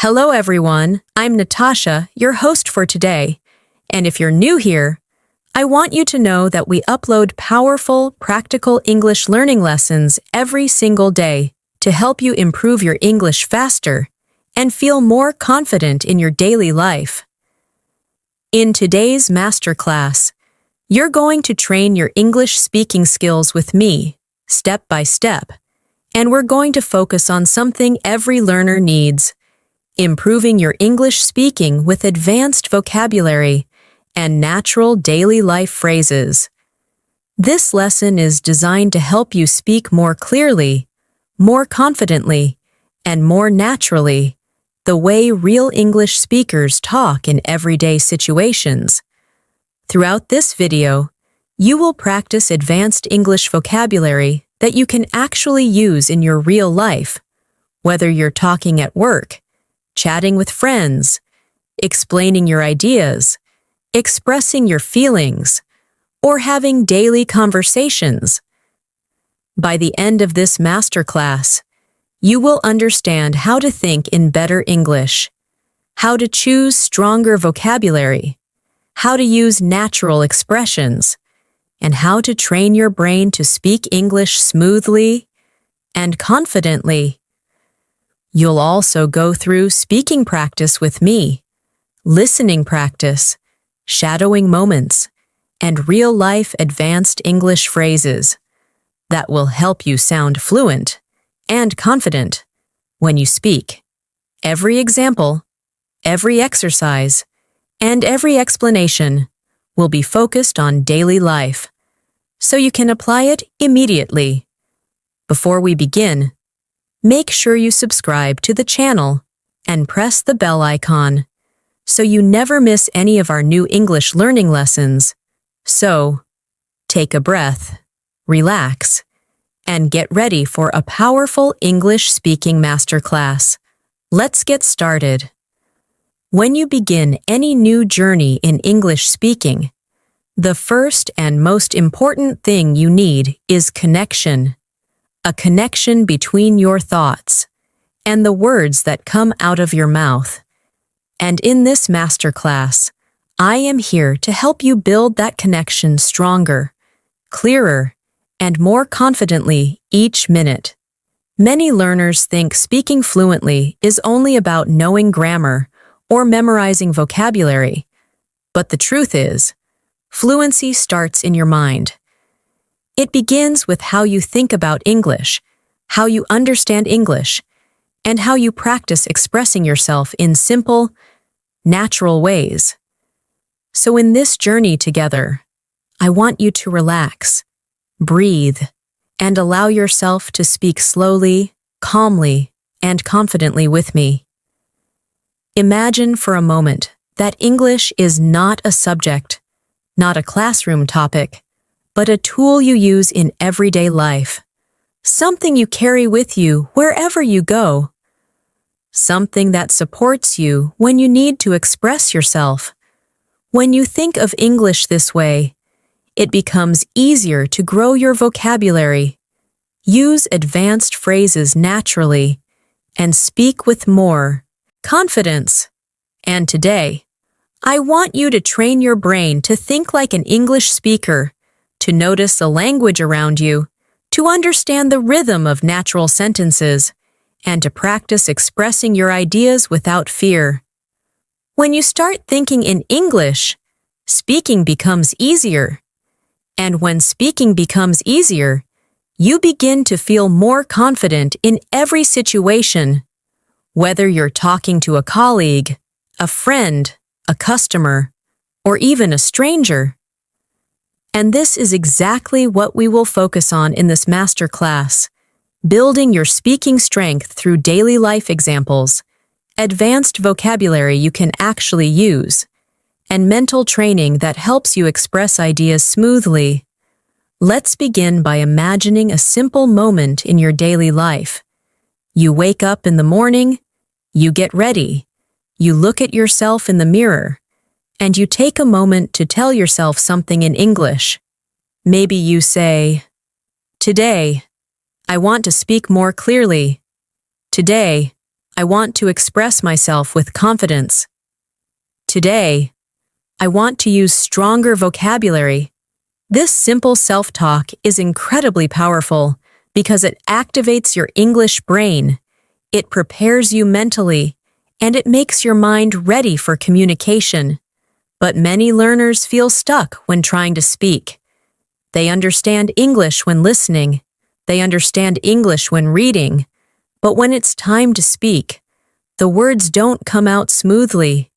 Hello everyone, I'm Natasha, your host for today. And if you're new here, I want you to know that we upload powerful, practical English learning lessons every single day to help you improve your English faster and feel more confident in your daily life. In today's Masterclass, you're going to train your English speaking skills with me, step by step, and we're going to focus on something every learner needs: improving your English speaking with advanced vocabulary and natural daily life phrases. This lesson is designed to help you speak more clearly, more confidently, and more naturally, the way real English speakers talk in everyday situations. Throughout this video, you will practice advanced English vocabulary that you can actually use in your real life, whether you're talking at work, chatting with friends, explaining your ideas, expressing your feelings, or having daily conversations. By the end of this masterclass, you will understand how to think in better English, how to choose stronger vocabulary, how to use natural expressions, and how to train your brain to speak English smoothly and confidently. You'll also go through speaking practice with me, listening practice, shadowing moments, and real-life advanced English phrases that will help you sound fluent and confident when you speak. Every example, every exercise, and every explanation will be focused on daily life, so you can apply it immediately. Before we begin, make sure you subscribe to the channel and press the bell icon so you never miss any of our new English learning lessons. So, take a breath, relax, and get ready for a powerful English speaking masterclass. Let's get started. When you begin any new journey in English speaking, the first and most important thing you need is connection. A connection between your thoughts and the words that come out of your mouth. And in this masterclass, I am here to help you build that connection stronger, clearer, and more confidently each minute. Many learners think speaking fluently is only about knowing grammar or memorizing vocabulary, but the truth is, fluency starts in your mind. It begins with how you think about English, how you understand English, and how you practice expressing yourself in simple, natural ways. So in this journey together, I want you to relax, breathe, and allow yourself to speak slowly, calmly, and confidently with me. Imagine for a moment that English is not a subject, not a classroom topic, but a tool you use in everyday life, something you carry with you wherever you go, something that supports you when you need to express yourself. When you think of English this way, it becomes easier to grow your vocabulary, use advanced phrases naturally, and speak with more confidence. And today, I want you to train your brain to think like an English speaker, to notice the language around you, to understand the rhythm of natural sentences, and to practice expressing your ideas without fear. When you start thinking in English, speaking becomes easier. And when speaking becomes easier, you begin to feel more confident in every situation, whether you're talking to a colleague, a friend, a customer, or even a stranger. And this is exactly what we will focus on in this masterclass: building your speaking strength through daily life examples, advanced vocabulary you can actually use, and mental training that helps you express ideas smoothly. Let's begin by imagining a simple moment in your daily life. You wake up in the morning, you get ready, you look at yourself in the mirror, and you take a moment to tell yourself something in English. Maybe you say, "Today, I want to speak more clearly. Today, I want to express myself with confidence. Today, I want to use stronger vocabulary. This simple self-talk is incredibly powerful because it activates your English brain. It prepares you mentally, and it makes your mind ready for communication. But many learners feel stuck when trying to speak. They understand English when listening. They understand English when reading. But when it's time to speak, the words don't come out smoothly.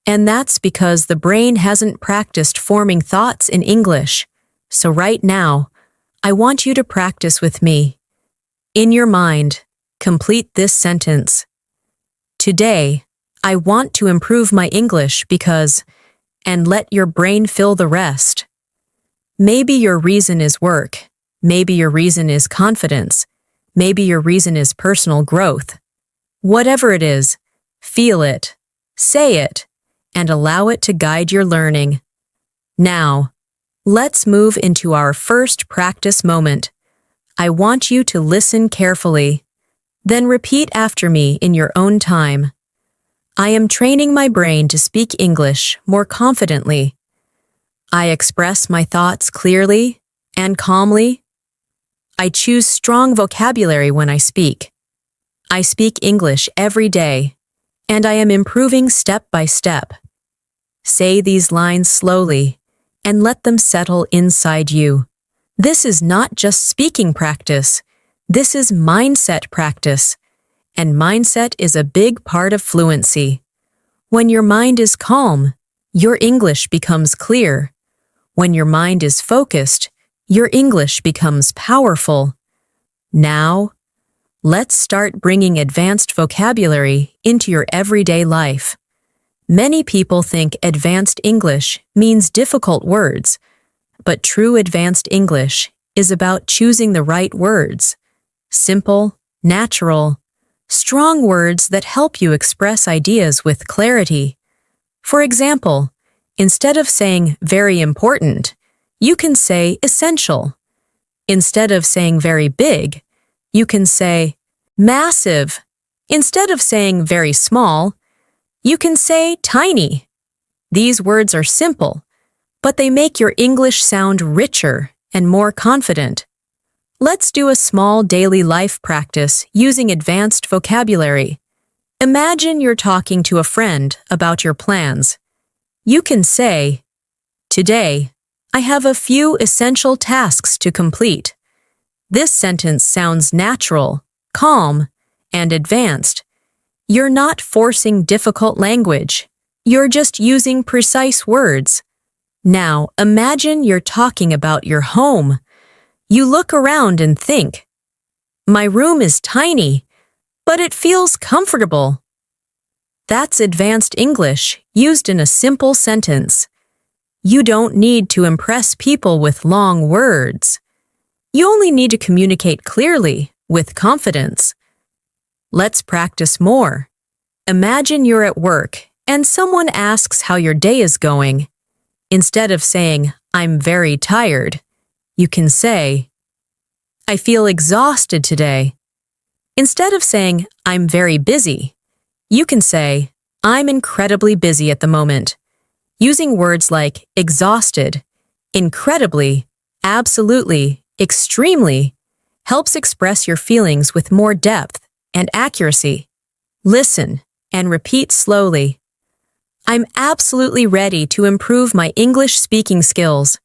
And that's because the brain hasn't practiced forming thoughts in English. So right now, I want you to practice with me. In your mind, complete this sentence. Today, I want to improve my English because, and let your brain fill the rest. Maybe your reason is work. Maybe your reason is confidence. Maybe your reason is personal growth. Whatever it is, feel it, say it, and allow it to guide your learning. Now, let's move into our first practice moment. I want you to listen carefully. Then repeat after me in your own time. I am training my brain to speak English more confidently. I express my thoughts clearly and calmly. I choose strong vocabulary when I speak. I speak English every day, and I am improving step by step. Say these lines slowly and let them settle inside you. This is not just speaking practice. This is mindset practice, and mindset is a big part of fluency. When your mind is calm, your English becomes clear. When your mind is focused, your English becomes powerful. Now, let's start bringing advanced vocabulary into your everyday life. Many people think advanced English means difficult words, but true advanced English is about choosing the right words. Simple, natural, strong words that help you express ideas with clarity. For example, instead of saying very important, you can say essential. Instead of saying very big, you can say massive. Instead of saying very small, you can say tiny. These words are simple, but they make your English sound richer and more confident. Let's do a small daily life practice using advanced vocabulary. Imagine you're talking to a friend about your plans. You can say, "Today, I have a few essential tasks to complete." This sentence sounds natural, calm, and advanced. You're not forcing difficult language. You're just using precise words. Now, imagine you're talking about your home. You look around and think, "My room is tiny, but it feels comfortable." That's advanced English used in a simple sentence. You don't need to impress people with long words. You only need to communicate clearly, with confidence. Let's practice more. Imagine you're at work and someone asks how your day is going. Instead of saying, "I'm very tired," you can say, "I feel exhausted today." Instead of saying, "I'm very busy," you can say, "I'm incredibly busy at the moment." Using words like exhausted, incredibly, absolutely, extremely helps express your feelings with more depth and accuracy. Listen and repeat slowly. I'm absolutely ready to improve my English speaking skills.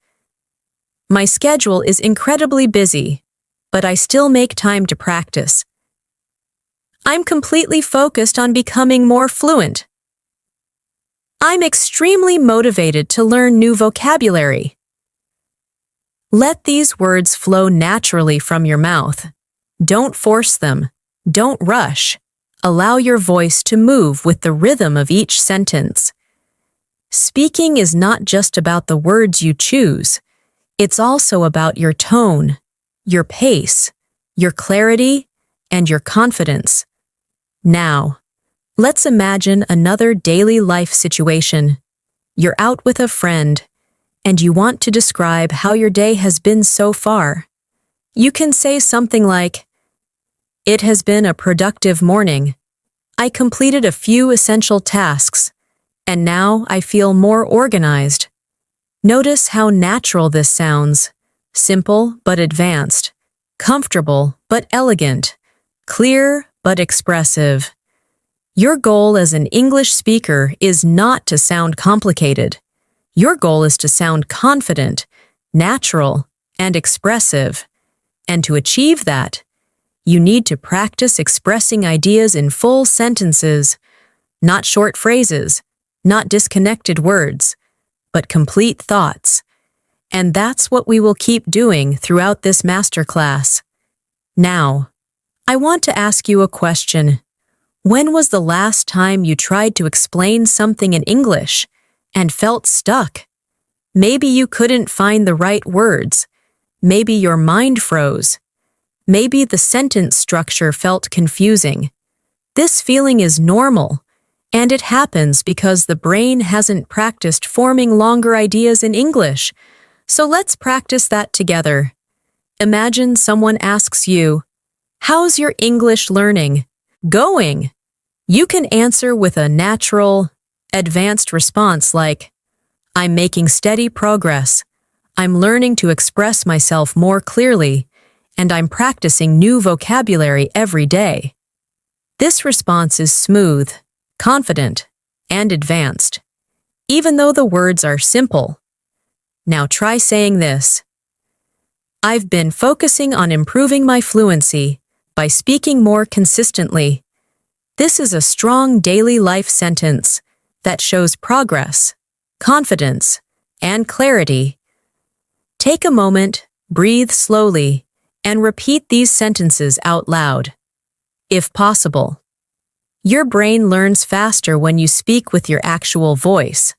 My schedule is incredibly busy, but I still make time to practice. I'm completely focused on becoming more fluent. I'm extremely motivated to learn new vocabulary. Let these words flow naturally from your mouth. Don't force them. Don't rush. Allow your voice to move with the rhythm of each sentence. Speaking is not just about the words you choose. It's also about your tone, your pace, your clarity, and your confidence. Now, let's imagine another daily life situation. You're out with a friend, and you want to describe how your day has been so far. You can say something like, "It has been a productive morning. I completed a few essential tasks, and now I feel more organized. Notice how natural this sounds. Simple but advanced. Comfortable but elegant. Clear but expressive. Your goal as an English speaker is not to sound complicated. Your goal is to sound confident, natural, and expressive. And to achieve that, you need to practice expressing ideas in full sentences, not short phrases, not disconnected words, but complete thoughts. And that's what we will keep doing throughout this masterclass. Now, I want to ask you a question. When was the last time you tried to explain something in English and felt stuck? Maybe you couldn't find the right words. Maybe your mind froze. Maybe the sentence structure felt confusing. This feeling is normal, and it happens because the brain hasn't practiced forming longer ideas in English. So let's practice that together. Imagine someone asks you, "How's your English learning going?" You can answer with a natural, advanced response like, "I'm making steady progress. I'm learning to express myself more clearly, and I'm practicing new vocabulary every day." This response is smooth, confident, and advanced, even though the words are simple. Now try saying this. "I've been focusing on improving my fluency by speaking more consistently." This is a strong daily life sentence that shows progress, confidence, and clarity. Take a moment, breathe slowly, and repeat these sentences out loud, if possible. Your brain learns faster when you speak with your actual voice.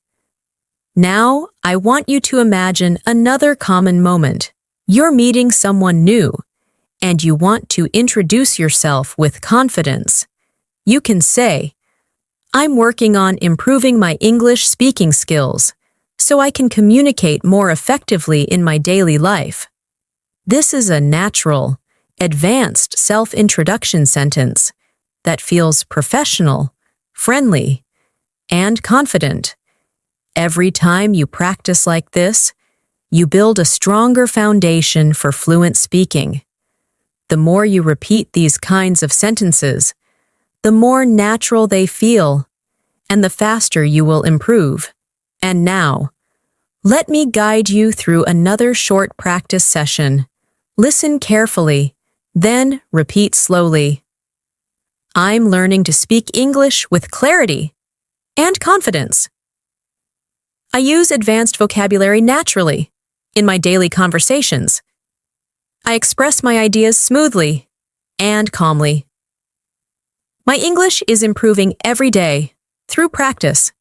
Now, I want you to imagine another common moment. You're meeting someone new, and you want to introduce yourself with confidence. You can say, "I'm working on improving my English speaking skills so I can communicate more effectively in my daily life." This is a natural, advanced self-introduction sentence that feels professional, friendly, and confident. Every time you practice like this, you build a stronger foundation for fluent speaking. The more you repeat these kinds of sentences, the more natural they feel, and the faster you will improve. And now, let me guide you through another short practice session. Listen carefully, then repeat slowly. "I'm learning to speak English with clarity and confidence. I use advanced vocabulary naturally in my daily conversations. I express my ideas smoothly and calmly. My English is improving every day through practice."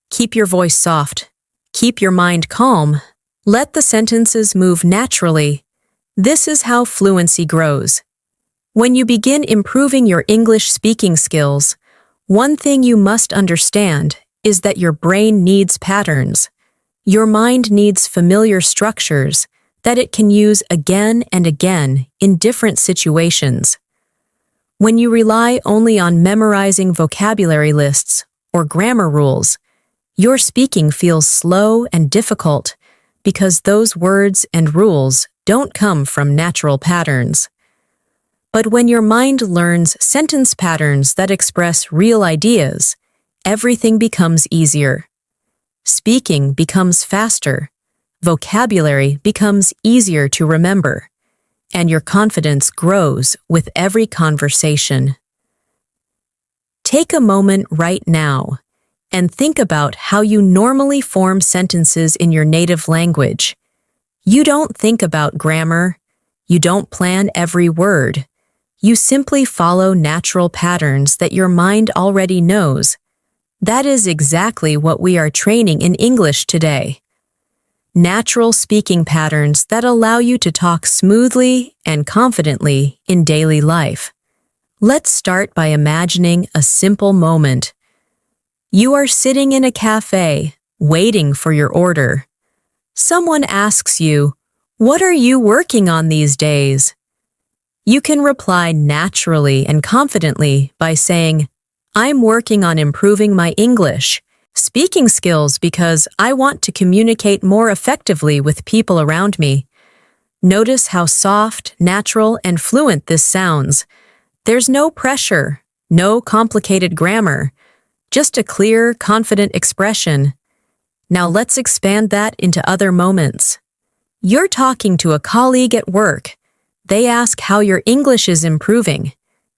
Keep your voice soft. Keep your mind calm. Let the sentences move naturally. This is how fluency grows. When you begin improving your English speaking skills, one thing you must understand is that your brain needs patterns. Your mind needs familiar structures that it can use again and again in different situations. When you rely only on memorizing vocabulary lists or grammar rules, your speaking feels slow and difficult because those words and rules don't come from natural patterns. But when your mind learns sentence patterns that express real ideas, everything becomes easier. Speaking becomes faster, vocabulary becomes easier to remember, and your confidence grows with every conversation. Take a moment right now and think about how you normally form sentences in your native language. You don't think about grammar. You don't plan every word. You simply follow natural patterns that your mind already knows. That is exactly what we are training in English today. Natural speaking patterns that allow you to talk smoothly and confidently in daily life. Let's start by imagining a simple moment. You are sitting in a cafe, waiting for your order. Someone asks you, "What are you working on these days?" You can reply naturally and confidently by saying, I'm working on improving my English speaking skills because I want to communicate more effectively with people around me. Notice how soft, natural, and fluent this sounds. There's no pressure, no complicated grammar, just a clear, confident expression. Now let's expand that into other moments. You're talking to a colleague at work. They ask how your English is improving.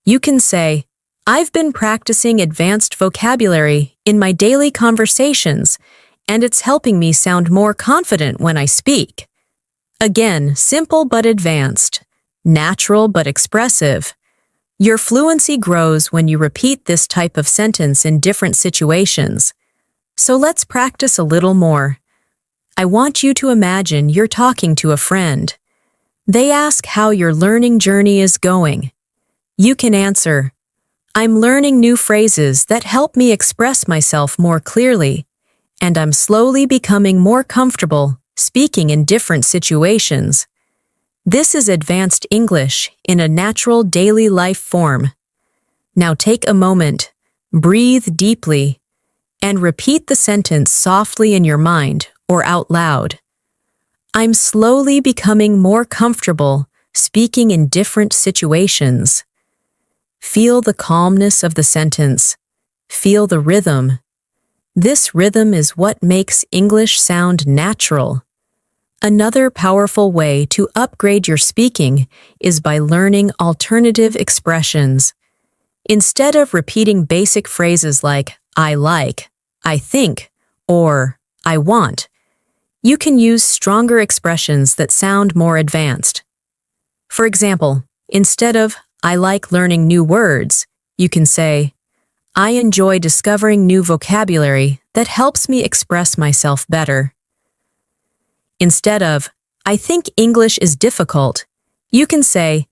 You can say, I've been practicing advanced vocabulary in my daily conversations, and it's helping me sound more confident when I speak. Again, simple but advanced, natural but expressive. Your fluency grows when you repeat this type of sentence in different situations. So let's practice a little more. I want you to imagine you're talking to a friend. They ask how your learning journey is going. You can answer, I'm learning new phrases that help me express myself more clearly, and I'm slowly becoming more comfortable speaking in different situations. This is advanced English in a natural daily life form. Now take a moment, breathe deeply, and repeat the sentence softly in your mind or out loud. I'm slowly becoming more comfortable speaking in different situations. Feel the calmness of the sentence. Feel the rhythm. This rhythm is what makes English sound natural. Another powerful way to upgrade your speaking is by learning alternative expressions. Instead of repeating basic phrases like I like, I think, or I want, you can use stronger expressions that sound more advanced. For example, instead of I like learning new words, you can say, I enjoy discovering new vocabulary that helps me express myself better. Instead of, I think English is difficult, you can say,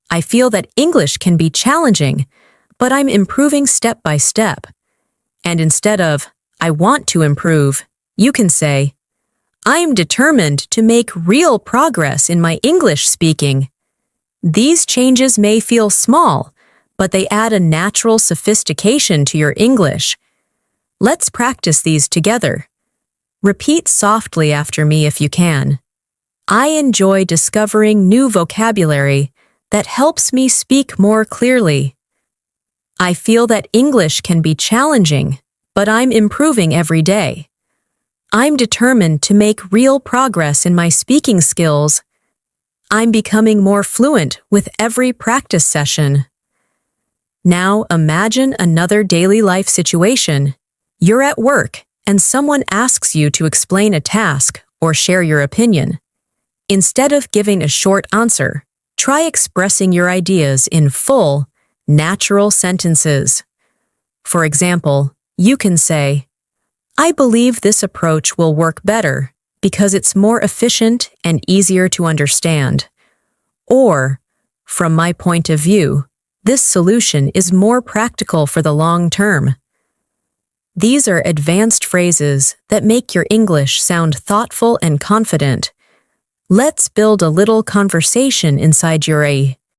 I feel that English can be challenging, but I'm improving step by step. And instead of, I want to improve, you can say, I am determined to make real progress in my English speaking. These changes may feel small, but they add a natural sophistication to your English. Let's practice these together. Repeat softly after me if you can. I enjoy discovering new vocabulary that helps me speak more clearly. I feel that English can be challenging, but I'm improving every day. I'm determined to make real progress in my speaking skills. I'm becoming more fluent with every practice session. Now imagine another daily life situation. You're at work and someone asks you to explain a task or share your opinion. Instead of giving a short answer, try expressing your ideas in full, natural sentences. For example, you can say, I believe this approach will work better because it's more efficient and easier to understand. Or, from my point of view, this solution is more practical for the long term. These are advanced phrases that make your English sound thoughtful and confident. Let's build a little conversation inside your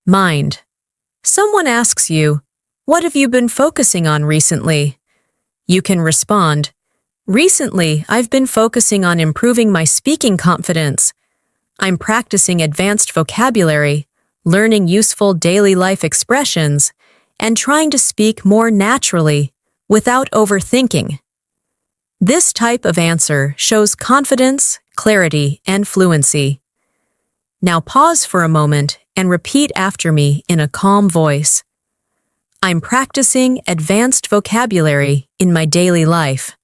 mind. Someone asks you, what have you been focusing on recently? You can respond, recently, I've been focusing on improving my speaking confidence. I'm practicing advanced vocabulary, learning useful daily life expressions, and trying to speak more naturally without overthinking. This type of answer shows confidence, clarity, and fluency. Now pause for a moment and repeat after me in a calm voice. I'm practicing advanced vocabulary in my daily life.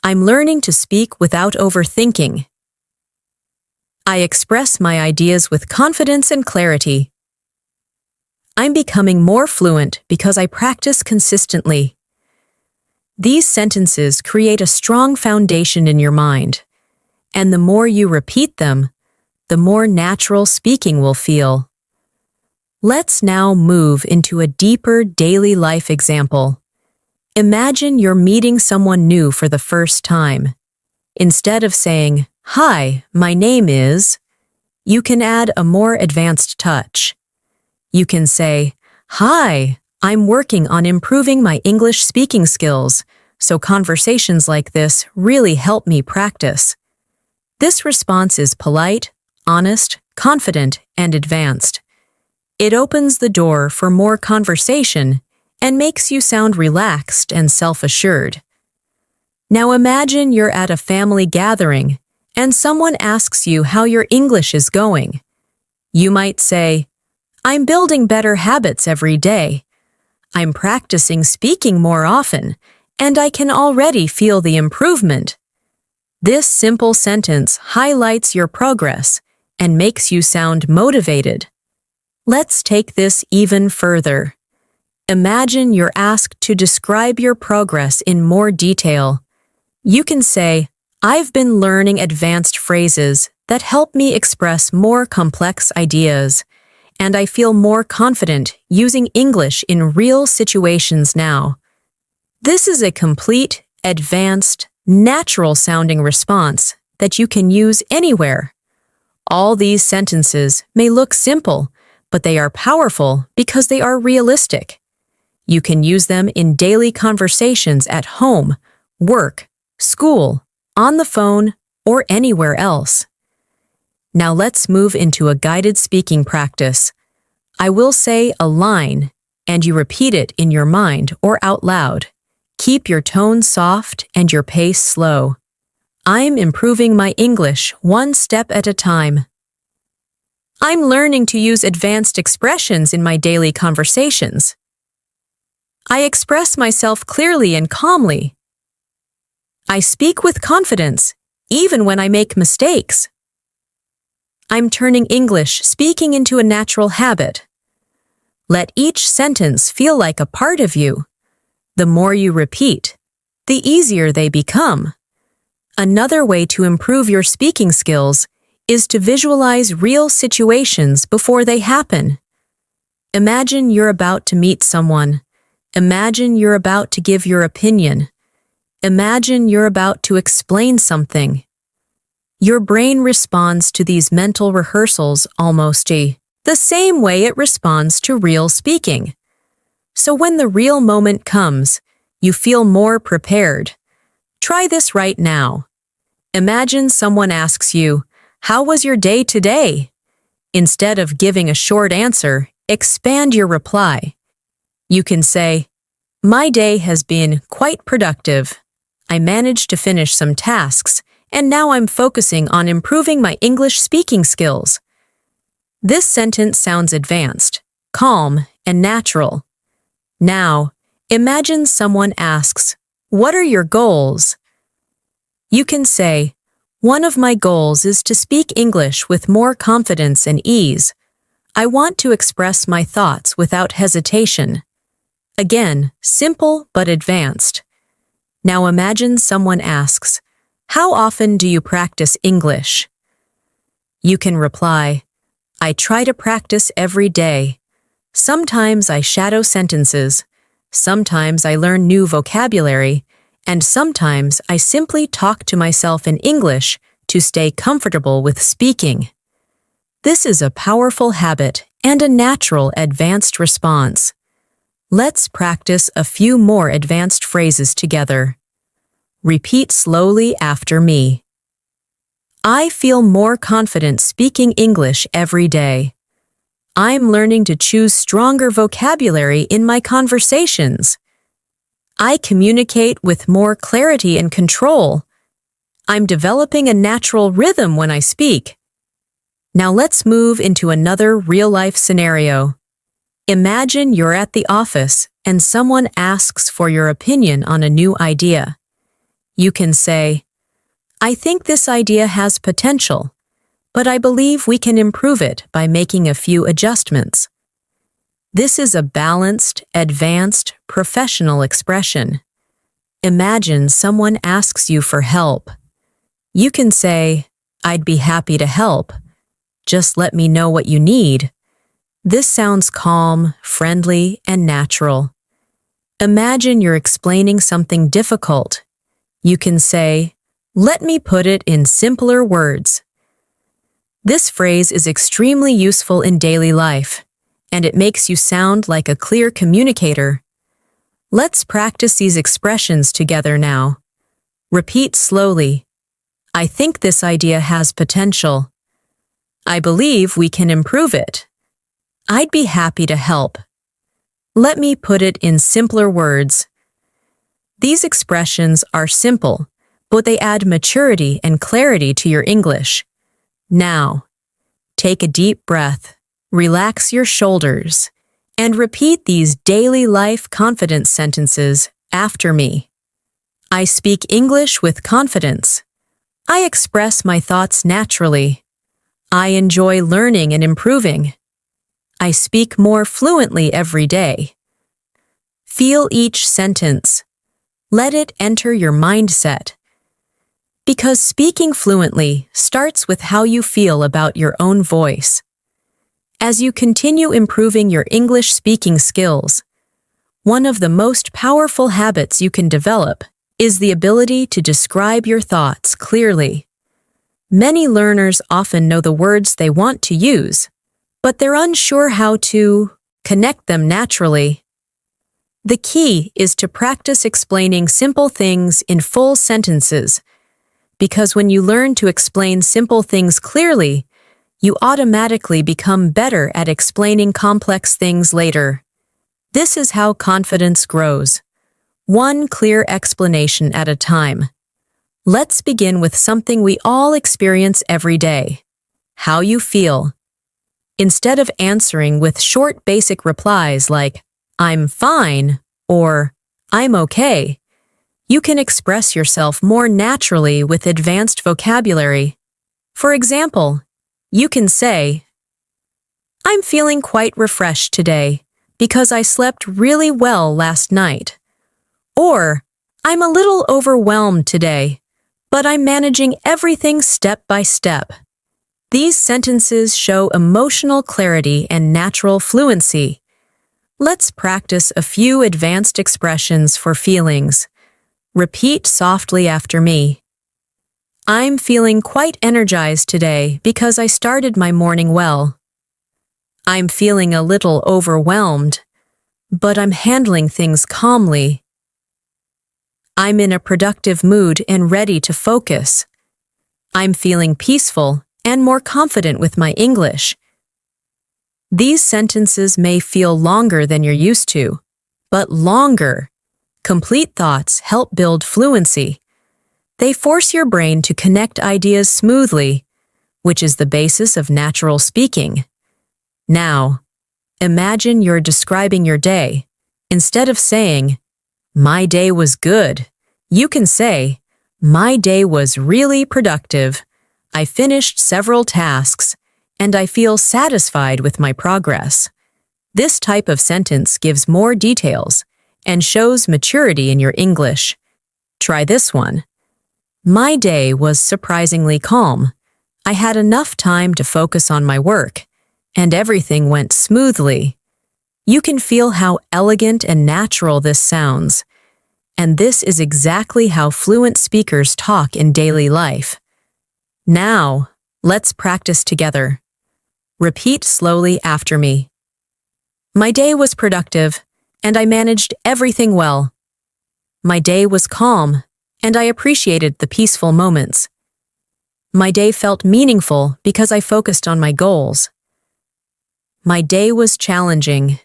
I'm learning to speak without overthinking. I express my ideas with confidence and clarity. I'm becoming more fluent because I practice consistently. These sentences create a strong foundation in your mind, and the more you repeat them, the more natural speaking will feel. Let's now move into a deeper daily life example. Imagine you're meeting someone new for the first time. Instead of saying, Hi, my name is, you can add a more advanced touch. You can say, "Hi, I'm working on improving my English speaking skills, so conversations like this really help me practice." This response is polite, honest, confident, and advanced. It opens the door for more conversation and makes you sound relaxed and self-assured. Now imagine you're at a family gathering and someone asks you how your English is going. You might say, "I'm building better habits every day. I'm practicing speaking more often, and I can already feel the improvement." This simple sentence highlights your progress and makes you sound motivated. Let's take this even further. Imagine you're asked to describe your progress in more detail. You can say, "I've been learning advanced phrases that help me express more complex ideas, and I feel more confident using English in real situations now." This is a complete, advanced, natural-sounding response that you can use anywhere. All these sentences may look simple, but they are powerful because they are realistic. You can use them in daily conversations at home, work, school, on the phone, or anywhere else. Now let's move into a guided speaking practice. I will say a line, and you repeat it in your mind or out loud. Keep your tone soft and your pace slow. I'm improving my English one step at a time. I'm learning to use advanced expressions in my daily conversations. I express myself clearly and calmly. I speak with confidence, even when I make mistakes. I'm turning English speaking into a natural habit. Let each sentence feel like a part of you. The more you repeat, the easier they become. Another way to improve your speaking skills is to visualize real situations before they happen. Imagine you're about to meet someone. Imagine you're about to give your opinion. Imagine you're about to explain something. Your brain responds to these mental rehearsals almost the same way it responds to real speaking. So when the real moment comes, you feel more prepared. Try this right now. Imagine someone asks you, "How was your day today?" Instead of giving a short answer, expand your reply. You can say, "My day has been quite productive. I managed to finish some tasks, and now I'm focusing on improving my English speaking skills." This sentence sounds advanced, calm, and natural. Now, imagine someone asks, "What are your goals?" You can say, "One of my goals is to speak English with more confidence and ease. I want to express my thoughts without hesitation." Again, simple but advanced. Now imagine someone asks, "How often do you practice English?" You can reply, "I try to practice every day. Sometimes I shadow sentences, sometimes I learn new vocabulary, and sometimes I simply talk to myself in English to stay comfortable with speaking." This is a powerful habit and a natural advanced response. Let's practice a few more advanced phrases together. Repeat slowly after me. I feel more confident speaking English every day. I'm learning to choose stronger vocabulary in my conversations. I communicate with more clarity and control. I'm developing a natural rhythm when I speak. Now let's move into another real-life scenario. Imagine you're at the office and someone asks for your opinion on a new idea. You can say, "I think this idea has potential, but I believe we can improve it by making a few adjustments." This is a balanced, advanced, professional expression. Imagine someone asks you for help. You can say, "I'd be happy to help. Just let me know what you need." This sounds calm, friendly, and natural. Imagine you're explaining something difficult. You can say, "Let me put it in simpler words." This phrase is extremely useful in daily life, and it makes you sound like a clear communicator. Let's practice these expressions together now. Repeat slowly. I think this idea has potential. I believe we can improve it. I'd be happy to help. Let me put it in simpler words. These expressions are simple, but they add maturity and clarity to your English. Now, take a deep breath, relax your shoulders, and repeat these daily life confidence sentences after me. I speak English with confidence. I express my thoughts naturally. I enjoy learning and improving. I speak more fluently every day. Feel each sentence. Let it enter your mindset. Because speaking fluently starts with how you feel about your own voice. As you continue improving your English speaking skills, one of the most powerful habits you can develop is the ability to describe your thoughts clearly. Many learners often know the words they want to use, but they're unsure how to connect them naturally. The key is to practice explaining simple things in full sentences, because when you learn to explain simple things clearly, you automatically become better at explaining complex things later. This is how confidence grows, one clear explanation at a time. Let's begin with something we all experience every day: how you feel. Instead of answering with short basic replies like, I'm fine, or I'm okay, you can express yourself more naturally with advanced vocabulary. For example, you can say, I'm feeling quite refreshed today because I slept really well last night. Or, I'm a little overwhelmed today, but I'm managing everything step by step. These sentences show emotional clarity and natural fluency. Let's practice a few advanced expressions for feelings. Repeat softly after me. I'm feeling quite energized today because I started my morning well. I'm feeling a little overwhelmed, but I'm handling things calmly. I'm in a productive mood and ready to focus. I'm feeling peaceful and more confident with my English. These sentences may feel longer than you're used to, but longer, complete thoughts help build fluency. They force your brain to connect ideas smoothly, which is the basis of natural speaking. Now, imagine you're describing your day. Instead of saying, my day was good, you can say, my day was really productive. I finished several tasks, and I feel satisfied with my progress. This type of sentence gives more details and shows maturity in your English. Try this one. My day was surprisingly calm. I had enough time to focus on my work, and everything went smoothly. You can feel how elegant and natural this sounds, and this is exactly how fluent speakers talk in daily life. Now, let's practice together. Repeat slowly after me. My day was productive, and I managed everything well. My day was calm, and I appreciated the peaceful moments. My day felt meaningful because I focused on my goals. My day was challenging,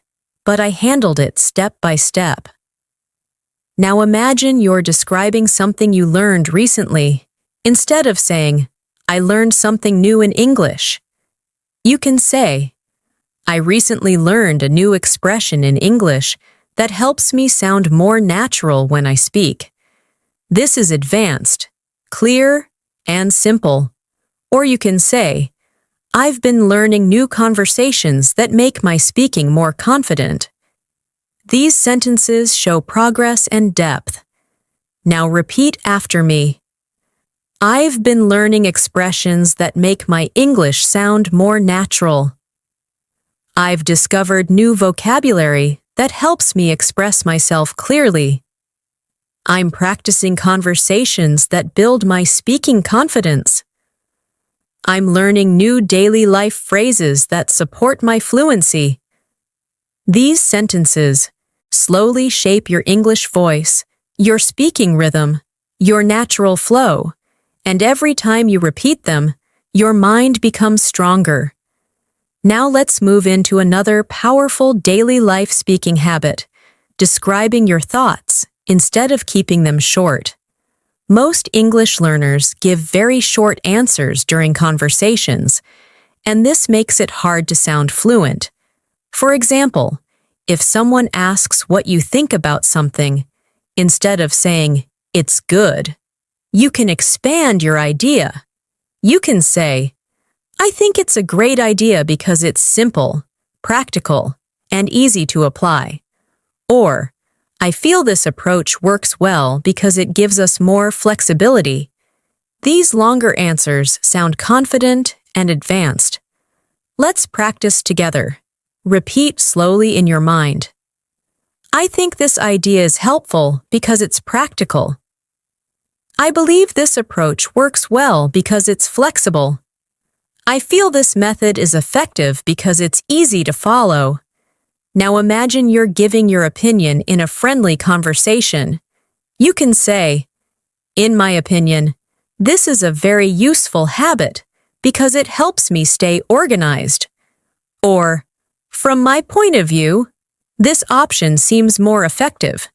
but I handled it step by step. Now imagine you're describing something you learned recently. Instead of saying, I learned something new in English, you can say, I recently learned a new expression in English that helps me sound more natural when I speak. This is advanced, clear, and simple. Or you can say, I've been learning new conversations that make my speaking more confident. These sentences show progress and depth. Now repeat after me. I've been learning expressions that make my English sound more natural. I've discovered new vocabulary that helps me express myself clearly. I'm practicing conversations that build my speaking confidence. I'm learning new daily life phrases that support my fluency. These sentences slowly shape your English voice, your speaking rhythm, your natural flow, and every time you repeat them, your mind becomes stronger. Now let's move into another powerful daily life speaking habit, describing your thoughts instead of keeping them short. Most English learners give very short answers during conversations, and this makes it hard to sound fluent. For example, if someone asks what you think about something, instead of saying, "It's good," you can expand your idea. You can say, "I think it's a great idea because it's simple, practical, and easy to apply." Or, "I feel this approach works well because it gives us more flexibility." These longer answers sound confident and advanced. Let's practice together. Repeat slowly in your mind. "I think this idea is helpful because it's practical." "I believe this approach works well because it's flexible." "I feel this method is effective because it's easy to follow." Now imagine you're giving your opinion in a friendly conversation. You can say, "In my opinion, this is a very useful habit because it helps me stay organized." Or, "From my point of view, this option seems more effective."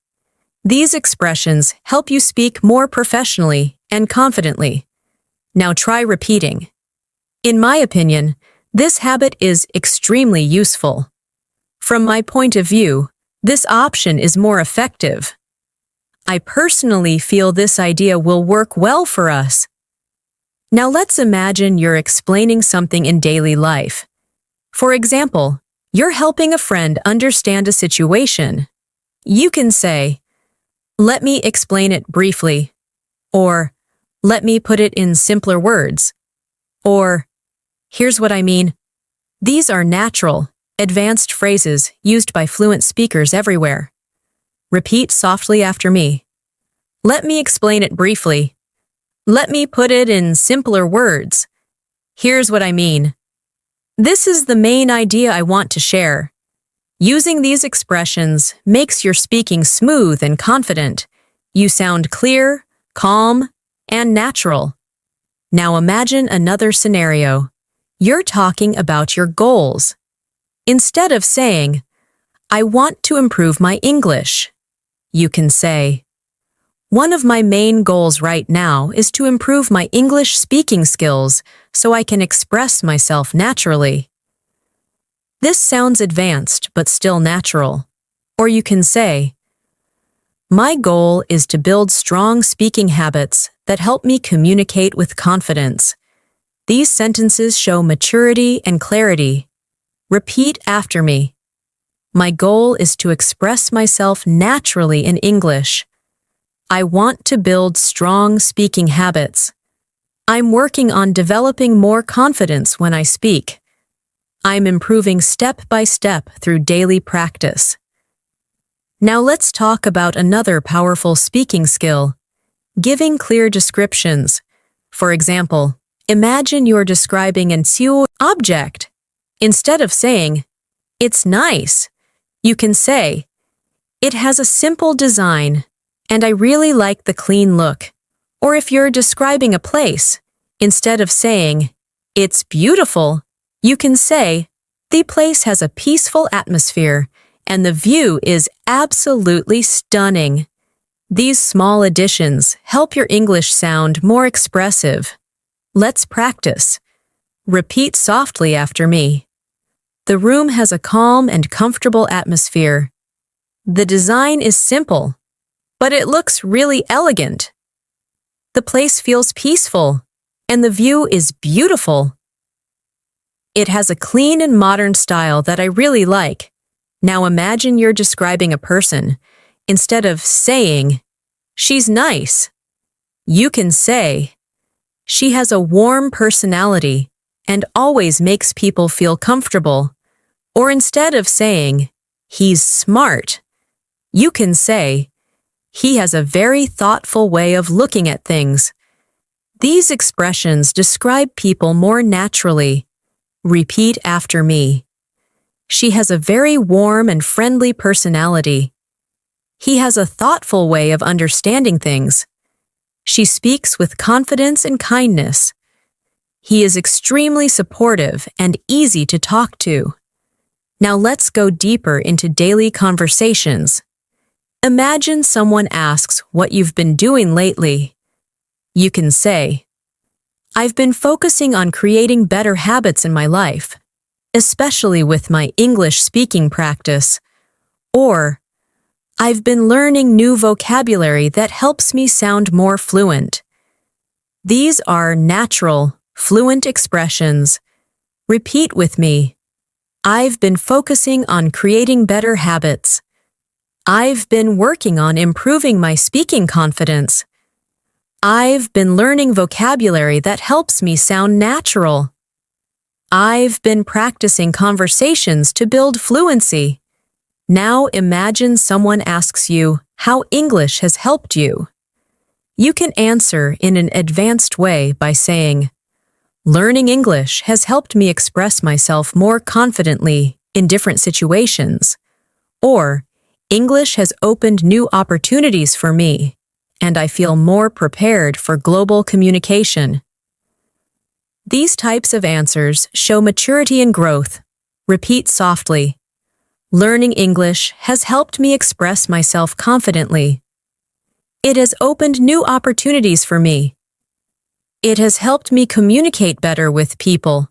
These expressions help you speak more professionally and confidently. Now try repeating. "In my opinion, this habit is extremely useful." "From my point of view, this option is more effective." "I personally feel this idea will work well for us." Now let's imagine you're explaining something in daily life. For example, you're helping a friend understand a situation. You can say, "Let me explain it briefly," or "Let me put it in simpler words," or "Here's what I mean." These are natural, advanced phrases used by fluent speakers everywhere. Repeat softly after me. "Let me explain it briefly." "Let me put it in simpler words." "Here's what I mean." "This is the main idea I want to share." Using these expressions makes your speaking smooth and confident. You sound clear, calm, and natural. Now imagine another scenario. You're talking about your goals. Instead of saying, "I want to improve my English," you can say, "One of my main goals right now is to improve my English speaking skills so I can express myself naturally." This sounds advanced but still natural. Or you can say, "My goal is to build strong speaking habits that help me communicate with confidence." These sentences show maturity and clarity. Repeat after me. "My goal is to express myself naturally in English." "I want to build strong speaking habits." "I'm working on developing more confidence when I speak." "I'm improving step by step through daily practice." Now let's talk about another powerful speaking skill, giving clear descriptions. For example, imagine you're describing an object. Instead of saying, "It's nice," you can say, "It has a simple design, and I really like the clean look." Or if you're describing a place, instead of saying, "It's beautiful," you can say, "The place has a peaceful atmosphere, and the view is absolutely stunning." These small additions help your English sound more expressive. Let's practice. Repeat softly after me. "The room has a calm and comfortable atmosphere." "The design is simple, but it looks really elegant." "The place feels peaceful, and the view is beautiful." "It has a clean and modern style that I really like." Now imagine you're describing a person. Instead of saying, "She's nice," you can say, "She has a warm personality and always makes people feel comfortable." Or instead of saying, "He's smart," you can say, "He has a very thoughtful way of looking at things." These expressions describe people more naturally. Repeat after me. She has a very warm and friendly personality. He has a thoughtful way of understanding things. She speaks with confidence and kindness. He is extremely supportive and easy to talk to. Now let's go deeper into daily conversations. Imagine someone asks what you've been doing lately. You can say, "I've been focusing on creating better habits in my life, especially with my English speaking practice," or "I've been learning new vocabulary that helps me sound more fluent." These are natural, fluent expressions. Repeat with me. I've been focusing on creating better habits. I've been working on improving my speaking confidence. I've been learning vocabulary that helps me sound natural. I've been practicing conversations to build fluency. Now imagine someone asks you how English has helped you. You can answer in an advanced way by saying, "Learning English has helped me express myself more confidently in different situations," or "English has opened new opportunities for me, and I feel more prepared for global communication." These types of answers show maturity and growth. Repeat softly. Learning English has helped me express myself confidently. It has opened new opportunities for me. It has helped me communicate better with people.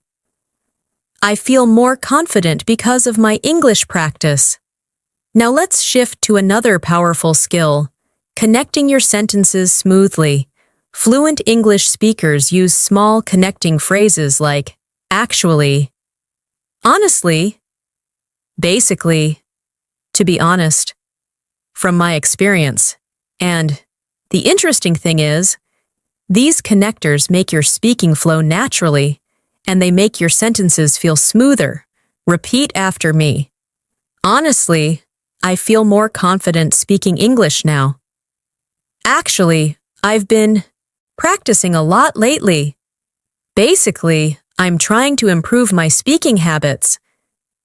I feel more confident because of my English practice. Now let's shift to another powerful skill, connecting your sentences smoothly. Fluent English speakers use small connecting phrases like actually, honestly, basically, to be honest, from my experience. And the interesting thing is, these connectors make your speaking flow naturally, and they make your sentences feel smoother. Repeat after me. Honestly, I feel more confident speaking English now. Actually, I've been practicing a lot lately. Basically, I'm trying to improve my speaking habits.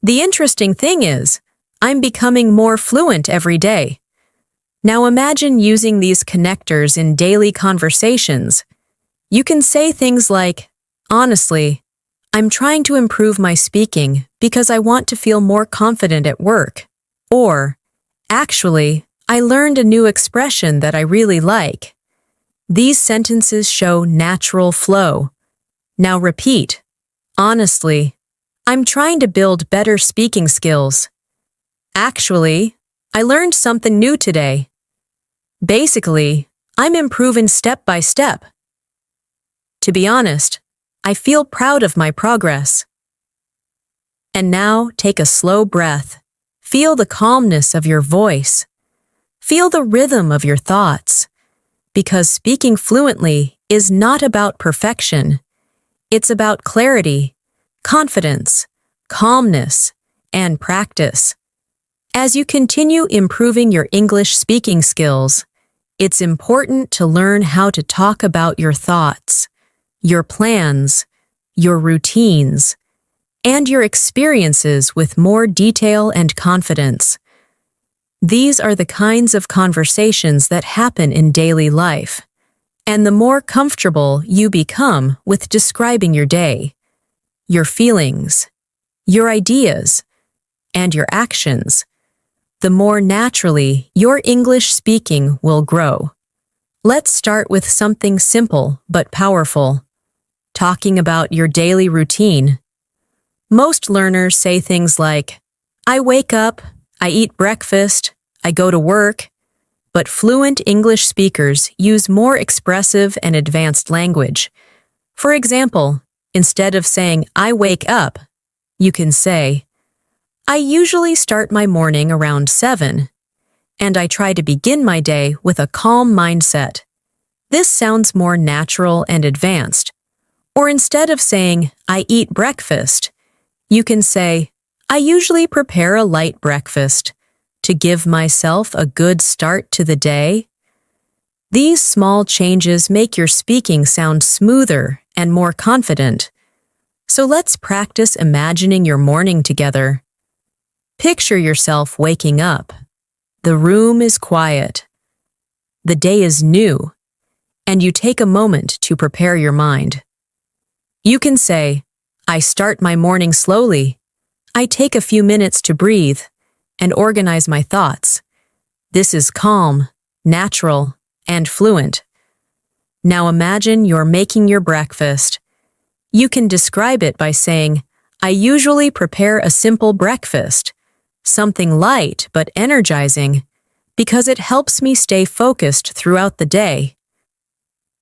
The interesting thing is, I'm becoming more fluent every day. Now imagine using these connectors in daily conversations. You can say things like, "Honestly, I'm trying to improve my speaking because I want to feel more confident at work." Or, "Actually, I learned a new expression that I really like." These sentences show natural flow. Now repeat. Honestly, I'm trying to build better speaking skills. Actually, I learned something new today. Basically, I'm improving step by step. To be honest, I feel proud of my progress. And now take a slow breath. Feel the calmness of your voice. Feel the rhythm of your thoughts. Because speaking fluently is not about perfection. It's about clarity, confidence, calmness, and practice. As you continue improving your English speaking skills, it's important to learn how to talk about your thoughts, your plans, your routines, and your experiences with more detail and confidence. These are the kinds of conversations that happen in daily life. And the more comfortable you become with describing your day, your feelings, your ideas, and your actions, the more naturally your English speaking will grow. Let's start with something simple but powerful. Talking about your daily routine. Most learners say things like, "I wake up, I eat breakfast, I go to work," but fluent English speakers use more expressive and advanced language. For example, instead of saying, "I wake up," you can say, "I usually start my morning around 7, and I try to begin my day with a calm mindset." This sounds more natural and advanced. Or instead of saying, "I eat breakfast," you can say, "I usually prepare a light breakfast to give myself a good start to the day." These small changes make your speaking sound smoother and more confident. So let's practice imagining your morning together. Picture yourself waking up. The room is quiet. The day is new, and you take a moment to prepare your mind. You can say, I start my morning slowly. I take a few minutes to breathe and organize my thoughts. This is calm, natural, and fluent. Now imagine you're making your breakfast. You can describe it by saying, I usually prepare a simple breakfast, something light but energizing, because it helps me stay focused throughout the day.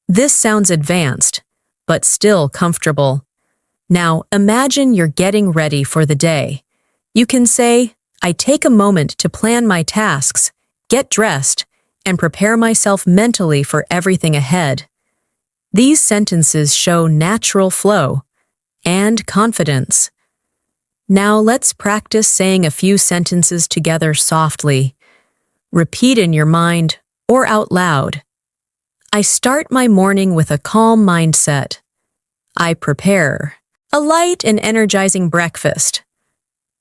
This sounds advanced, but still comfortable. Now imagine you're getting ready for the day. You can say, I take a moment to plan my tasks, get dressed, and prepare myself mentally for everything ahead. These sentences show natural flow and confidence. Now let's practice saying a few sentences together softly. Repeat in your mind or out loud. I start my morning with a calm mindset. I prepare a light and energizing breakfast.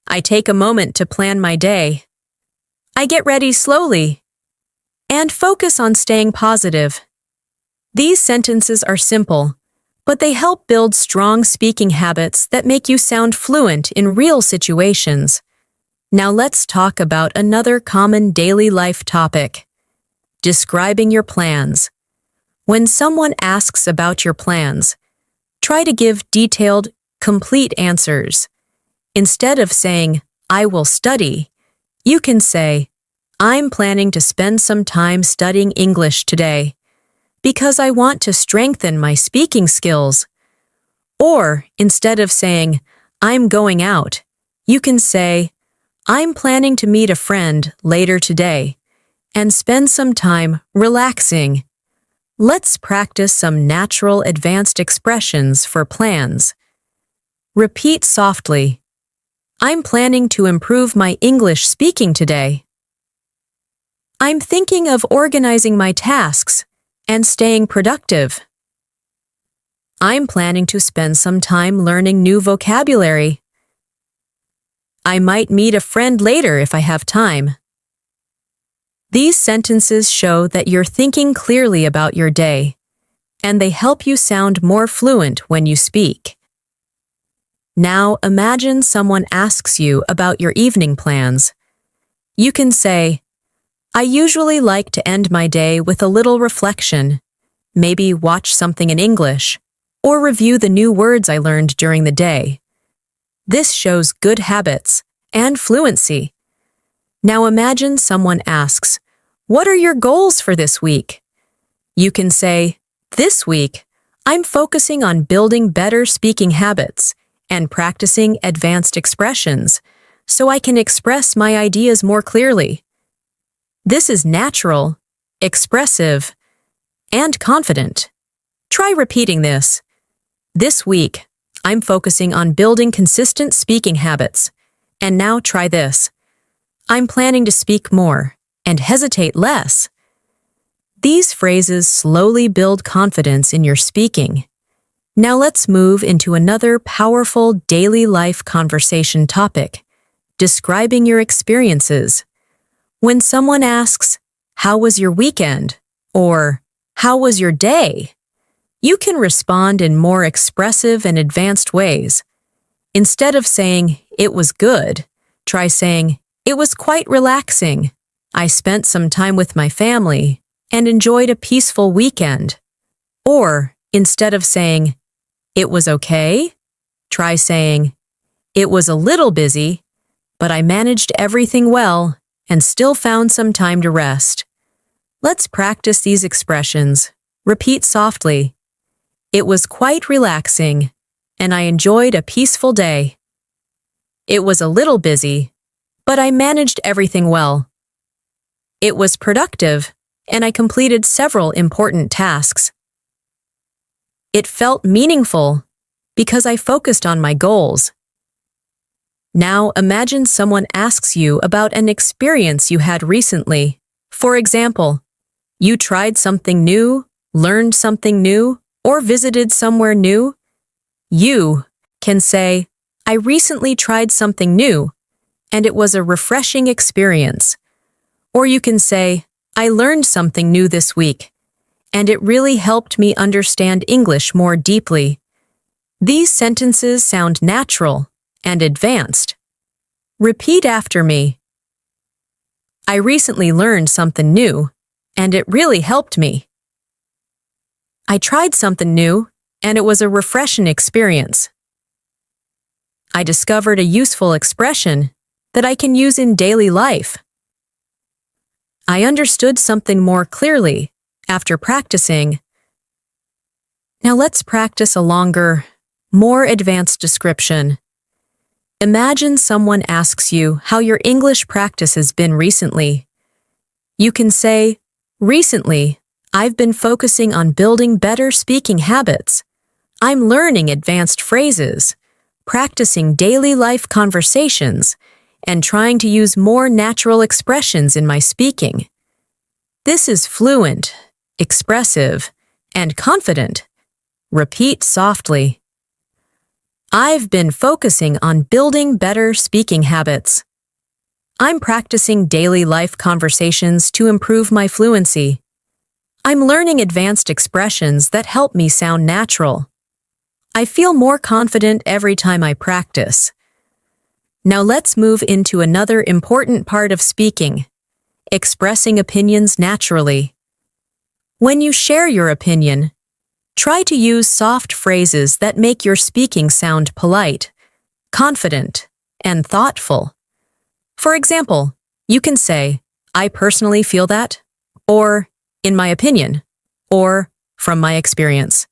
I take a moment to plan my day. I get ready slowly. And focus on staying positive. These sentences are simple, but they help build strong speaking habits that make you sound fluent in real situations. Now let's talk about another common daily life topic: describing your plans. When someone asks about your plans, try to give detailed, complete answers. Instead of saying, I will study, you can say, I'm planning to spend some time studying English today because I want to strengthen my speaking skills. Or instead of saying, I'm going out, you can say, I'm planning to meet a friend later today and spend some time relaxing. Let's practice some natural advanced expressions for plans. Repeat softly. I'm planning to improve my English speaking today. I'm thinking of organizing my tasks and staying productive. I'm planning to spend some time learning new vocabulary. I might meet a friend later if I have time. These sentences show that you're thinking clearly about your day, and they help you sound more fluent when you speak. Now imagine someone asks you about your evening plans. You can say, I usually like to end my day with a little reflection, maybe watch something in English, or review the new words I learned during the day. This shows good habits and fluency. Now imagine someone asks, what are your goals for this week? You can say, this week, I'm focusing on building better speaking habits and practicing advanced expressions so I can express my ideas more clearly. This is natural, expressive, and confident. Try repeating this. This week, I'm focusing on building consistent speaking habits. And now try this. I'm planning to speak more and hesitate less. These phrases slowly build confidence in your speaking. Now let's move into another powerful daily life conversation topic: describing your experiences. When someone asks, how was your weekend? Or, how was your day? You can respond in more expressive and advanced ways. Instead of saying, it was good, try saying, it was quite relaxing. I spent some time with my family and enjoyed a peaceful weekend. Or, instead of saying, it was okay, try saying, it was a little busy, but I managed everything well and still found some time to rest. Let's practice these expressions. Repeat softly. It was quite relaxing, and I enjoyed a peaceful day. It was a little busy, but I managed everything well. It was productive, and I completed several important tasks. It felt meaningful because I focused on my goals. Now imagine someone asks you about an experience you had recently. For example, you tried something new, learned something new, or visited somewhere new. You can say, I recently tried something new, and it was a refreshing experience. Or you can say, I learned something new this week, and it really helped me understand English more deeply. These sentences sound natural and advanced. Repeat after me. I recently learned something new, and it really helped me. I tried something new, and it was a refreshing experience. I discovered a useful expression that I can use in daily life. I understood something more clearly after practicing. Now let's practice a longer, more advanced description. Imagine someone asks you how your English practice has been recently. You can say, recently, I've been focusing on building better speaking habits. I'm learning advanced phrases, practicing daily life conversations, and trying to use more natural expressions in my speaking. This is fluent, expressive, and confident. Repeat softly. I've been focusing on building better speaking habits. I'm practicing daily life conversations to improve my fluency. I'm learning advanced expressions that help me sound natural. I feel more confident every time I practice. Now let's move into another important part of speaking, expressing opinions naturally. When you share your opinion, try to use soft phrases that make your speaking sound polite, confident, and thoughtful. For example, you can say, I personally feel that, or in my opinion, or from my experience.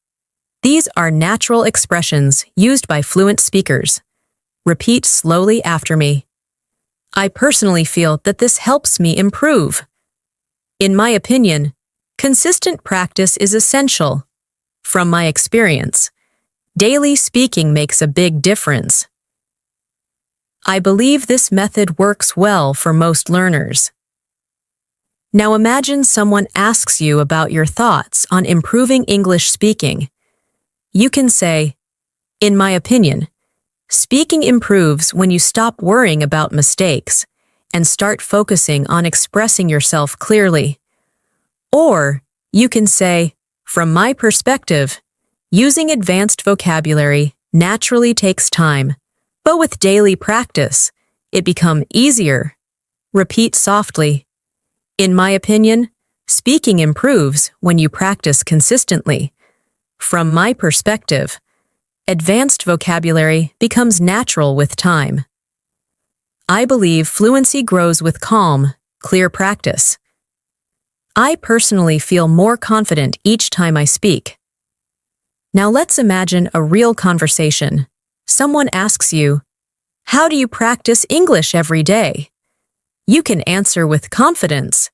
These are natural expressions used by fluent speakers. Repeat slowly after me. I personally feel that this helps me improve. In my opinion, consistent practice is essential. From my experience, daily speaking makes a big difference. I believe this method works well for most learners. Now imagine someone asks you about your thoughts on improving English speaking. You can say, in my opinion, speaking improves when you stop worrying about mistakes and start focusing on expressing yourself clearly. Or you can say, from my perspective, using advanced vocabulary naturally takes time, but with daily practice, it becomes easier. Repeat softly. In my opinion, speaking improves when you practice consistently. From my perspective, advanced vocabulary becomes natural with time. I believe fluency grows with calm, clear practice. I personally feel more confident each time I speak. Now let's imagine a real conversation. Someone asks you, how do you practice English every day? You can answer with confidence.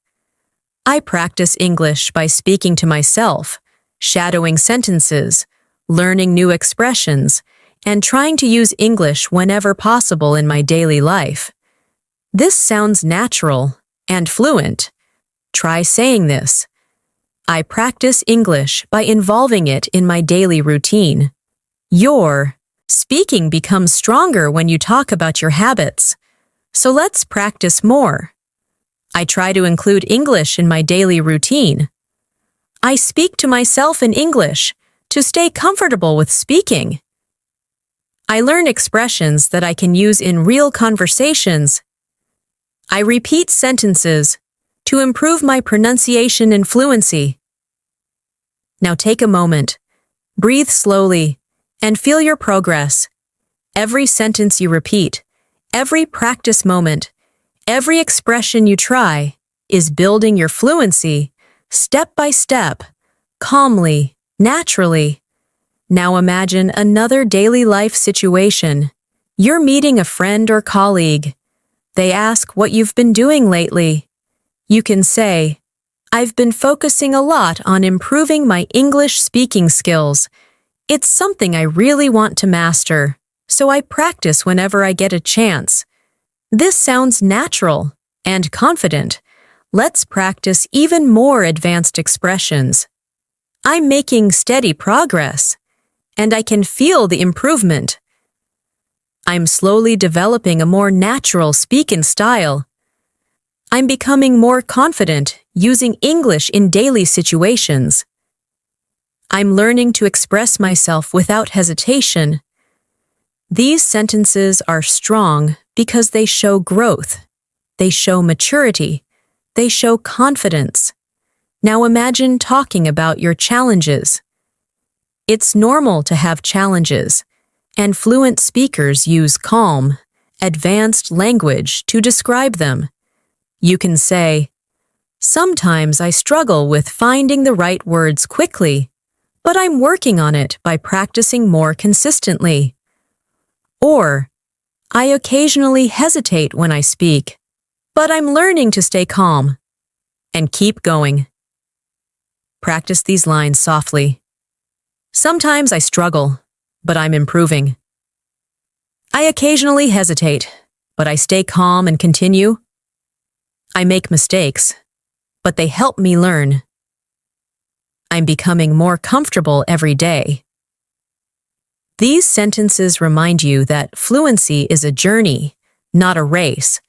I practice English by speaking to myself, shadowing sentences, learning new expressions, and trying to use English whenever possible in my daily life. This sounds natural and fluent. Try saying this. I practice English by involving it in my daily routine. Your speaking becomes stronger when you talk about your habits. So let's practice more. I try to include English in my daily routine. I speak to myself in English to stay comfortable with speaking. I learn expressions that I can use in real conversations. I repeat sentences to improve my pronunciation and fluency. Now take a moment, breathe slowly, and feel your progress. Every sentence you repeat, every practice moment, every expression you try is building your fluency, step by step, calmly, naturally. Now imagine another daily life situation. You're meeting a friend or colleague. They ask what you've been doing lately. You can say, I've been focusing a lot on improving my English speaking skills. It's something I really want to master, so I practice whenever I get a chance. This sounds natural and confident. Let's practice even more advanced expressions. I'm making steady progress, and I can feel the improvement. I'm slowly developing a more natural speaking style. I'm becoming more confident using English in daily situations. I'm learning to express myself without hesitation. These sentences are strong because they show growth. They show maturity. They show confidence. Now imagine talking about your challenges. It's normal to have challenges, and fluent speakers use calm, advanced language to describe them. You can say, "Sometimes I struggle with finding the right words quickly, but I'm working on it by practicing more consistently." Or, "I occasionally hesitate when I speak, but I'm learning to stay calm." And keep going. Practice these lines softly. Sometimes I struggle, but I'm improving. I occasionally hesitate, but I stay calm and continue. I make mistakes, but they help me learn. I'm becoming more comfortable every day. These sentences remind you that fluency is a journey, not a race.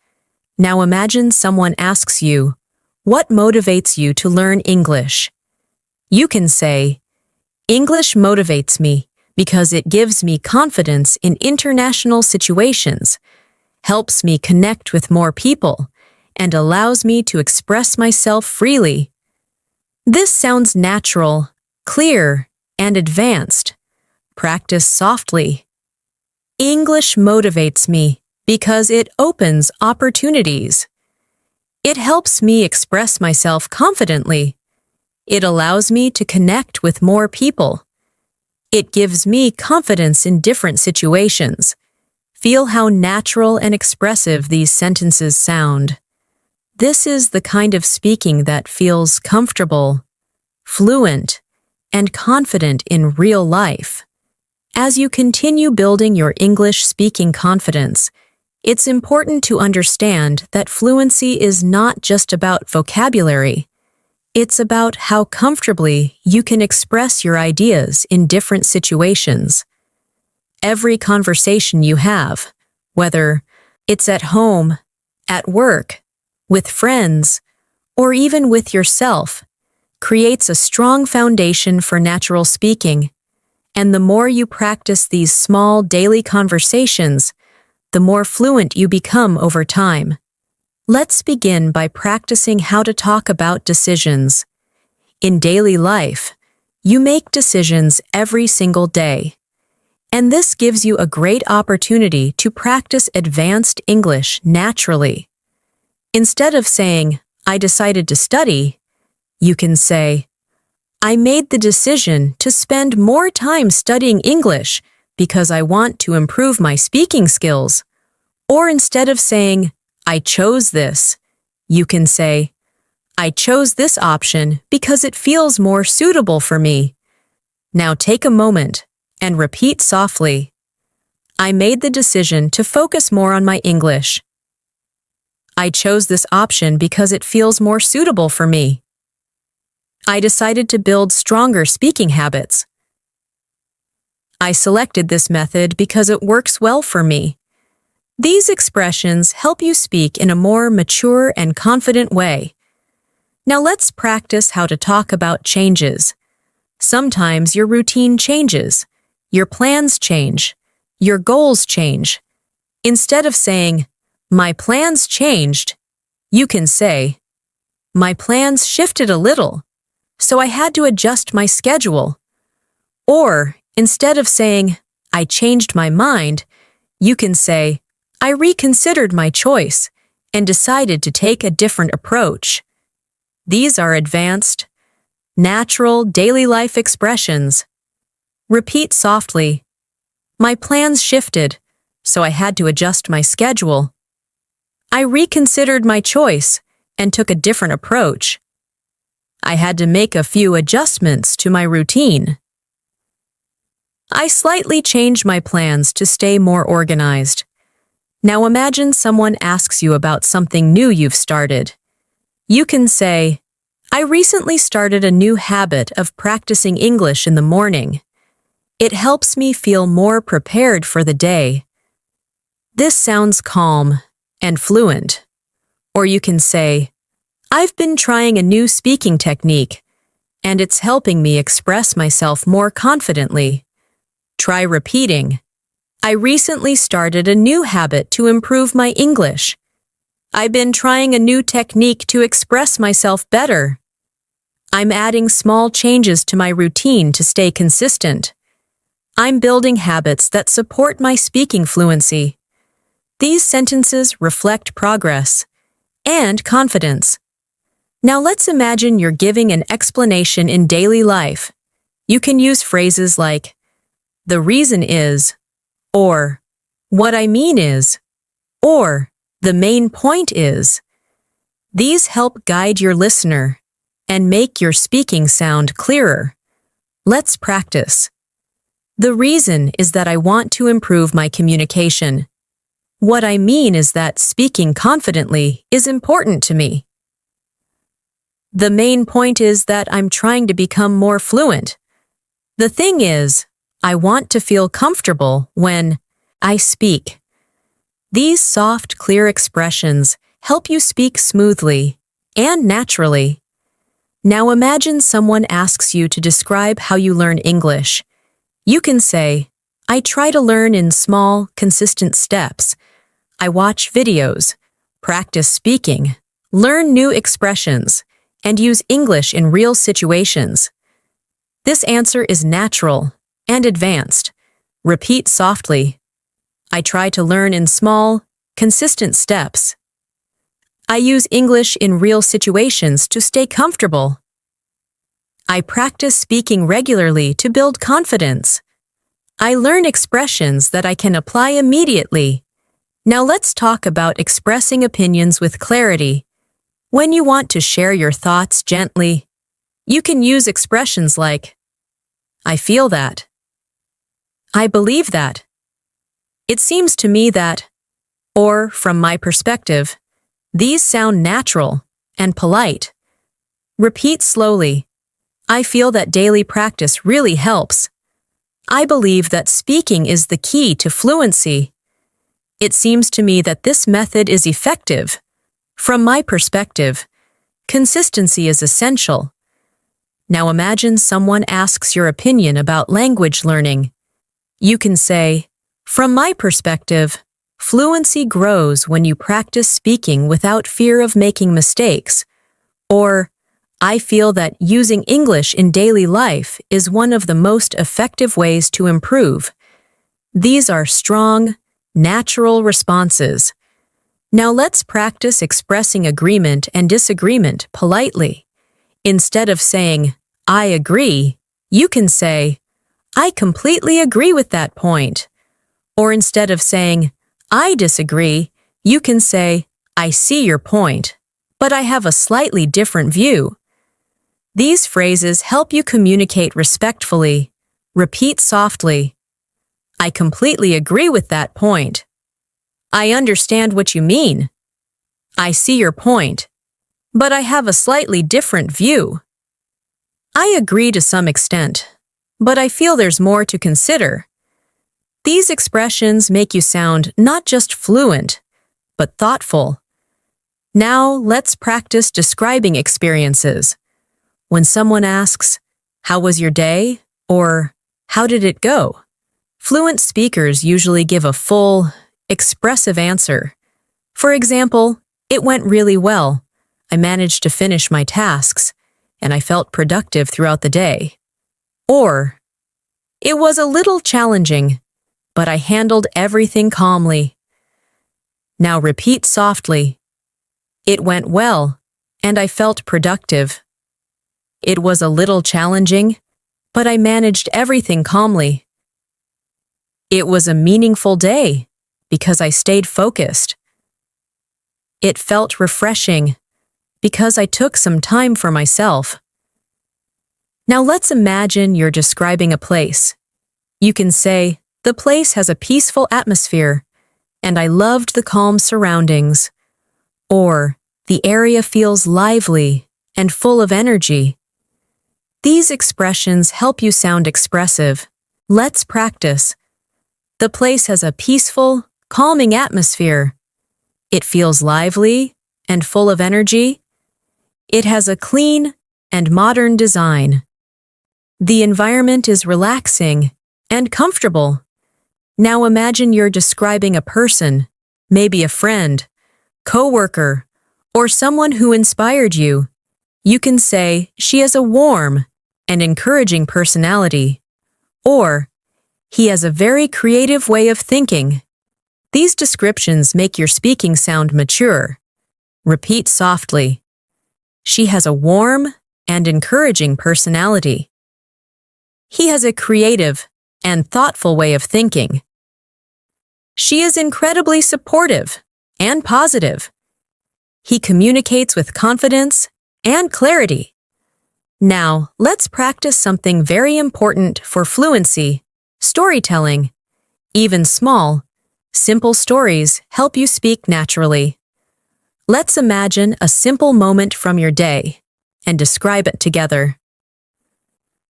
Now imagine someone asks you, "What motivates you to learn English?" You can say, "English motivates me because it gives me confidence in international situations, helps me connect with more people, and allows me to express myself freely." This sounds natural, clear, and advanced. Practice softly. English motivates me because it opens opportunities. It helps me express myself confidently. It allows me to connect with more people. It gives me confidence in different situations. Feel how natural and expressive these sentences sound. This is the kind of speaking that feels comfortable, fluent, and confident in real life. As you continue building your English speaking confidence, it's important to understand that fluency is not just about vocabulary. It's about how comfortably you can express your ideas in different situations. Every conversation you have, whether it's at home, at work, with friends, or even with yourself, creates a strong foundation for natural speaking. And the more you practice these small daily conversations, the more fluent you become over time. Let's begin by practicing how to talk about decisions. In daily life, you make decisions every single day. And this gives you a great opportunity to practice advanced English naturally. Instead of saying, "I decided to study," you can say, "I made the decision to spend more time studying English because I want to improve my speaking skills." Or instead of saying, "I chose this," you can say, "I chose this option because it feels more suitable for me." Now take a moment and repeat softly, "I made the decision to focus more on my English." "I chose this option because it feels more suitable for me." "I decided to build stronger speaking habits." "I selected this method because it works well for me." These expressions help you speak in a more mature and confident way. Now let's practice how to talk about changes. Sometimes your routine changes, your plans change, your goals change. Instead of saying, "My plans changed," you can say, "My plans shifted a little, so I had to adjust my schedule." Or, instead of saying, "I changed my mind," you can say, "I reconsidered my choice and decided to take a different approach." These are advanced, natural daily life expressions. Repeat softly, "My plans shifted, so I had to adjust my schedule." "I reconsidered my choice and took a different approach." "I had to make a few adjustments to my routine." "I slightly changed my plans to stay more organized." Now imagine someone asks you about something new you've started. You can say, "I recently started a new habit of practicing English in the morning. It helps me feel more prepared for the day." This sounds calm and fluent. Or you can say, I've been trying a new speaking technique, and it's helping me express myself more confidently. Try repeating, I recently started a new habit to improve my English. I've been trying a new technique to express myself better. I'm adding small changes to my routine to stay consistent. I'm building habits that support my speaking fluency. These sentences reflect progress and confidence. Now let's imagine you're giving an explanation in daily life. You can use phrases like, the reason is, or what I mean is, or the main point is. These help guide your listener and make your speaking sound clearer. Let's practice. The reason is that I want to improve my communication. What I mean is that speaking confidently is important to me. The main point is that I'm trying to become more fluent. The thing is, I want to feel comfortable when I speak. These soft, clear expressions help you speak smoothly and naturally. Now imagine someone asks you to describe how you learn English. You can say, I try to learn in small, consistent steps. I watch videos, practice speaking, learn new expressions, and use English in real situations. This answer is natural and advanced. Repeat softly. I try to learn in small, consistent steps. I use English in real situations to stay comfortable. I practice speaking regularly to build confidence. I learn expressions that I can apply immediately. Now let's talk about expressing opinions with clarity. When you want to share your thoughts gently, you can use expressions like, I feel that. I believe that. It seems to me that, or from my perspective. These sound natural and polite. Repeat slowly. I feel that daily practice really helps. I believe that speaking is the key to fluency. It seems to me that this method is effective. From my perspective, consistency is essential. Now imagine someone asks your opinion about language learning. You can say, from my perspective, fluency grows when you practice speaking without fear of making mistakes. Or, I feel that using English in daily life is one of the most effective ways to improve. These are strong, natural responses. Now let's practice expressing agreement and disagreement politely. Instead of saying, I agree, you can say, I completely agree with that point. Or instead of saying, I disagree, you can say, I see your point, but I have a slightly different view. These phrases help you communicate respectfully. Repeat softly. I completely agree with that point. I understand what you mean. I see your point, but I have a slightly different view. I agree to some extent, but I feel there's more to consider. These expressions make you sound not just fluent, but thoughtful. Now let's practice describing experiences. When someone asks, how was your day? Or, how did it go? Fluent speakers usually give a full, expressive answer. For example, it went really well. I managed to finish my tasks, and I felt productive throughout the day. Or, it was a little challenging, but I handled everything calmly. Now repeat softly. It went well, and I felt productive. It was a little challenging, but I managed everything calmly. It was a meaningful day because I stayed focused. It felt refreshing because I took some time for myself. Now let's imagine you're describing a place. You can say, the place has a peaceful atmosphere, and I loved the calm surroundings. Or, the area feels lively and full of energy. These expressions help you sound expressive. Let's practice. The place has a peaceful, calming atmosphere. It feels lively and full of energy. It has a clean and modern design. The environment is relaxing and comfortable. Now imagine you're describing a person, maybe a friend, coworker, or someone who inspired you. You can say she has a warm and encouraging personality, or he has a very creative way of thinking. These descriptions make your speaking sound mature. Repeat softly. She has a warm and encouraging personality. He has a creative and thoughtful way of thinking. She is incredibly supportive and positive. He communicates with confidence and clarity. Now, let's practice something very important for fluency, storytelling. Even small, simple stories help you speak naturally. Let's imagine a simple moment from your day and describe it together.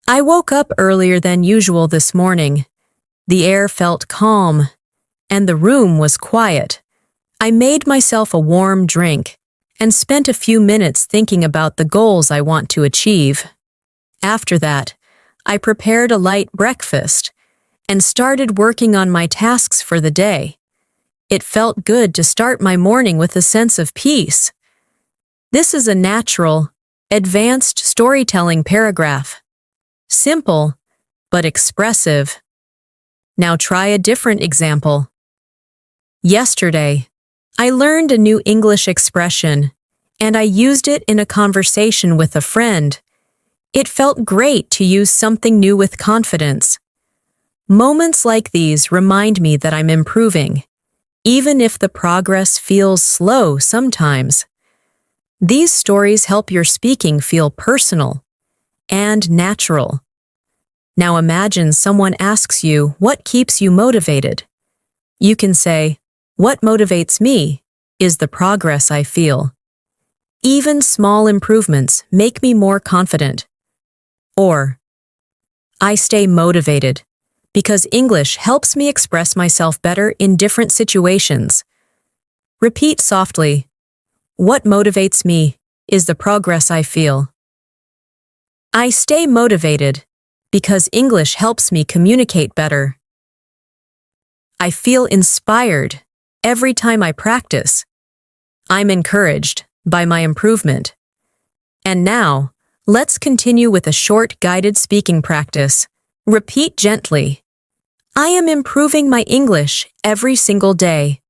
I woke up earlier than usual this morning. The air felt calm, and the room was quiet. I made myself a warm drink and spent a few minutes thinking about the goals I want to achieve. After that, I prepared a light breakfast and started working on my tasks for the day. It felt good to start my morning with a sense of peace. This is a natural, advanced storytelling paragraph. Simple, but expressive. Now try a different example. Yesterday, I learned a new English expression, and I used it in a conversation with a friend. It felt great to use something new with confidence. Moments like these remind me that I'm improving, even if the progress feels slow sometimes. These stories help your speaking feel personal and natural. Now imagine someone asks you what keeps you motivated. You can say, "What motivates me is the progress I feel. Even small improvements make me more confident." Or, "I stay motivated because English helps me express myself better in different situations." Repeat softly, "What motivates me is the progress I feel. I stay motivated because English helps me communicate better. I feel inspired every time I practice. I'm encouraged by my improvement." And now, let's continue with a short guided speaking practice. Repeat gently. I am improving my English every single day.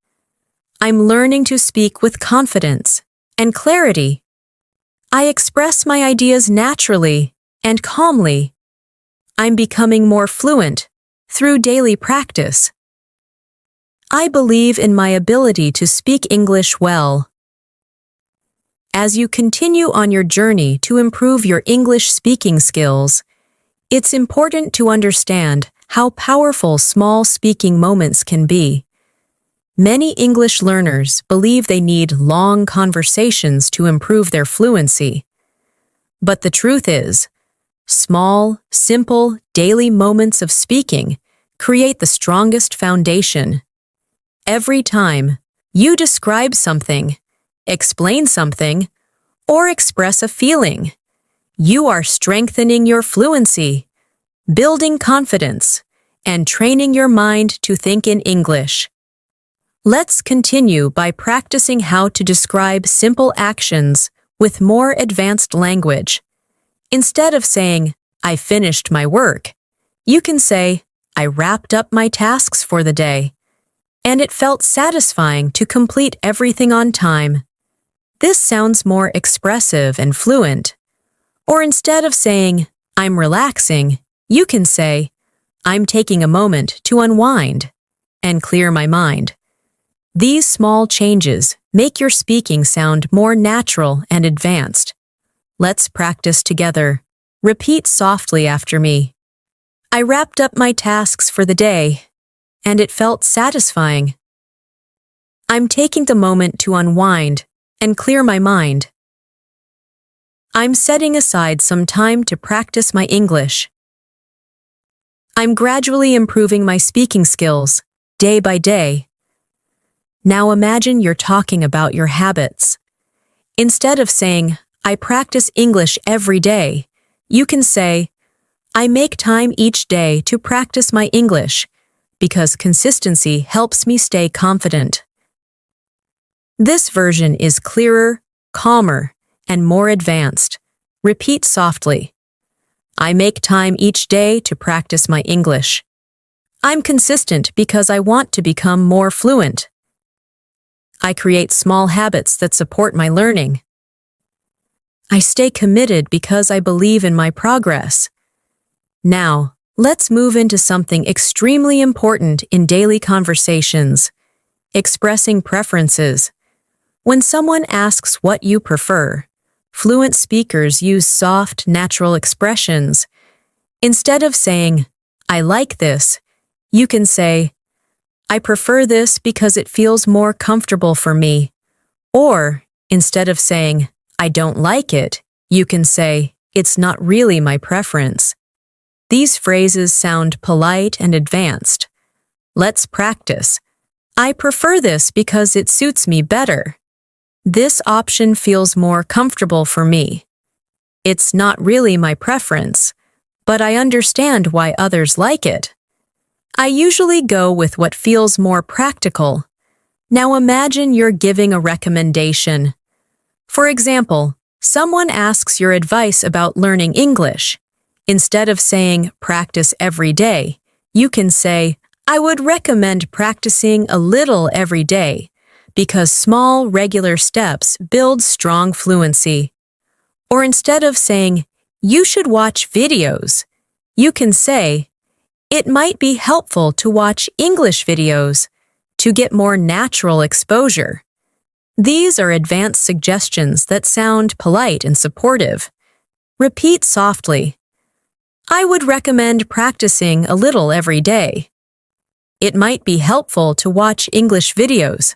I'm learning to speak with confidence and clarity. I express my ideas naturally and calmly. I'm becoming more fluent through daily practice. I believe in my ability to speak English well. As you continue on your journey to improve your English speaking skills, it's important to understand how powerful small speaking moments can be. Many English learners believe they need long conversations to improve their fluency. But the truth is, small, simple, daily moments of speaking create the strongest foundation. Every time you describe something, explain something, or express a feeling, you are strengthening your fluency, building confidence, and training your mind to think in English. Let's continue by practicing how to describe simple actions with more advanced language. Instead of saying, "I finished my work," you can say, "I wrapped up my tasks for the day, and it felt satisfying to complete everything on time." This sounds more expressive and fluent. Or instead of saying, "I'm relaxing," you can say, "I'm taking a moment to unwind and clear my mind." These small changes make your speaking sound more natural and advanced. Let's practice together. Repeat softly after me. I wrapped up my tasks for the day, and it felt satisfying. I'm taking the moment to unwind and clear my mind. I'm setting aside some time to practice my English. I'm gradually improving my speaking skills, day by day. Now imagine you're talking about your habits. Instead of saying, I practice English every day, you can say, I make time each day to practice my English because consistency helps me stay confident. This version is clearer, calmer, and more advanced. Repeat softly. I make time each day to practice my English. I'm consistent because I want to become more fluent. I create small habits that support my learning. I stay committed because I believe in my progress. Now, let's move into something extremely important in daily conversations: expressing preferences. When someone asks what you prefer, fluent speakers use soft, natural expressions. Instead of saying, I like this, you can say, I prefer this because it feels more comfortable for me. Or, instead of saying, I don't like it, you can say, it's not really my preference. These phrases sound polite and advanced. Let's practice. I prefer this because it suits me better. This option feels more comfortable for me. It's not really my preference, but I understand why others like it. I usually go with what feels more practical. Now imagine you're giving a recommendation. For example, someone asks your advice about learning English. Instead of saying, practice every day, you can say, I would recommend practicing a little every day, because small, regular steps build strong fluency. Or instead of saying, you should watch videos, you can say, it might be helpful to watch English videos to get more natural exposure. These are advanced suggestions that sound polite and supportive. Repeat softly. I would recommend practicing a little every day. It might be helpful to watch English videos.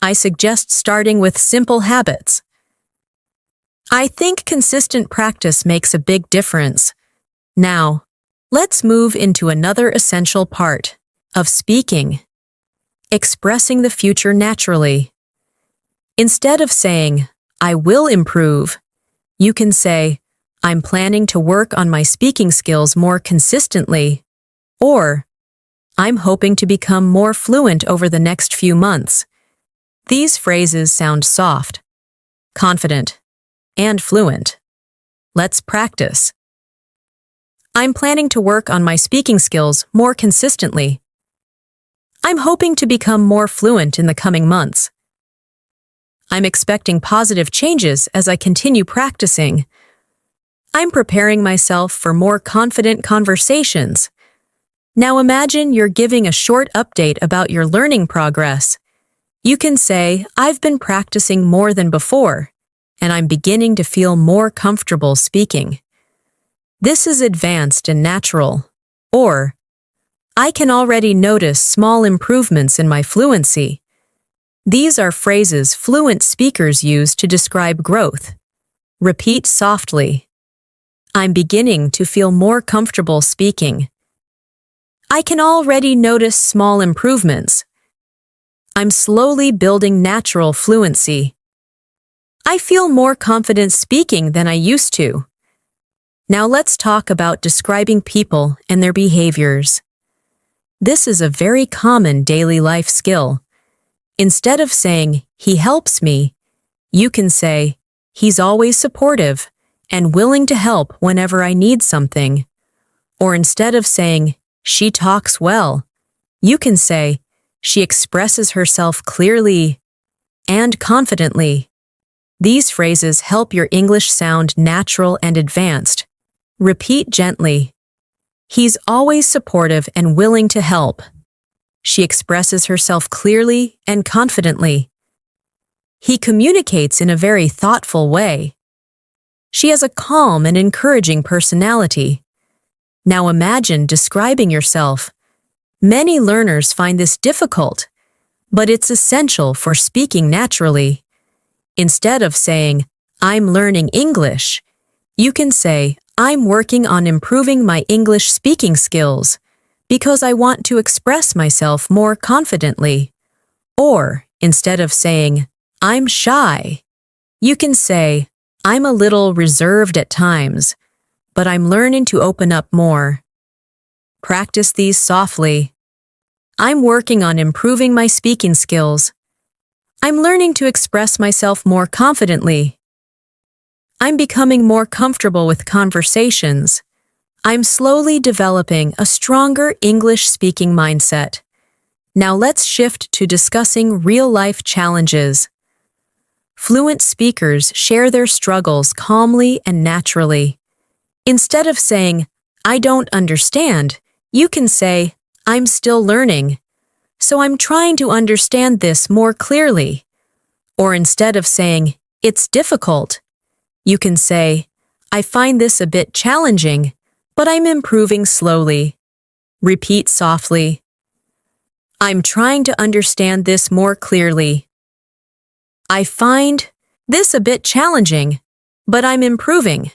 I suggest starting with simple habits. I think consistent practice makes a big difference. Now, let's move into another essential part of speaking: expressing the future naturally. Instead of saying, I will improve, you can say, I'm planning to work on my speaking skills more consistently, or I'm hoping to become more fluent over the next few months. These phrases sound soft, confident, and fluent. Let's practice. I'm planning to work on my speaking skills more consistently. I'm hoping to become more fluent in the coming months. I'm expecting positive changes as I continue practicing. I'm preparing myself for more confident conversations. Now imagine you're giving a short update about your learning progress. You can say, I've been practicing more than before, and I'm beginning to feel more comfortable speaking. This is advanced and natural. Or, I can already notice small improvements in my fluency. These are phrases fluent speakers use to describe growth. Repeat softly. I'm beginning to feel more comfortable speaking. I can already notice small improvements. I'm slowly building natural fluency. I feel more confident speaking than I used to. Now let's talk about describing people and their behaviors. This is a very common daily life skill. Instead of saying, he helps me, you can say, he's always supportive and willing to help whenever I need something. Or instead of saying, she talks well, you can say, she expresses herself clearly and confidently. These phrases help your English sound natural and advanced. Repeat gently. He's always supportive and willing to help. She expresses herself clearly and confidently. He communicates in a very thoughtful way. She has a calm and encouraging personality. Now imagine describing yourself. Many learners find this difficult, but it's essential for speaking naturally. Instead of saying, I'm learning English, you can say, I'm working on improving my English speaking skills because I want to express myself more confidently. Or, instead of saying, I'm shy, you can say, I'm a little reserved at times, but I'm learning to open up more. Practice these softly. I'm working on improving my speaking skills. I'm learning to express myself more confidently. I'm becoming more comfortable with conversations. I'm slowly developing a stronger English-speaking mindset. Now let's shift to discussing real-life challenges. Fluent speakers share their struggles calmly and naturally. Instead of saying, I don't understand, you can say, I'm still learning, so I'm trying to understand this more clearly. Or instead of saying, it's difficult, you can say, I find this a bit challenging, but I'm improving slowly. Repeat softly. I'm trying to understand this more clearly. I find this a bit challenging, but I'm improving.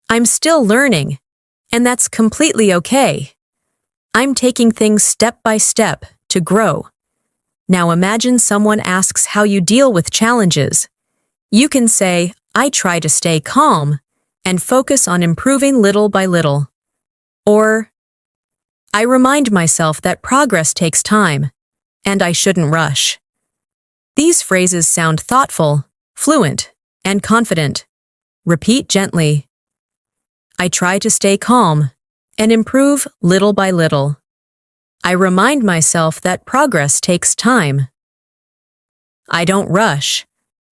I'm still learning, and that's completely okay. I'm taking things step by step to grow. Now imagine someone asks how you deal with challenges. You can say, I try to stay calm and focus on improving little by little. Or, I remind myself that progress takes time, and I shouldn't rush. These phrases sound thoughtful, fluent, and confident. Repeat gently. I try to stay calm and improve little by little. I remind myself that progress takes time. I don't rush.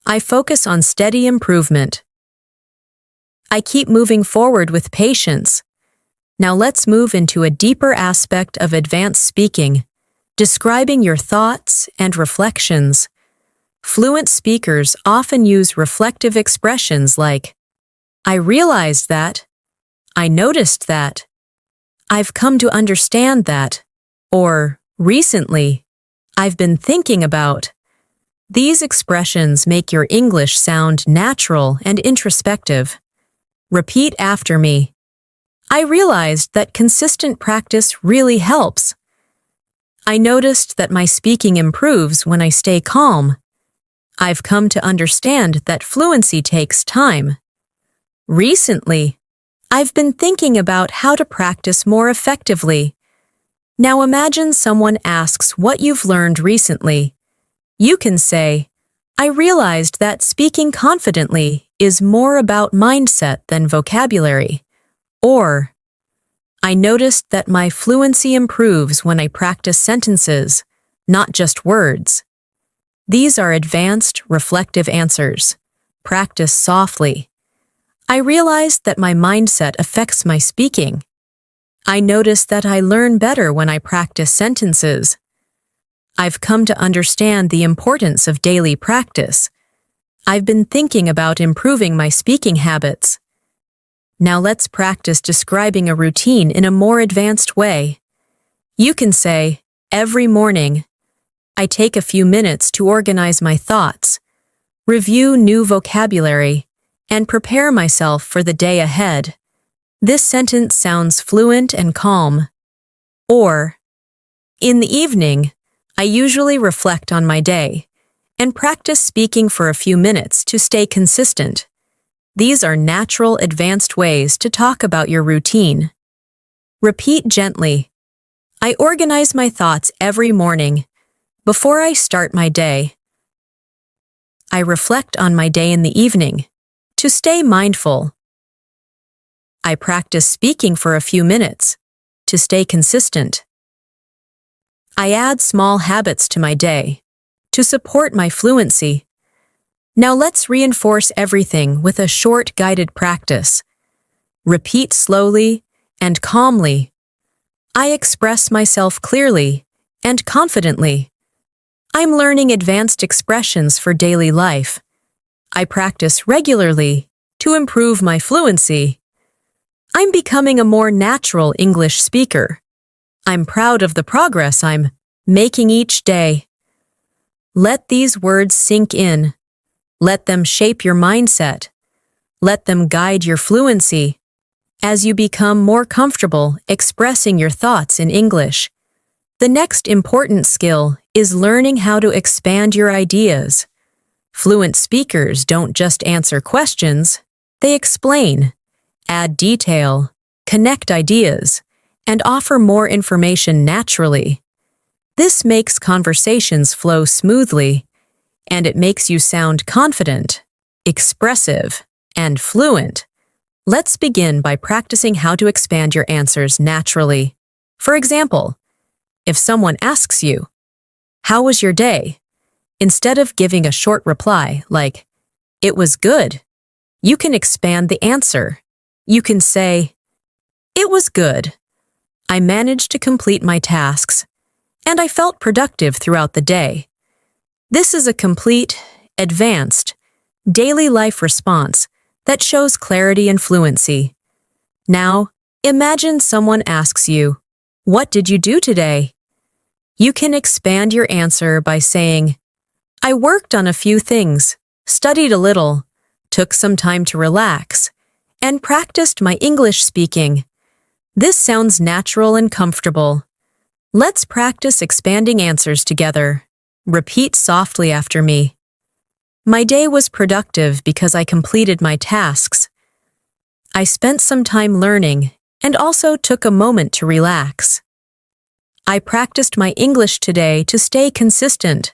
I focus on steady improvement. I keep moving forward with patience. Now let's move into a deeper aspect of advanced speaking, describing your thoughts and reflections. Fluent speakers often use reflective expressions like, I realized that, I noticed that, I've come to understand that, or recently, I've been thinking about. These expressions make your English sound natural and introspective. Repeat after me. I realized that consistent practice really helps. I noticed that my speaking improves when I stay calm. I've come to understand that fluency takes time. Recently, I've been thinking about how to practice more effectively. Now imagine someone asks what you've learned recently. You can say, I realized that speaking confidently is more about mindset than vocabulary. Or, I noticed that my fluency improves when I practice sentences, not just words. These are advanced, reflective answers. Practice softly. I realized that my mindset affects my speaking. I notice that I learn better when I practice sentences. I've come to understand the importance of daily practice. I've been thinking about improving my speaking habits. Now let's practice describing a routine in a more advanced way. You can say, every morning, I take a few minutes to organize my thoughts, review new vocabulary, and prepare myself for the day ahead. This sentence sounds fluent and calm. Or, in the evening, I usually reflect on my day and practice speaking for a few minutes to stay consistent. These are natural, advanced ways to talk about your routine. Repeat gently. I organize my thoughts every morning before I start my day. I reflect on my day in the evening to stay mindful. I practice speaking for a few minutes to stay consistent. I add small habits to my day to support my fluency. Now let's reinforce everything with a short guided practice. Repeat slowly and calmly. I express myself clearly and confidently. I'm learning advanced expressions for daily life. I practice regularly to improve my fluency. I'm becoming a more natural English speaker. I'm proud of the progress I'm making each day. Let these words sink in. Let them shape your mindset. Let them guide your fluency. As you become more comfortable expressing your thoughts in English, The next important skill is learning how to expand your ideas. Fluent speakers don't just answer questions, they explain, add detail, connect ideas, and offer more information naturally. This makes conversations flow smoothly, and it makes you sound confident, expressive, and fluent. Let's begin by practicing how to expand your answers naturally. For example, if someone asks you, "How was your day?" instead of giving a short reply like, "It was good," you can expand the answer. You can say, "It was good. I managed to complete my tasks, and I felt productive throughout the day." This is a complete, advanced, daily life response that shows clarity and fluency. Now, imagine someone asks you, "What did you do today?" You can expand your answer by saying, "I worked on a few things, studied a little, took some time to relax, and practiced my English speaking." This sounds natural and comfortable. Let's practice expanding answers together. Repeat softly after me. "My day was productive because I completed my tasks. I spent some time learning and also took a moment to relax. I practiced my English today to stay consistent.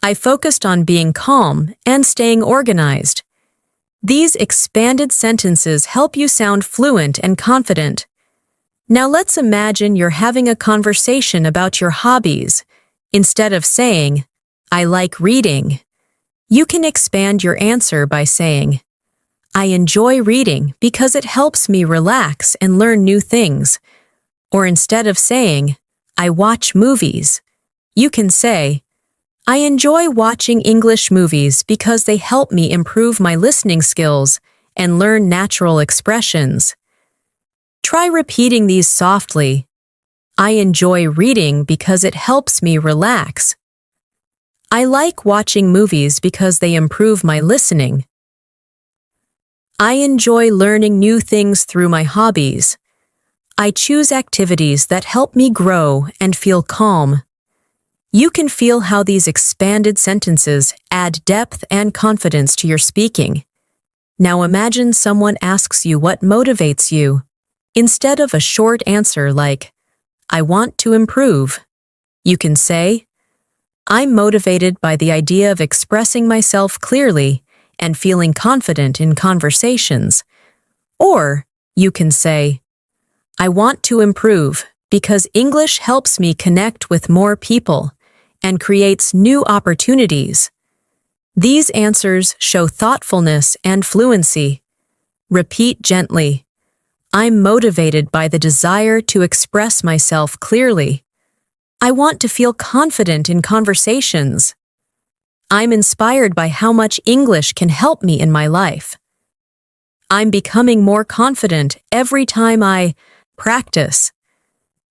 I focused on being calm and staying organized." These expanded sentences help you sound fluent and confident. Now let's imagine you're having a conversation about your hobbies. Instead of saying, "I like reading," you can expand your answer by saying, "I enjoy reading because it helps me relax and learn new things." Or instead of saying, "I watch movies," you can say, "I enjoy watching English movies because they help me improve my listening skills and learn natural expressions." Try repeating these softly. "I enjoy reading because it helps me relax." "I like watching movies because they improve my listening." "I enjoy learning new things through my hobbies." "I choose activities that help me grow and feel calm." You can feel how these expanded sentences add depth and confidence to your speaking. Now imagine someone asks you what motivates you. Instead of a short answer like, "I want to improve," you can say, "I'm motivated by the idea of expressing myself clearly and feeling confident in conversations." Or you can say, "I want to improve because English helps me connect with more people and creates new opportunities." These answers show thoughtfulness and fluency. Repeat gently. "I'm motivated by the desire to express myself clearly." "I want to feel confident in conversations." "I'm inspired by how much English can help me in my life." "I'm becoming more confident every time I practice."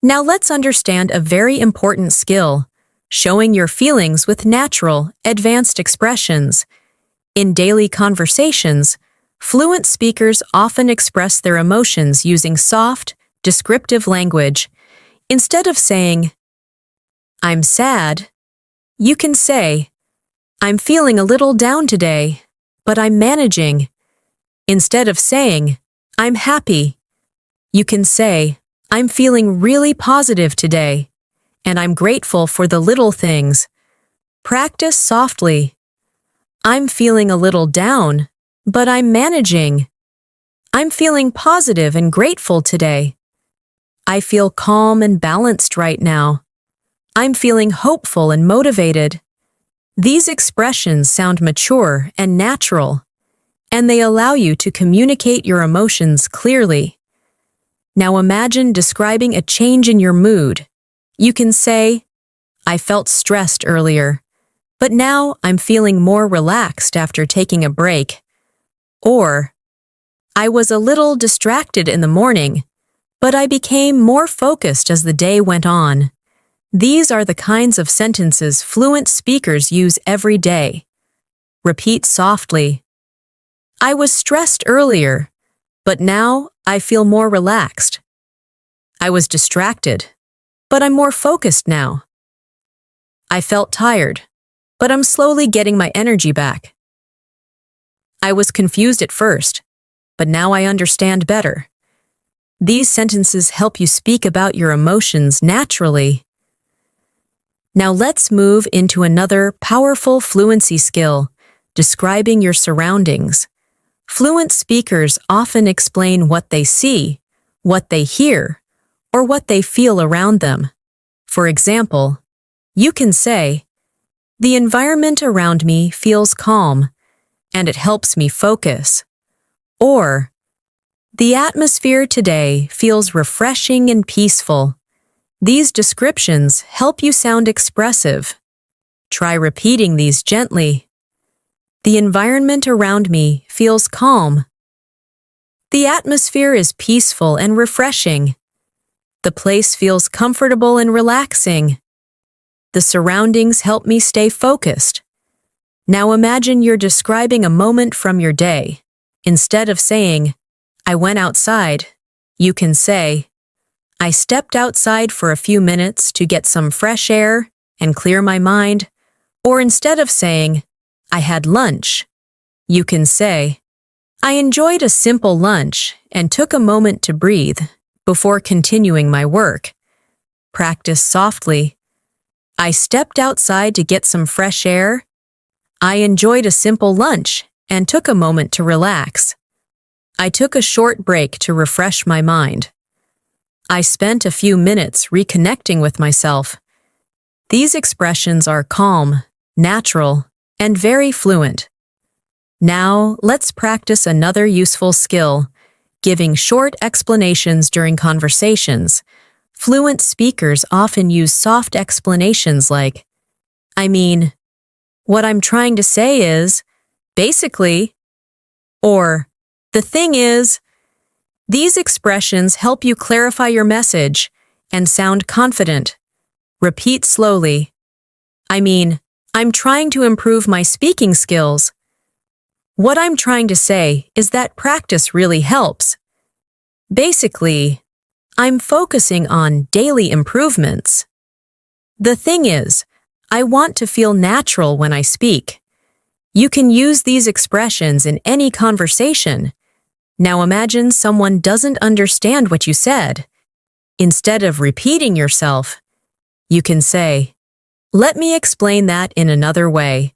Now let's understand a very important skill, showing your feelings with natural, advanced expressions. In daily conversations, fluent speakers often express their emotions using soft, descriptive language. Instead of saying, "I'm sad," you can say, "I'm feeling a little down today, but I'm managing." Instead of saying, "I'm happy," you can say, "I'm feeling really positive today, and I'm grateful for the little things." Practice softly. "I'm feeling a little down, but I'm managing." "I'm feeling positive and grateful today." "I feel calm and balanced right now." "I'm feeling hopeful and motivated." These expressions sound mature and natural, and they allow you to communicate your emotions clearly. Now imagine describing a change in your mood. You can say, "I felt stressed earlier, but now I'm feeling more relaxed after taking a break." Or, "I was a little distracted in the morning, but I became more focused as the day went on." These are the kinds of sentences fluent speakers use every day. Repeat softly. "I was stressed earlier, but now I feel more relaxed." "I was distracted, but I'm more focused now. I felt tired, but I'm slowly getting my energy back. I was confused at first, but now I understand better. These sentences help you speak about your emotions naturally. Now let's move into another powerful fluency skill, describing your surroundings. Fluent speakers often explain what they see, what they hear, or what they feel around them. For example, you can say, "The environment around me feels calm, and it helps me focus." Or, "The atmosphere today feels refreshing and peaceful." These descriptions help you sound expressive. Try repeating these gently. The environment around me feels calm. The atmosphere is peaceful and refreshing. The place feels comfortable and relaxing. The surroundings help me stay focused. Now imagine you're describing a moment from your day. Instead of saying, "I went outside," you can say, "I stepped outside for a few minutes to get some fresh air and clear my mind." Or instead of saying, "I had lunch," you can say, "I enjoyed a simple lunch and took a moment to breathe before continuing my work." Practice softly. I stepped outside to get some fresh air. I enjoyed a simple lunch and took a moment to relax. I took a short break to refresh my mind. I spent a few minutes reconnecting with myself. These expressions are calm, natural, and very fluent. Now, let's practice another useful skill, giving short explanations during conversations. Fluent speakers often use soft explanations like, "I mean, what I'm trying to say is, basically," or "the thing is." These expressions help you clarify your message and sound confident. Repeat slowly. "I mean, I'm trying to improve my speaking skills." "What I'm trying to say is that practice really helps." Basically, "I'm focusing on daily improvements." "The thing is, I want to feel natural when I speak." You can use these expressions in any conversation. Now imagine someone doesn't understand what you said. Instead of repeating yourself, you can say, "Let me explain that in another way."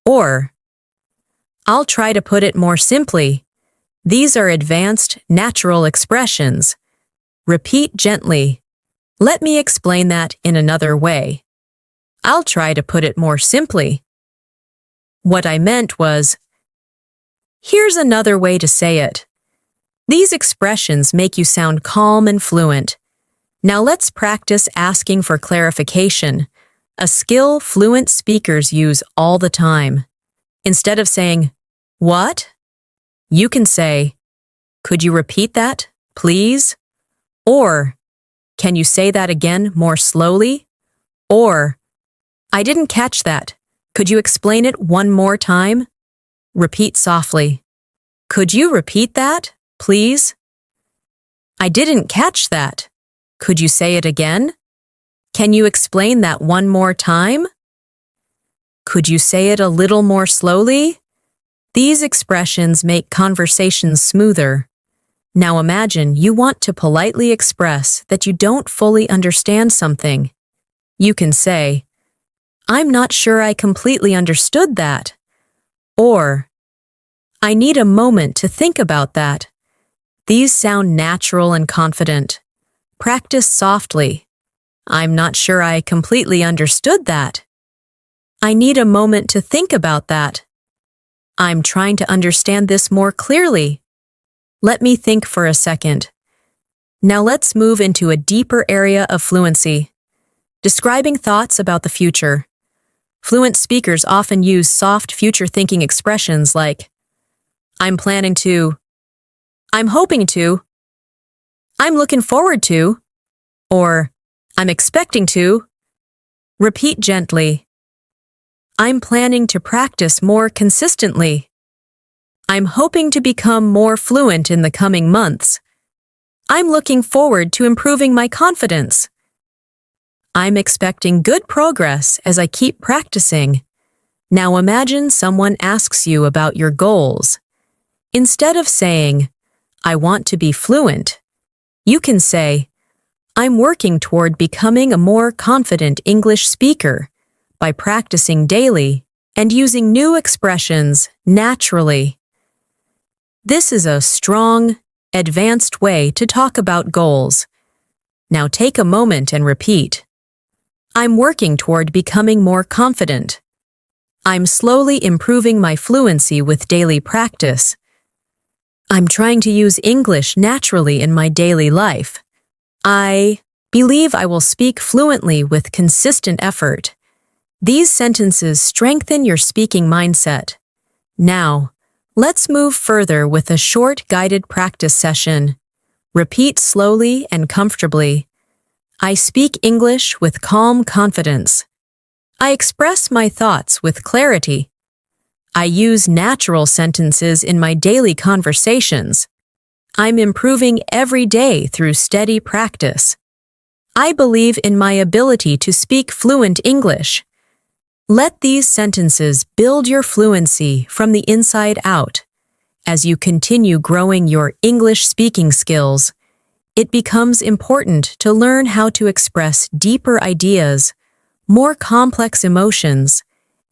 Or, "I'll try to put it more simply." These are advanced, natural expressions. Repeat gently. "Let me explain that in another way." "I'll try to put it more simply." What I meant was, here's another way to say it. These expressions make you sound calm and fluent. Now let's practice asking for clarification, a skill fluent speakers use all the time. Instead of saying, "What?" you can say, "Could you repeat that, please?" Or, "Can you say that again more slowly?" Or, "I didn't catch that. Could you explain it one more time?" Repeat softly. "Could you repeat that, please?" "I didn't catch that. Could you say it again?" "Can you explain that one more time?" "Could you say it a little more slowly?" These expressions make conversations smoother. Now imagine you want to politely express that you don't fully understand something. You can say, "I'm not sure I completely understood that." Or, "I need a moment to think about that." These sound natural and confident. Practice softly. "I'm not sure I completely understood that." "I need a moment to think about that." "I'm trying to understand this more clearly." "Let me think for a second." Now let's move into a deeper area of fluency, describing thoughts about the future. Fluent speakers often use soft future-thinking expressions like, "I'm planning to," "I'm hoping to," "I'm looking forward to," or "I'm expecting to." Repeat gently. "I'm planning to practice more consistently." "I'm hoping to become more fluent in the coming months." "I'm looking forward to improving my confidence." I'm expecting good progress as I keep practicing. Now imagine someone asks you about your goals. Instead of saying, I want to be fluent, you can say, I'm working toward becoming a more confident English speaker by practicing daily and using new expressions naturally. This is a strong, advanced way to talk about goals. Now take a moment and repeat. I'm working toward becoming more confident. I'm slowly improving my fluency with daily practice. I'm trying to use English naturally in my daily life. I believe I will speak fluently with consistent effort. These sentences strengthen your speaking mindset. Now, let's move further with a short guided practice session. Repeat slowly and comfortably. I speak English with calm confidence. I express my thoughts with clarity. I use natural sentences in my daily conversations. I'm improving every day through steady practice. I believe in my ability to speak fluent English. Let these sentences build your fluency from the inside out. As you continue growing your English speaking skills, it becomes important to learn how to express deeper ideas, more complex emotions,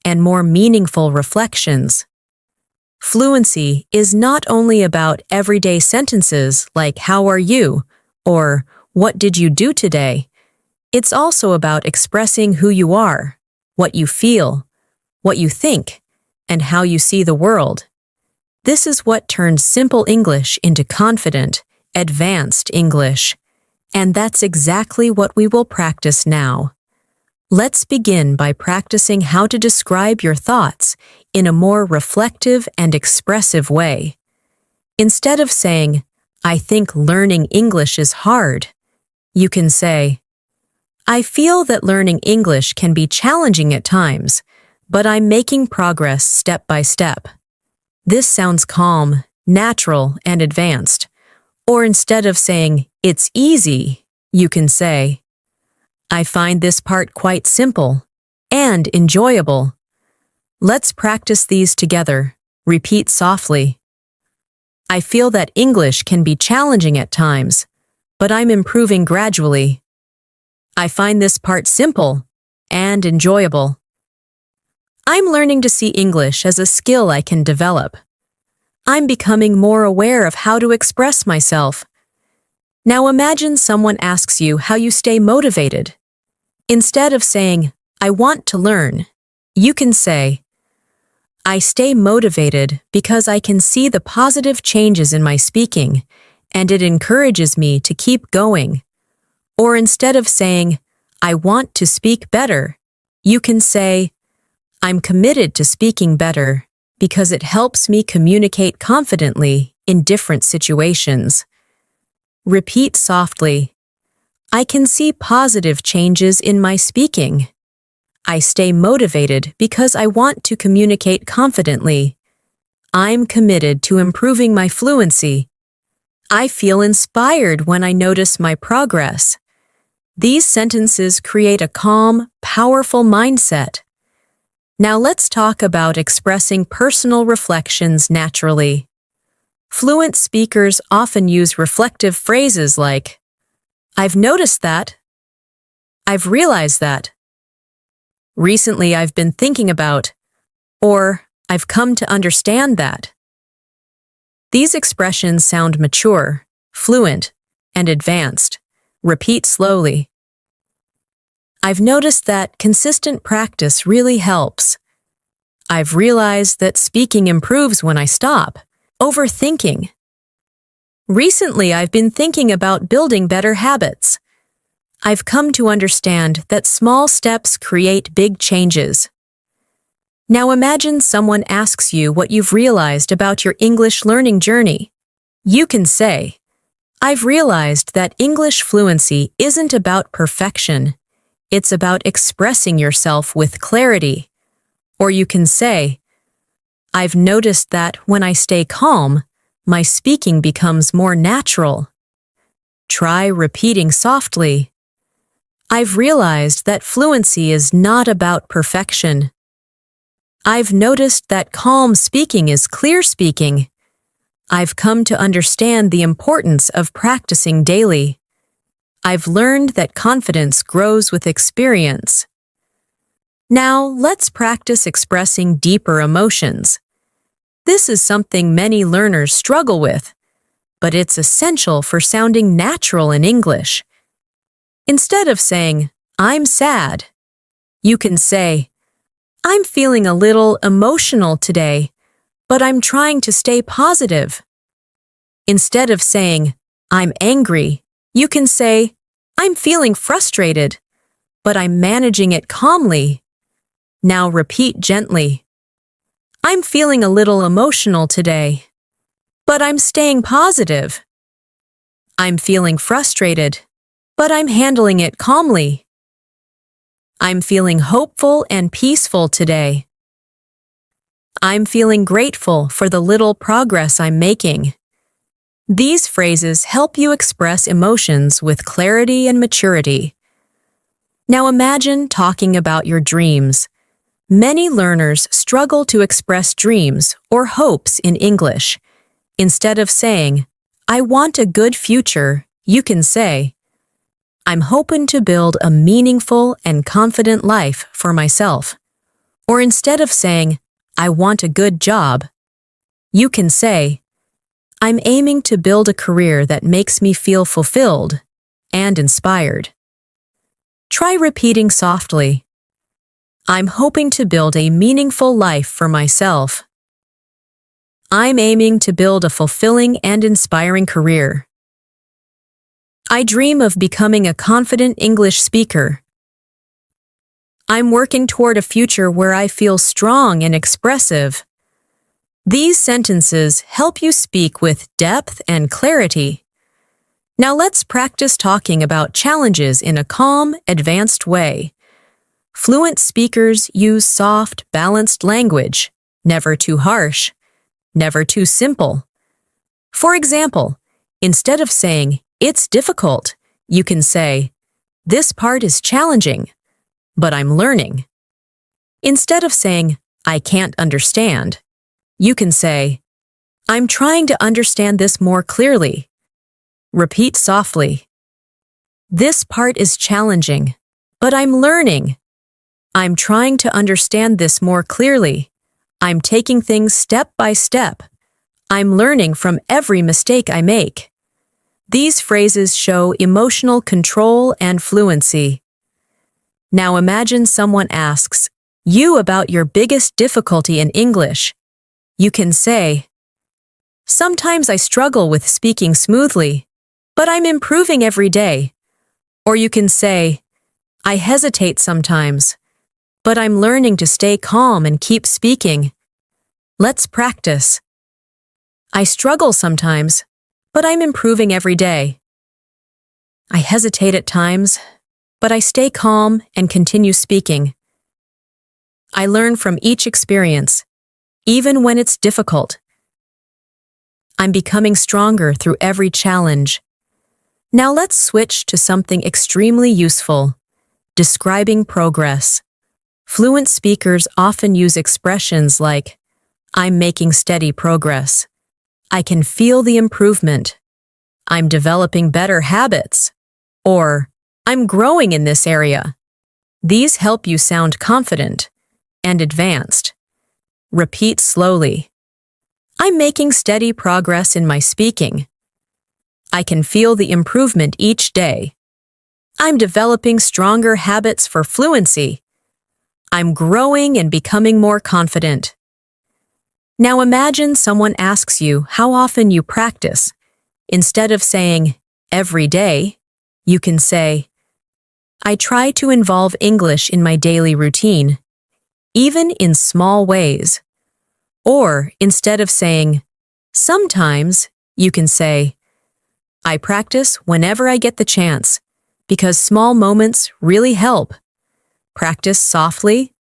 and more meaningful reflections. Fluency is not only about everyday sentences like "How are you?" or "What did you do today?" It's also about expressing who you are, what you feel, what you think, and how you see the world. This is what turns simple English into confident, advanced English. And that's exactly what we will practice now. Let's begin by practicing how to describe your thoughts in a more reflective and expressive way. Instead of saying, I think learning English is hard, you can say, I feel that learning English can be challenging at times, but I'm making progress step by step. This sounds calm, natural, and advanced. Or instead of saying, it's easy, you can say, I find this part quite simple and enjoyable. Let's practice these together. Repeat softly. I feel that English can be challenging at times, but I'm improving gradually. I find this part simple and enjoyable. I'm learning to see English as a skill I can develop. I'm becoming more aware of how to express myself. Now imagine someone asks you how you stay motivated. Instead of saying, I want to learn, you can say, I stay motivated because I can see the positive changes in my speaking, and it encourages me to keep going. Or instead of saying, I want to speak better, you can say, I'm committed to speaking better because it helps me communicate confidently in different situations. Repeat softly. I can see positive changes in my speaking. I stay motivated because I want to communicate confidently. I'm committed to improving my fluency. I feel inspired when I notice my progress. These sentences create a calm, powerful mindset. Now let's talk about expressing personal reflections naturally. Fluent speakers often use reflective phrases like, I've noticed that. I've realized that. Recently I've been thinking about, or I've come to understand that. These expressions sound mature, fluent, and advanced. Repeat slowly. I've noticed that consistent practice really helps. I've realized that speaking improves when I stop overthinking. Recently, I've been thinking about building better habits. I've come to understand that small steps create big changes. Now imagine someone asks you what you've realized about your English learning journey. You can say, I've realized that English fluency isn't about perfection. It's about expressing yourself with clarity. Or you can say, I've noticed that when I stay calm, my speaking becomes more natural. Try repeating softly. I've realized that fluency is not about perfection. I've noticed that calm speaking is clear speaking. I've come to understand the importance of practicing daily. I've learned that confidence grows with experience. Now, let's practice expressing deeper emotions. This is something many learners struggle with, but it's essential for sounding natural in English. Instead of saying, "I'm sad," you can say, "I'm feeling a little emotional today, but I'm trying to stay positive." Instead of saying, "I'm angry," you can say, "I'm feeling frustrated, but I'm managing it calmly." Now repeat gently. "I'm feeling a little emotional today, but I'm staying positive." "I'm feeling frustrated, but I'm handling it calmly." "I'm feeling hopeful and peaceful today." "I'm feeling grateful for the little progress I'm making." These phrases help you express emotions with clarity and maturity. Now imagine talking about your dreams. Many learners struggle to express dreams or hopes in English. Instead of saying, "I want a good future," you can say, "I'm hoping to build a meaningful and confident life for myself." Or instead of saying, "I want a good job," you can say, "I'm aiming to build a career that makes me feel fulfilled and inspired." Try repeating softly, "I'm hoping to build a meaningful life for myself." "I'm aiming to build a fulfilling and inspiring career." "I dream of becoming a confident English speaker." "I'm working toward a future where I feel strong and expressive." These sentences help you speak with depth and clarity. Now let's practice talking about challenges in a calm, advanced way. Fluent speakers use soft, balanced language, never too harsh, never too simple. For example, instead of saying, "It's difficult," you can say, "This part is challenging, but I'm learning." Instead of saying, "I can't understand," you can say, "I'm trying to understand this more clearly." Repeat softly, "This part is challenging, but I'm learning." "I'm trying to understand this more clearly." "I'm taking things step by step." "I'm learning from every mistake I make." These phrases show emotional control and fluency. Now imagine someone asks you about your biggest difficulty in English. You can say, "Sometimes I struggle with speaking smoothly, but I'm improving every day." Or you can say, "I hesitate sometimes, but I'm learning to stay calm and keep speaking." Let's practice. "I struggle sometimes, but I'm improving every day." "I hesitate at times, but I stay calm and continue speaking." "I learn from each experience, even when it's difficult." "I'm becoming stronger through every challenge." Now let's switch to something extremely useful, describing progress. Fluent speakers often use expressions like, "I'm making steady progress." "I can feel the improvement." "I'm developing better habits." Or, "I'm growing in this area." These help you sound confident and advanced. Repeat slowly. "I'm making steady progress in my speaking." "I can feel the improvement each day." "I'm developing stronger habits for fluency." "I'm growing and becoming more confident." Now imagine someone asks you how often you practice. Instead of saying, "Every day," you can say, "I try to involve English in my daily routine, even in small ways." Or instead of saying, "Sometimes," you can say, "I practice whenever I get the chance, because small moments really help." Practice softly.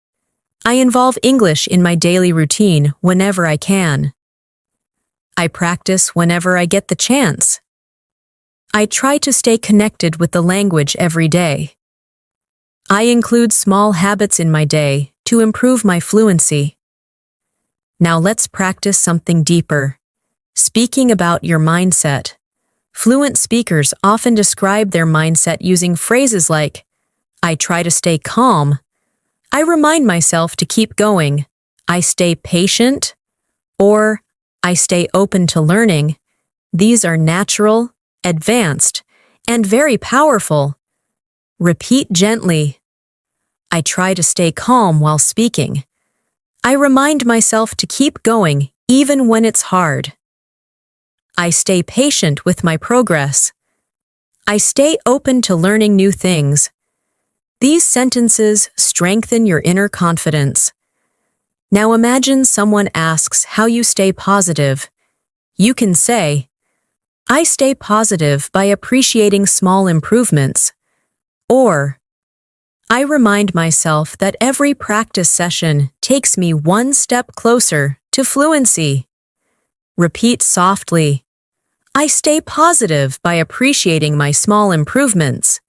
"I involve English in my daily routine whenever I can." "I practice whenever I get the chance." "I try to stay connected with the language every day." I include small habits in my day to improve my fluency. Now let's practice something deeper. Speaking about your mindset. Fluent speakers often describe their mindset using phrases like, I try to stay calm. I remind myself to keep going. I stay patient. Or, I stay open to learning. These are natural, advanced, and very powerful. Repeat gently. I try to stay calm while speaking. I remind myself to keep going even when it's hard. I stay patient with my progress. I stay open to learning new things. These sentences strengthen your inner confidence. Now imagine someone asks how you stay positive. You can say, I stay positive by appreciating small improvements. Or, I remind myself that every practice session takes me one step closer to fluency. Repeat softly. I stay positive by appreciating my small improvements.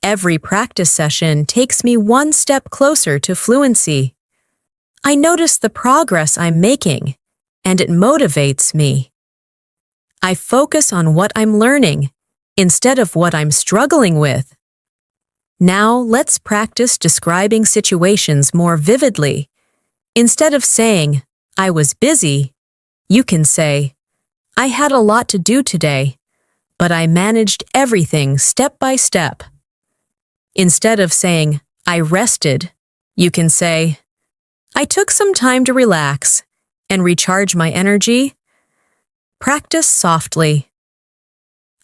Every practice session takes me one step closer to fluency. I notice the progress I'm making, and it motivates me. I focus on what I'm learning instead of what I'm struggling with. Now let's practice describing situations more vividly. Instead of saying, I was busy, you can say, I had a lot to do today, but I managed everything step by step. Instead of saying, I rested, you can say, I took some time to relax and recharge my energy. Practice softly.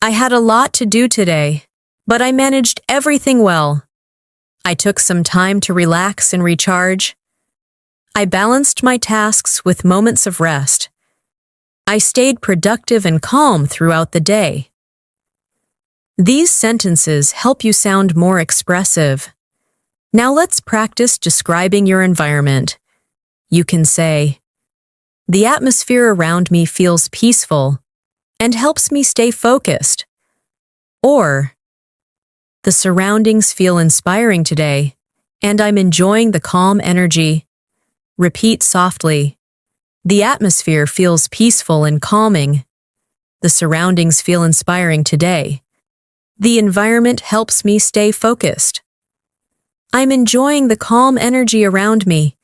I had a lot to do today, but I managed everything well. I took some time to relax and recharge. I balanced my tasks with moments of rest. I stayed productive and calm throughout the day. These sentences help you sound more expressive. Now let's practice describing your environment. You can say, the atmosphere around me feels peaceful and helps me stay focused. Or, the surroundings feel inspiring today, and I'm enjoying the calm energy. Repeat softly. The atmosphere feels peaceful and calming. The surroundings feel inspiring today. The environment helps me stay focused. I'm enjoying the calm energy around me.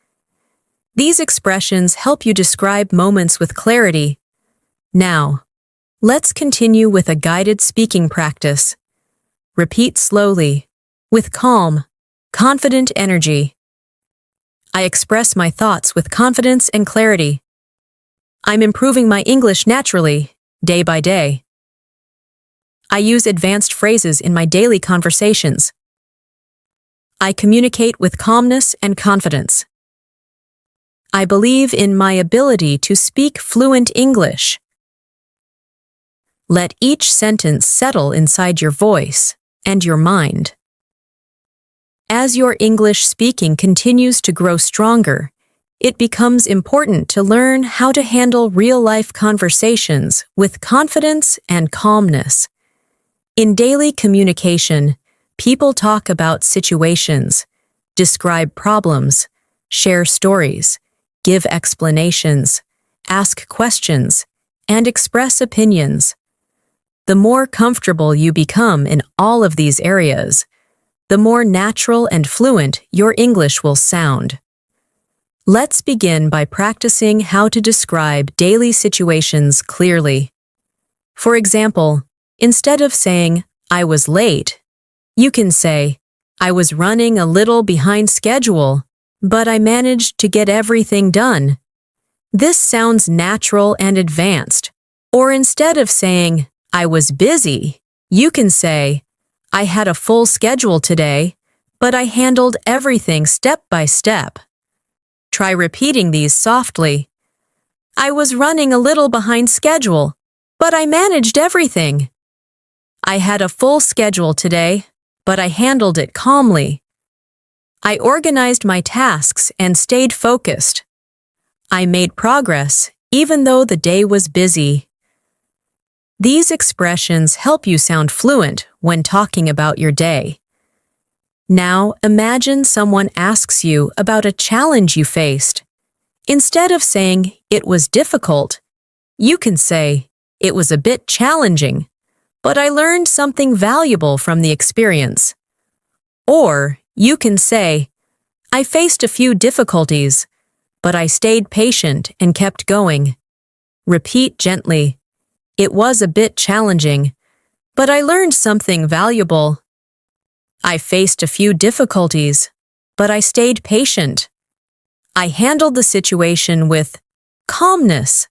These expressions help you describe moments with clarity. Now, let's continue with a guided speaking practice. Repeat slowly, with calm, confident energy. I express my thoughts with confidence and clarity. I'm improving my English naturally, day by day. I use advanced phrases in my daily conversations. I communicate with calmness and confidence. I believe in my ability to speak fluent English. Let each sentence settle inside your voice and your mind. As your English speaking continues to grow stronger, it becomes important to learn how to handle real-life conversations with confidence and calmness. In daily communication, people talk about situations, describe problems, share stories, give explanations, ask questions, and express opinions. The more comfortable you become in all of these areas, the more natural and fluent your English will sound. Let's begin by practicing how to describe daily situations clearly. For example, instead of saying, I was late, you can say, I was running a little behind schedule, but I managed to get everything done. This sounds natural and advanced. Or instead of saying, I was busy, you can say, I had a full schedule today, but I handled everything step by step. Try repeating these softly. I was running a little behind schedule, but I managed everything. I had a full schedule today, but I handled it calmly. I organized my tasks and stayed focused. I made progress even though the day was busy. These expressions help you sound fluent when talking about your day. Now imagine someone asks you about a challenge you faced. Instead of saying, "It was difficult," you can say, "It was a bit challenging, but I learned something valuable from the experience." Or you can say, "I faced a few difficulties, but I stayed patient and kept going." Repeat gently, "It was a bit challenging, but I learned something valuable." "I faced a few difficulties, but I stayed patient." "I handled the situation with calmness."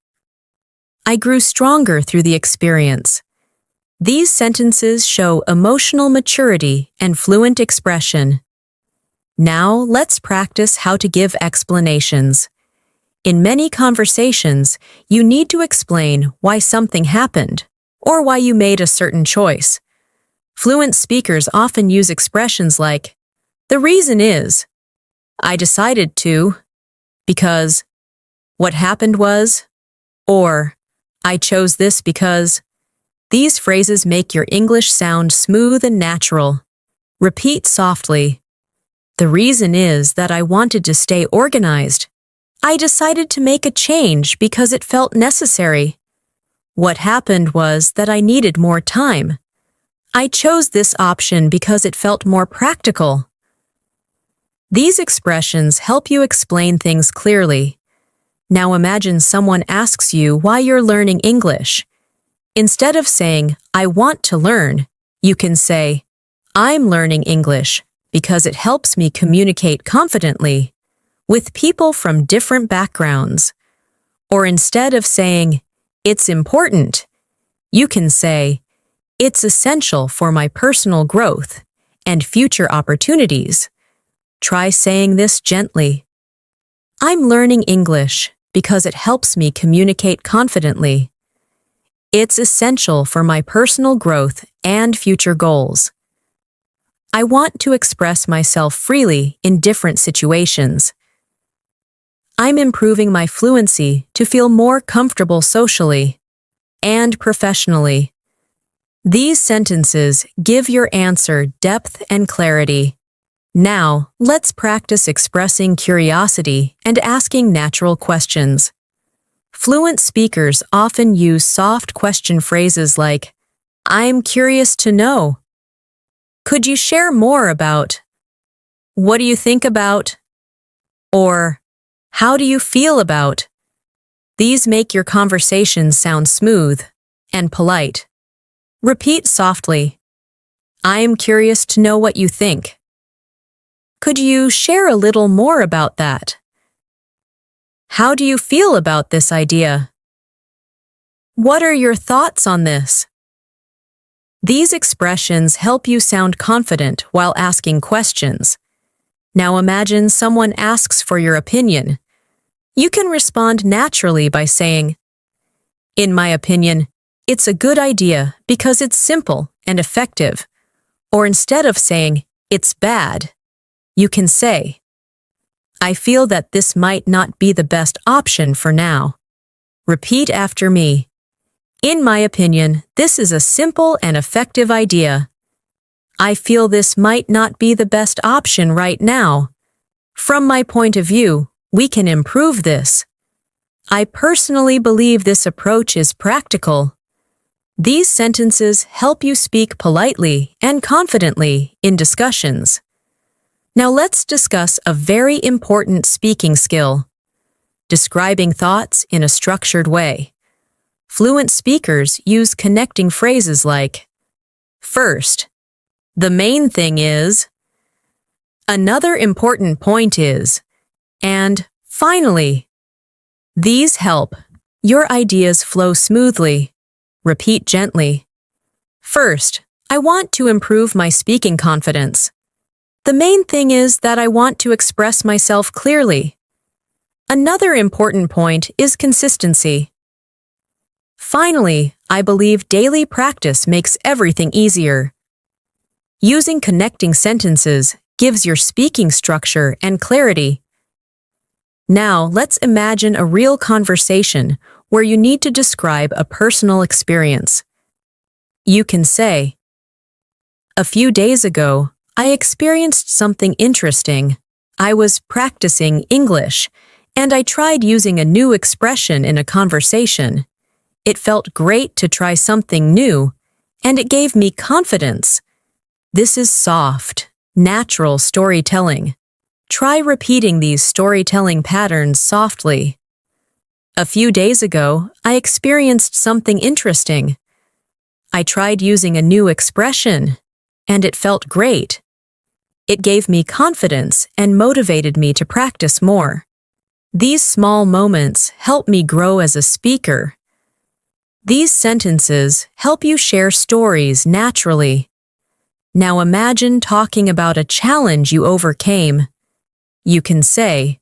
"I grew stronger through the experience." These sentences show emotional maturity and fluent expression. Now let's practice how to give explanations. In many conversations, you need to explain why something happened or why you made a certain choice. Fluent speakers often use expressions like, "The reason is," "I decided to," "because," "what happened was," or "I chose this because." These phrases make your English sound smooth and natural. Repeat softly. "The reason is that I wanted to stay organized. I decided to make a change because it felt necessary. What happened was that I needed more time. I chose this option because it felt more practical." These expressions help you explain things clearly. Now imagine someone asks you why you're learning English. Instead of saying, "I want to learn," you can say, "I'm learning English because it helps me communicate confidently with people from different backgrounds." Or instead of saying, "It's important," you can say, "It's essential for my personal growth and future opportunities." Try saying this gently. "I'm learning English because it helps me communicate confidently. It's essential for my personal growth and future goals. I want to express myself freely in different situations. I'm improving my fluency to feel more comfortable socially and professionally." These sentences give your answer depth and clarity. Now, let's practice expressing curiosity and asking natural questions. Fluent speakers often use soft question phrases like, "I'm curious to know." "Could you share more about?" "What do you think about?" Or, "How do you feel about?" These make your conversation sound smooth and polite. Repeat softly, "I am curious to know what you think." "Could you share a little more about that?" "How do you feel about this idea?" "What are your thoughts on this?" These expressions help you sound confident while asking questions. Now imagine someone asks for your opinion. You can respond naturally by saying, "In my opinion, it's a good idea because it's simple and effective." Or instead of saying, "It's bad," you can say, "I feel that this might not be the best option for now." Repeat after me. "In my opinion, this is a simple and effective idea. I feel this might not be the best option right now. From my point of view, we can improve this. I personally believe this approach is practical." These sentences help you speak politely and confidently in discussions. Now let's discuss a very important speaking skill: describing thoughts in a structured way. Fluent speakers use connecting phrases like, "First," "The main thing is," "Another important point is," and "Finally." These help your ideas flow smoothly. Repeat gently. "First, I want to improve my speaking confidence. The main thing is that I want to express myself clearly. Another important point is consistency. Finally, I believe daily practice makes everything easier." Using connecting sentences gives your speaking structure and clarity. Now, let's imagine a real conversation where you need to describe a personal experience. You can say, "A few days ago, I experienced something interesting. I was practicing English, and I tried using a new expression in a conversation. It felt great to try something new, and it gave me confidence. This is soft, natural storytelling. Try repeating these storytelling patterns softly. A few days ago, I experienced something interesting. I tried using a new expression, and it felt great. It gave me confidence and motivated me to practice more. These small moments help me grow as a speaker. These sentences help you share stories naturally. Now imagine talking about a challenge you overcame. You can say,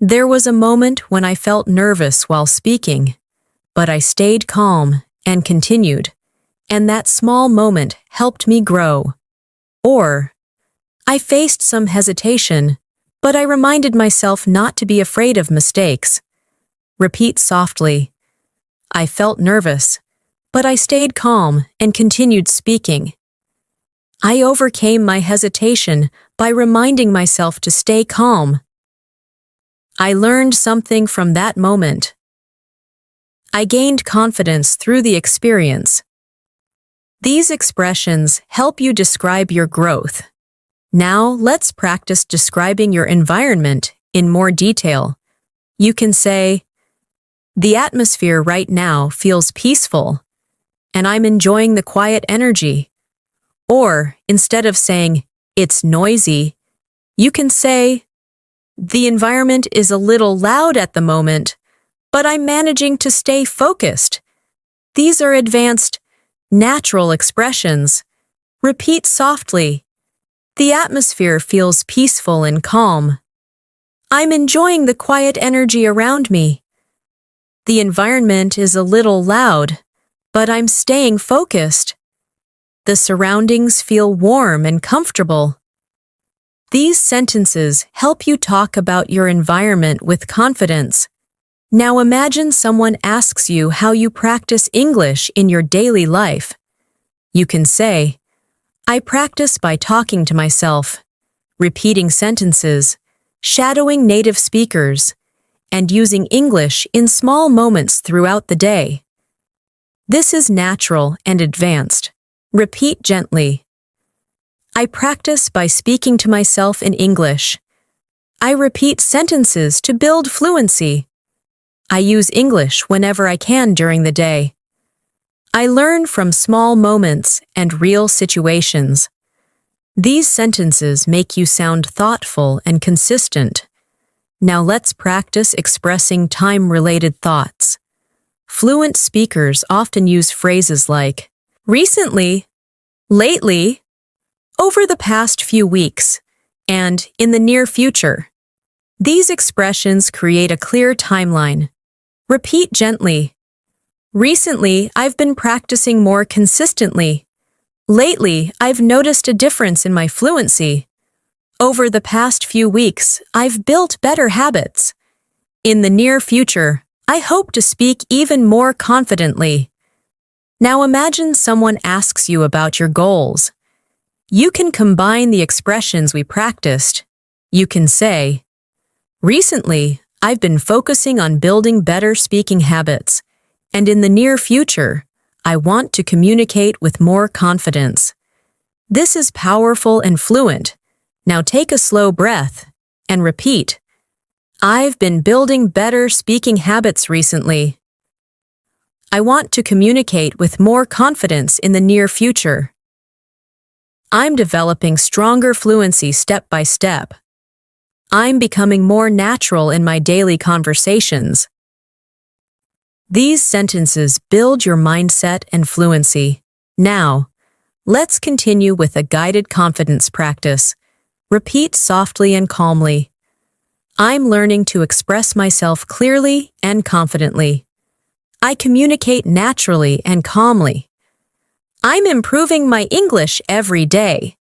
"There was a moment when I felt nervous while speaking, but I stayed calm and continued, and that small moment helped me grow." Or, "I faced some hesitation, but I reminded myself not to be afraid of mistakes." Repeat softly, "I felt nervous, but I stayed calm and continued speaking. I overcame my hesitation by reminding myself to stay calm. I learned something from that moment. I gained confidence through the experience." These expressions help you describe your growth. Now let's practice describing your environment in more detail. You can say, "The atmosphere right now feels peaceful, and I'm enjoying the quiet energy." Or, instead of saying, "It's noisy," you can say, "The environment is a little loud at the moment, but I'm managing to stay focused." These are advanced, natural expressions. Repeat softly, "The atmosphere feels peaceful and calm. I'm enjoying the quiet energy around me. The environment is a little loud, but I'm staying focused. The surroundings feel warm and comfortable." These sentences help you talk about your environment with confidence. Now imagine someone asks you how you practice English in your daily life. You can say, "I practice by talking to myself, repeating sentences, shadowing native speakers, and using English in small moments throughout the day." This is natural and advanced. Repeat gently. "I practice by speaking to myself in English. I repeat sentences to build fluency. I use English whenever I can during the day. I learn from small moments and real situations." These sentences make you sound thoughtful and consistent. Now let's practice expressing time-related thoughts. Fluent speakers often use phrases like, "recently," "lately," "over the past few weeks," and "in the near future." These expressions create a clear timeline. Repeat gently. "Recently, I've been practicing more consistently. Lately, I've noticed a difference in my fluency. Over the past few weeks, I've built better habits. In the near future, I hope to speak even more confidently." Now imagine someone asks you about your goals. You can combine the expressions we practiced. You can say, "Recently, I've been focusing on building better speaking habits, and in the near future, I want to communicate with more confidence." This is powerful and fluent. Now take a slow breath and repeat, "I've been building better speaking habits recently. I want to communicate with more confidence in the near future. I'm developing stronger fluency step by step. I'm becoming more natural in my daily conversations." These sentences build your mindset and fluency. Now, let's continue with a guided confidence practice. Repeat softly and calmly. "I'm learning to express myself clearly and confidently. I communicate naturally and calmly. I'm improving my English every day.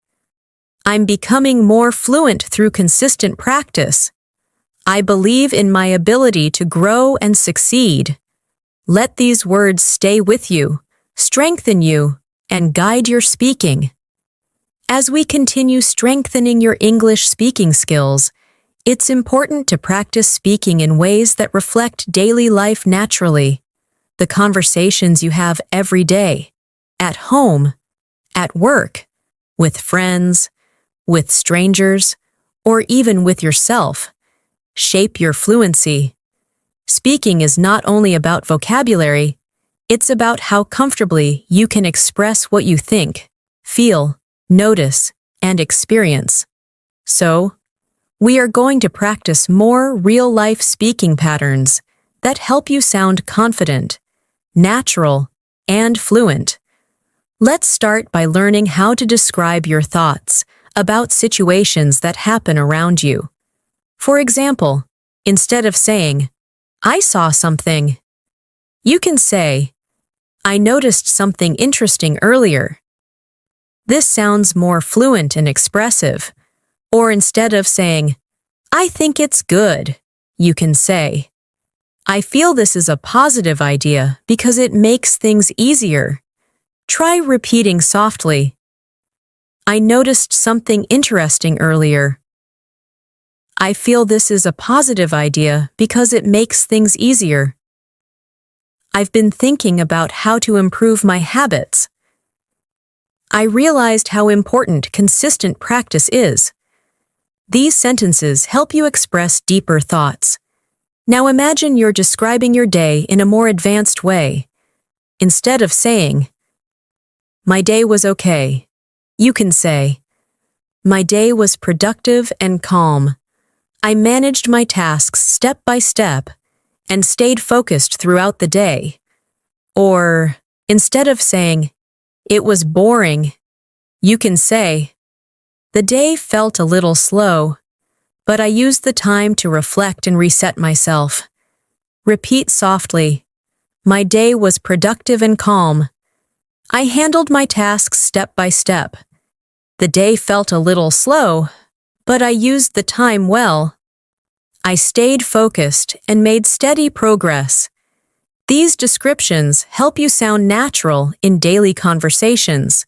I'm becoming more fluent through consistent practice. I believe in my ability to grow and succeed." Let these words stay with you, strengthen you, and guide your speaking. As we continue strengthening your English speaking skills, it's important to practice speaking in ways that reflect daily life naturally, the conversations you have every day, at home, at work, with friends, with strangers, or even with yourself. Shape your fluency. Speaking is not only about vocabulary, it's about how comfortably you can express what you think, feel, notice, and experience. So, we are going to practice more real-life speaking patterns that help you sound confident, natural, and fluent. Let's start by learning how to describe your thoughts about situations that happen around you. For example, instead of saying, "I saw something," you can say, "I noticed something interesting earlier." This sounds more fluent and expressive. Or instead of saying, "I think it's good," you can say, "I feel this is a positive idea because it makes things easier." Try repeating softly, "I noticed something interesting earlier." "I feel this is a positive idea because it makes things easier." "I've been thinking about how to improve my habits." "I realized how important consistent practice is." These sentences help you express deeper thoughts. Now imagine you're describing your day in a more advanced way. Instead of saying, "My day was okay," you can say, "My day was productive and calm. I managed my tasks step by step and stayed focused throughout the day." Or, instead of saying, "It was boring," you can say, "The day felt a little slow, but I used the time to reflect and reset myself." Repeat softly, "My day was productive and calm. I handled my tasks step by step. The day felt a little slow, but I used the time well. I stayed focused and made steady progress." These descriptions help you sound natural in daily conversations.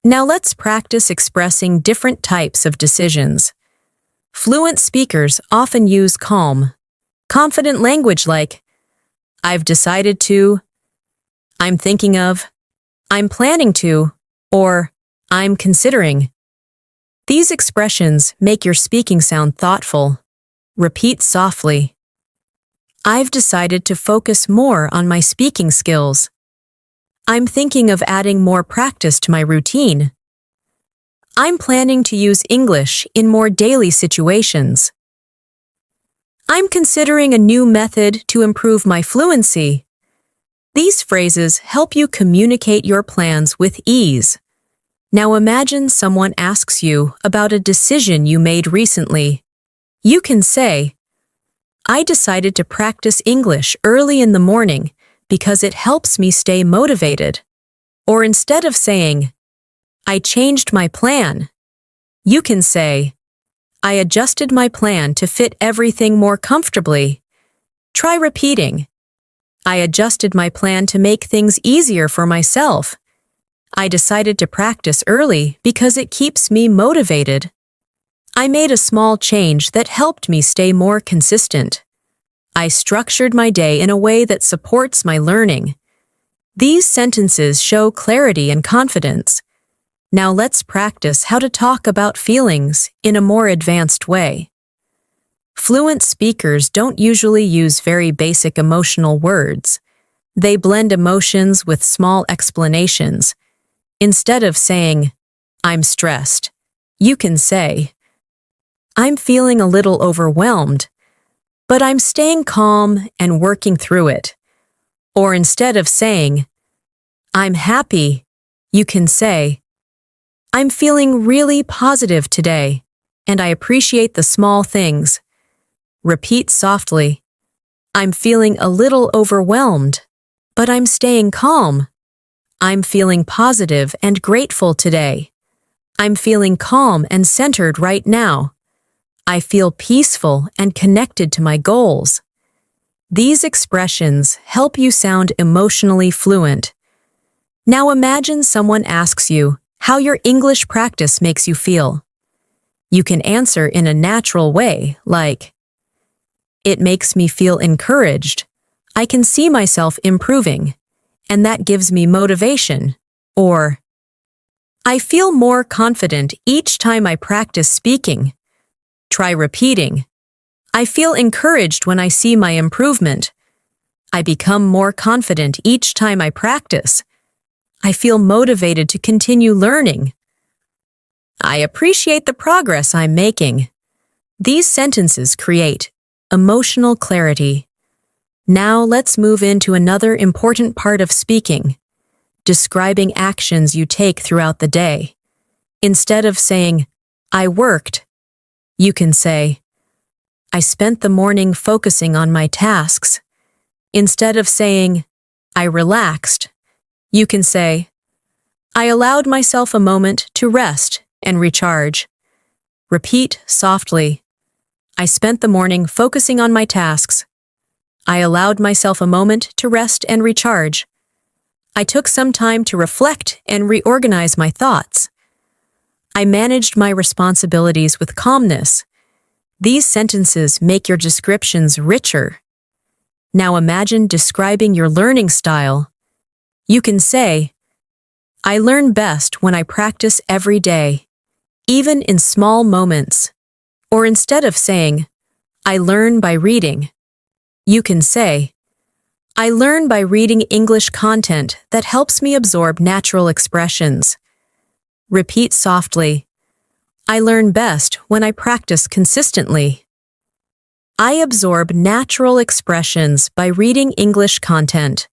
Now let's practice expressing different types of decisions. Fluent speakers often use calm, confident language like, "I've decided to," "I'm thinking of," "I'm planning to," or "I'm considering." These expressions make your speaking sound thoughtful. Repeat softly, "I've decided to focus more on my speaking skills." "I'm thinking of adding more practice to my routine." "I'm planning to use English in more daily situations." "I'm considering a new method to improve my fluency." These phrases help you communicate your plans with ease. Now imagine someone asks you about a decision you made recently. You can say, "I decided to practice English early in the morning because it helps me stay motivated." Or instead of saying, "I changed my plan," you can say, "I adjusted my plan to fit everything more comfortably." Try repeating, "I adjusted my plan to make things easier for myself." "I decided to practice early because it keeps me motivated." "I made a small change that helped me stay more consistent." "I structured my day in a way that supports my learning." These sentences show clarity and confidence. Now let's practice how to talk about feelings in a more advanced way. Fluent speakers don't usually use very basic emotional words. They blend emotions with small explanations. Instead of saying, "I'm stressed," you can say, "I'm feeling a little overwhelmed, but I'm staying calm and working through it." Or instead of saying, "I'm happy," you can say, "I'm feeling really positive today, and I appreciate the small things." Repeat softly, "I'm feeling a little overwhelmed, but I'm staying calm." "I'm feeling positive and grateful today." "I'm feeling calm and centered right now." "I feel peaceful and connected to my goals." These expressions help you sound emotionally fluent. Now imagine someone asks you, how your English practice makes you feel. You can answer in a natural way, like, "It makes me feel encouraged. I can see myself improving, and that gives me motivation." Or, "I feel more confident each time I practice speaking." Try repeating, "I feel encouraged when I see my improvement. I become more confident each time I practice. I feel motivated to continue learning. I appreciate the progress I'm making." These sentences create emotional clarity. Now let's move into another important part of speaking, describing actions you take throughout the day. Instead of saying, "I worked," you can say, "I spent the morning focusing on my tasks." Instead of saying, "I relaxed," you can say, "I allowed myself a moment to rest and recharge." Repeat softly, "I spent the morning focusing on my tasks. I allowed myself a moment to rest and recharge. I took some time to reflect and reorganize my thoughts. I managed my responsibilities with calmness." These sentences make your descriptions richer. Now imagine describing your learning style. You can say, "I learn best when I practice every day, even in small moments." Or instead of saying, "I learn by reading," you can say, "I learn by reading English content that helps me absorb natural expressions." Repeat softly, "I learn best when I practice consistently. I absorb natural expressions by reading English content.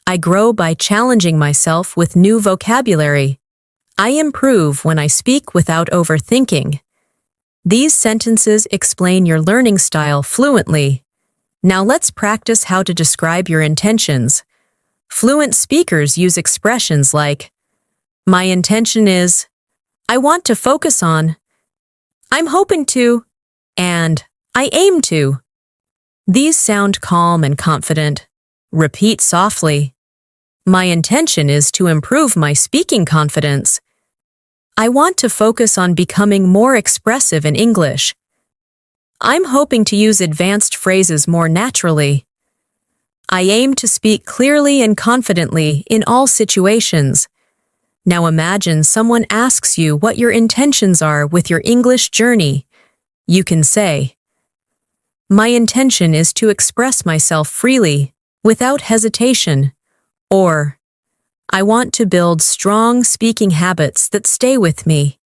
I grow by challenging myself with new vocabulary. I improve when I speak without overthinking." These sentences explain your learning style fluently. Now let's practice how to describe your intentions. Fluent speakers use expressions like, "My intention is," "I want to focus on," "I'm hoping to," and "I aim to." These sound calm and confident. Repeat softly, "My intention is to improve my speaking confidence. I want to focus on becoming more expressive in English. I'm hoping to use advanced phrases more naturally. I aim to speak clearly and confidently in all situations." Now imagine someone asks you what your intentions are with your English journey. You can say, "My intention is to express myself freely, without hesitation," or "I want to build strong speaking habits that stay with me."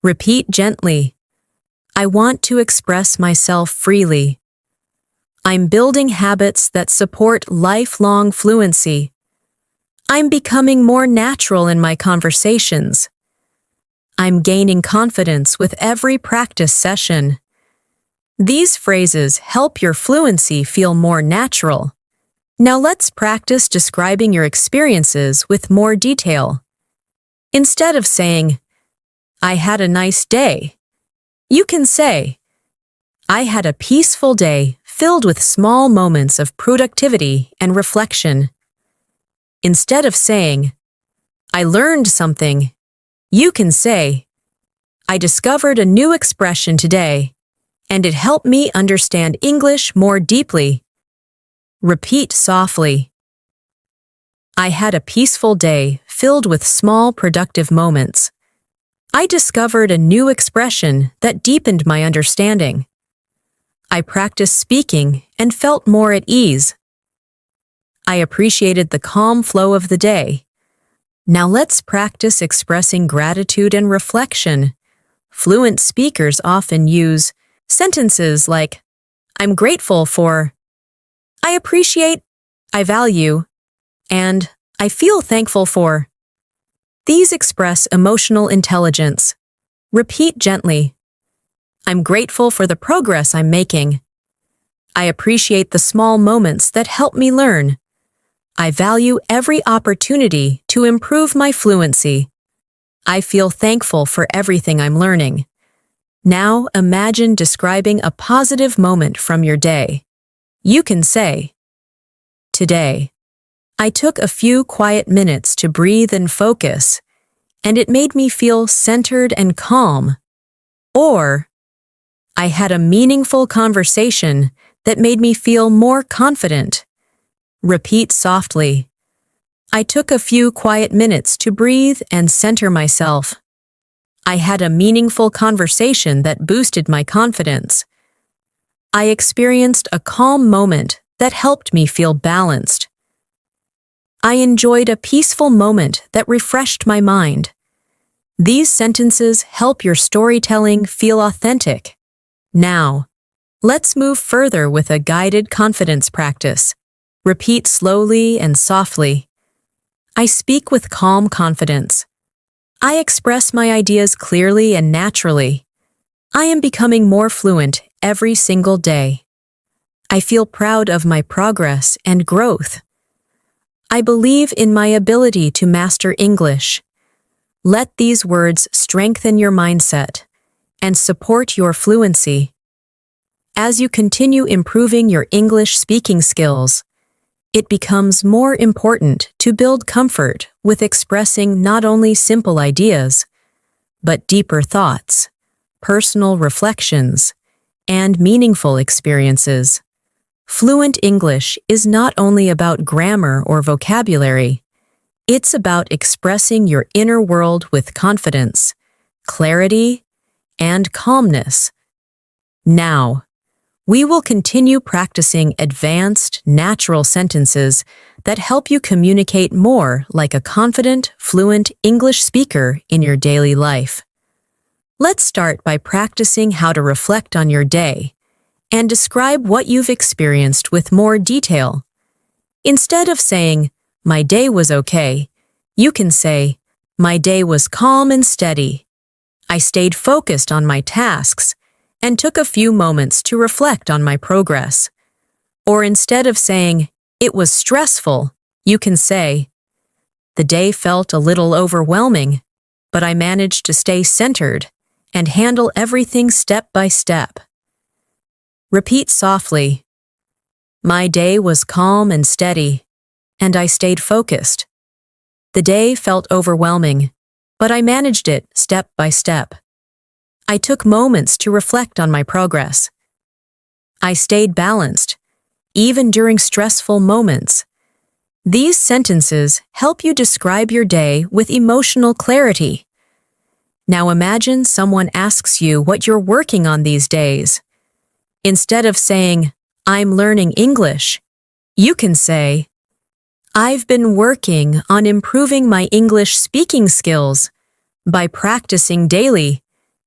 Repeat gently, "I want to express myself freely. I'm building habits that support lifelong fluency. I'm becoming more natural in my conversations. I'm gaining confidence with every practice session." These phrases help your fluency feel more natural. Now let's practice describing your experiences with more detail. Instead of saying, "I had a nice day," you can say, "I had a peaceful day filled with small moments of productivity and reflection." Instead of saying, "I learned something," you can say, "I discovered a new expression today, and it helped me understand English more deeply." Repeat softly, "I had a peaceful day filled with small productive moments. I discovered a new expression that deepened my understanding. I practiced speaking and felt more at ease. I appreciated the calm flow of the day." Now let's practice expressing gratitude and reflection. Fluent speakers often use sentences like, "I'm grateful for," "I appreciate," "I value," and "I feel thankful for." These express emotional intelligence. Repeat gently, "I'm grateful for the progress I'm making. I appreciate the small moments that help me learn. I value every opportunity to improve my fluency. I feel thankful for everything I'm learning." Now imagine describing a positive moment from your day. You can say, "Today, I took a few quiet minutes to breathe and focus, and it made me feel centered and calm. Or, I had a meaningful conversation that made me feel more confident. Repeat softly. I took a few quiet minutes to breathe and center myself. I had a meaningful conversation that boosted my confidence. I experienced a calm moment that helped me feel balanced. I enjoyed a peaceful moment that refreshed my mind. These sentences help your storytelling feel authentic. Now, let's move further with a guided confidence practice. Repeat slowly and softly. I speak with calm confidence. I express my ideas clearly and naturally. I am becoming more fluent every single day. I feel proud of my progress and growth. I believe in my ability to master English. Let these words strengthen your mindset and support your fluency. As you continue improving your English speaking skills, it becomes more important to build comfort with expressing not only simple ideas, but deeper thoughts, personal reflections, and meaningful experiences. Fluent English is not only about grammar or vocabulary, it's about expressing your inner world with confidence, clarity, and calmness. Now, we will continue practicing advanced, natural sentences that help you communicate more like a confident, fluent English speaker in your daily life. Let's start by practicing how to reflect on your day and describe what you've experienced with more detail. Instead of saying, "My day was okay," you can say, "My day was calm and steady. I stayed focused on my tasks and took a few moments to reflect on my progress." Or instead of saying, "It was stressful," you can say, "The day felt a little overwhelming, but I managed to stay centered and handle everything step by step." Repeat softly. My day was calm and steady, and I stayed focused. The day felt overwhelming, but I managed it step by step. I took moments to reflect on my progress. I stayed balanced, even during stressful moments. These sentences help you describe your day with emotional clarity. Now imagine someone asks you what you're working on these days. Instead of saying, "I'm learning English," you can say, "I've been working on improving my English speaking skills by practicing daily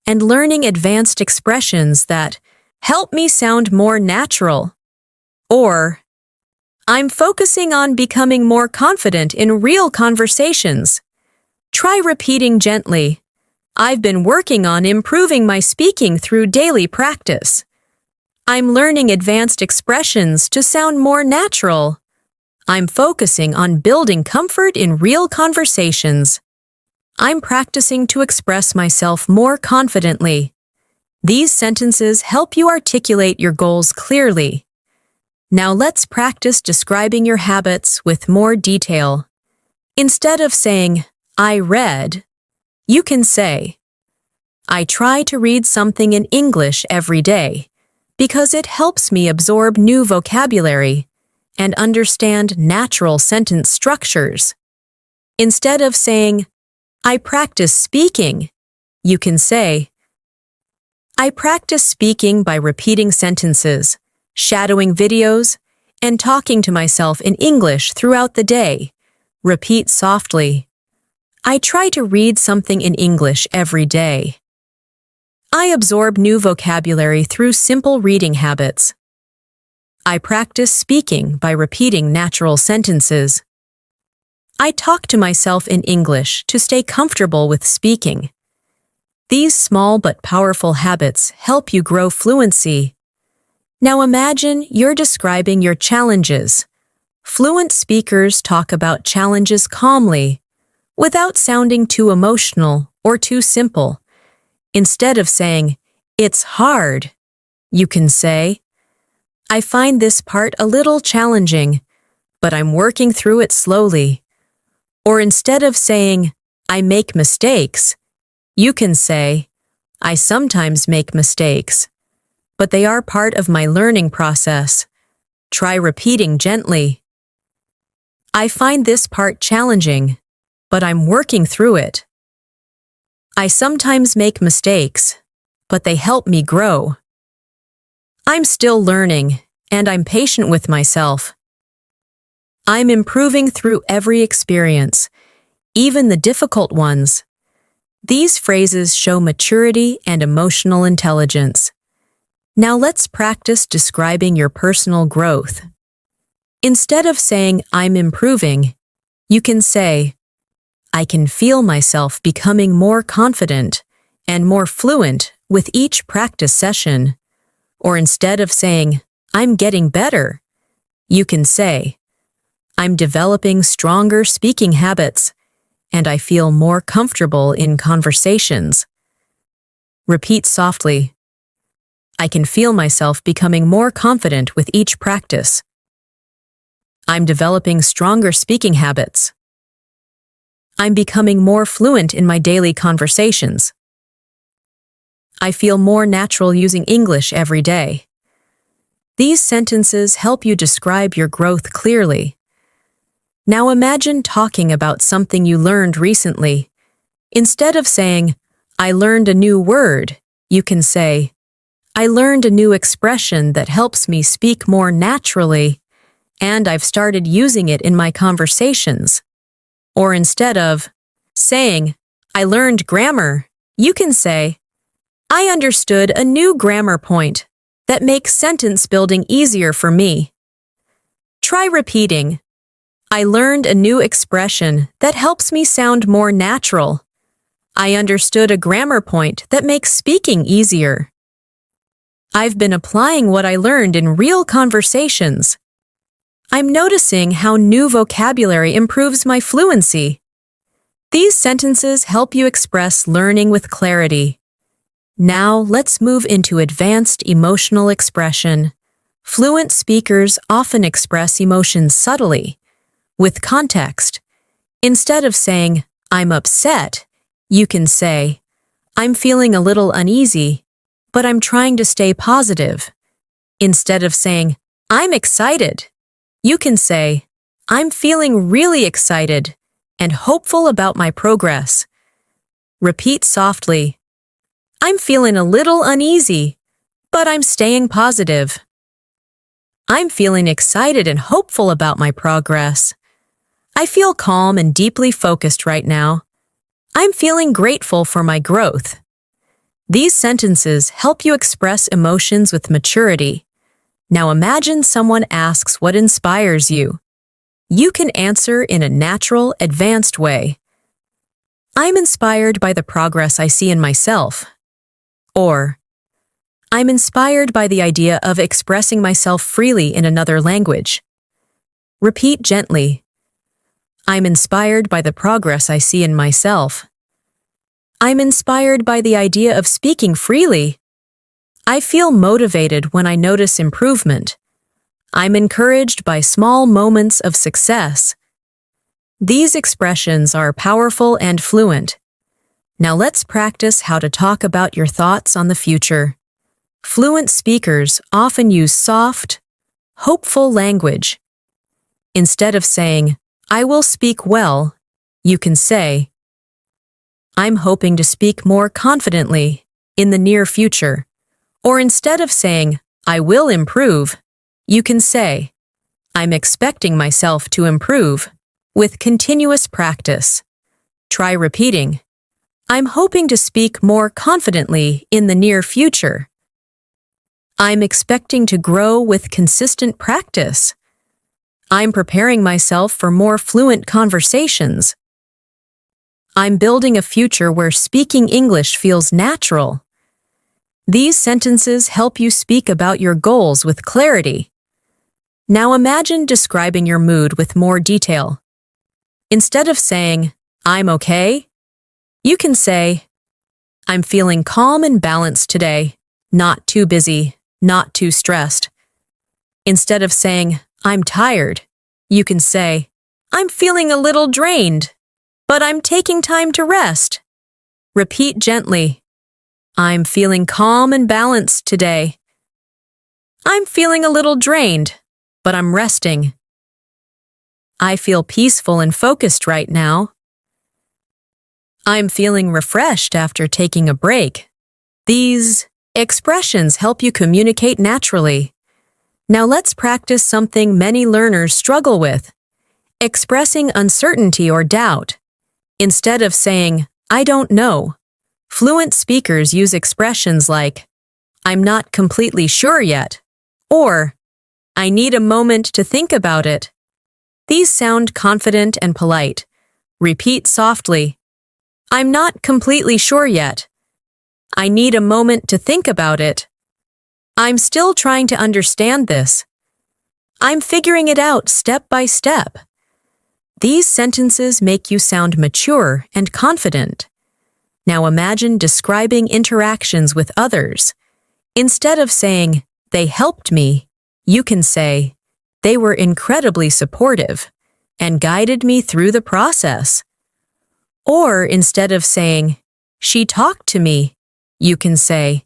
and learning advanced expressions that help me sound more natural." Or, "I'm focusing on becoming more confident in real conversations." Try repeating gently, "I've been working on improving my speaking through daily practice. I'm learning advanced expressions to sound more natural. I'm focusing on building comfort in real conversations. I'm practicing to express myself more confidently." These sentences help you articulate your goals clearly. Now let's practice describing your habits with more detail. Instead of saying, "I read," you can say, "I try to read something in English every day because it helps me absorb new vocabulary and understand natural sentence structures." Instead of saying, "I practice speaking," you can say, "I practice speaking by repeating sentences, shadowing videos, and talking to myself in English throughout the day." Repeat softly. I try to read something in English every day. I absorb new vocabulary through simple reading habits. I practice speaking by repeating natural sentences. I talk to myself in English to stay comfortable with speaking. These small but powerful habits help you grow fluency. Now imagine you're describing your challenges. Fluent speakers talk about challenges calmly, without sounding too emotional or too simple. Instead of saying, "It's hard," you can say, "I find this part a little challenging, but I'm working through it slowly." Or instead of saying, I make mistakes, you can say, I sometimes make mistakes, but they are part of my learning process. Try repeating gently. I find this part challenging, but I'm working through it. I sometimes make mistakes, but they help me grow. I'm still learning, and I'm patient with myself. I'm improving through every experience, even the difficult ones. These phrases show maturity and emotional intelligence. Now let's practice describing your personal growth. Instead of saying, I'm improving, you can say, I can feel myself becoming more confident and more fluent with each practice session. Or instead of saying, I'm getting better, you can say, I'm developing stronger speaking habits, and I feel more comfortable in conversations. Repeat softly. I can feel myself becoming more confident with each practice. I'm developing stronger speaking habits. I'm becoming more fluent in my daily conversations. I feel more natural using English every day. These sentences help you describe your growth clearly. Now imagine talking about something you learned recently. Instead of saying, I learned a new word, you can say, I learned a new expression that helps me speak more naturally, and I've started using it in my conversations. Or instead of saying, I learned grammar, you can say, I understood a new grammar point that makes sentence building easier for me. Try repeating, I learned a new expression that helps me sound more natural. I understood a grammar point that makes speaking easier. I've been applying what I learned in real conversations. I'm noticing how new vocabulary improves my fluency. These sentences help you express learning with clarity. Now let's move into advanced emotional expression. Fluent speakers often express emotions subtly, with context. Instead of saying, I'm upset, you can say, I'm feeling a little uneasy, but I'm trying to stay positive. Instead of saying, I'm excited, you can say, I'm feeling really excited and hopeful about my progress. Repeat softly, I'm feeling a little uneasy, but I'm staying positive. I'm feeling excited and hopeful about my progress. I feel calm and deeply focused right now. I'm feeling grateful for my growth. These sentences help you express emotions with maturity. Now imagine someone asks what inspires you. You can answer in a natural, advanced way. I'm inspired by the progress I see in myself. Or, I'm inspired by the idea of expressing myself freely in another language. Repeat gently. I'm inspired by the progress I see in myself. I'm inspired by the idea of speaking freely. I feel motivated when I notice improvement. I'm encouraged by small moments of success. These expressions are powerful and fluent. Now let's practice how to talk about your thoughts on the future. Fluent speakers often use soft, hopeful language. Instead of saying, I will speak well, you can say, I'm hoping to speak more confidently in the near future. Or instead of saying, I will improve, you can say, I'm expecting myself to improve with continuous practice. Try repeating, I'm hoping to speak more confidently in the near future. I'm expecting to grow with consistent practice. I'm preparing myself for more fluent conversations. I'm building a future where speaking English feels natural. These sentences help you speak about your goals with clarity. Now imagine describing your mood with more detail. Instead of saying, I'm okay, you can say, I'm feeling calm and balanced today, not too busy, not too stressed. Instead of saying, I'm tired, you can say, I'm feeling a little drained. but I'm taking time to rest. Repeat gently. I'm feeling calm and balanced today. I'm feeling a little drained, but I'm resting. I feel peaceful and focused right now. I'm feeling refreshed after taking a break. These expressions help you communicate naturally. Now let's practice something many learners struggle with: expressing uncertainty or doubt. Instead of saying, "I don't know," fluent speakers use expressions like, "I'm not completely sure yet," or "I need a moment to think about it." These sound confident and polite. Repeat softly. I'm not completely sure yet. I need a moment to think about it. I'm still trying to understand this. I'm figuring it out step by step. These sentences make you sound mature and confident. Now imagine describing interactions with others. Instead of saying, "They helped me," you can say, "They were incredibly supportive and guided me through the process." Or instead of saying, "She talked to me," you can say,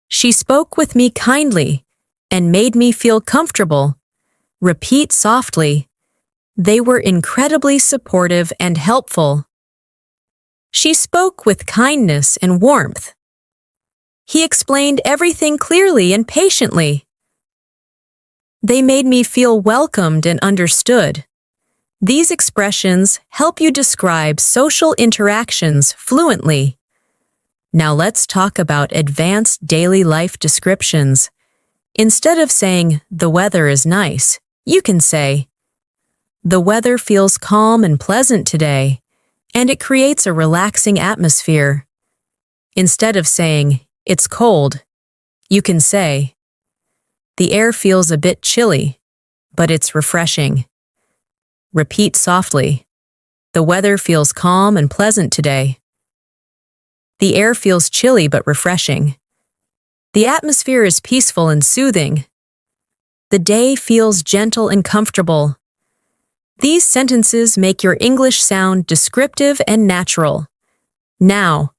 "She spoke with me kindly and made me feel comfortable." Repeat softly. They were incredibly supportive and helpful. She spoke with kindness and warmth. He explained everything clearly and patiently. They made me feel welcomed and understood. These expressions help you describe social interactions fluently. Now let's talk about advanced daily life descriptions. Instead of saying, "The weather is nice," you can say, "The weather feels calm and pleasant today, and it creates a relaxing atmosphere." Instead of saying, "It's cold," you can say, "The air feels a bit chilly, but it's refreshing." Repeat softly. The weather feels calm and pleasant today. The air feels chilly but refreshing. The atmosphere is peaceful and soothing. The day feels gentle and comfortable. These sentences make your English sound descriptive and natural. Now,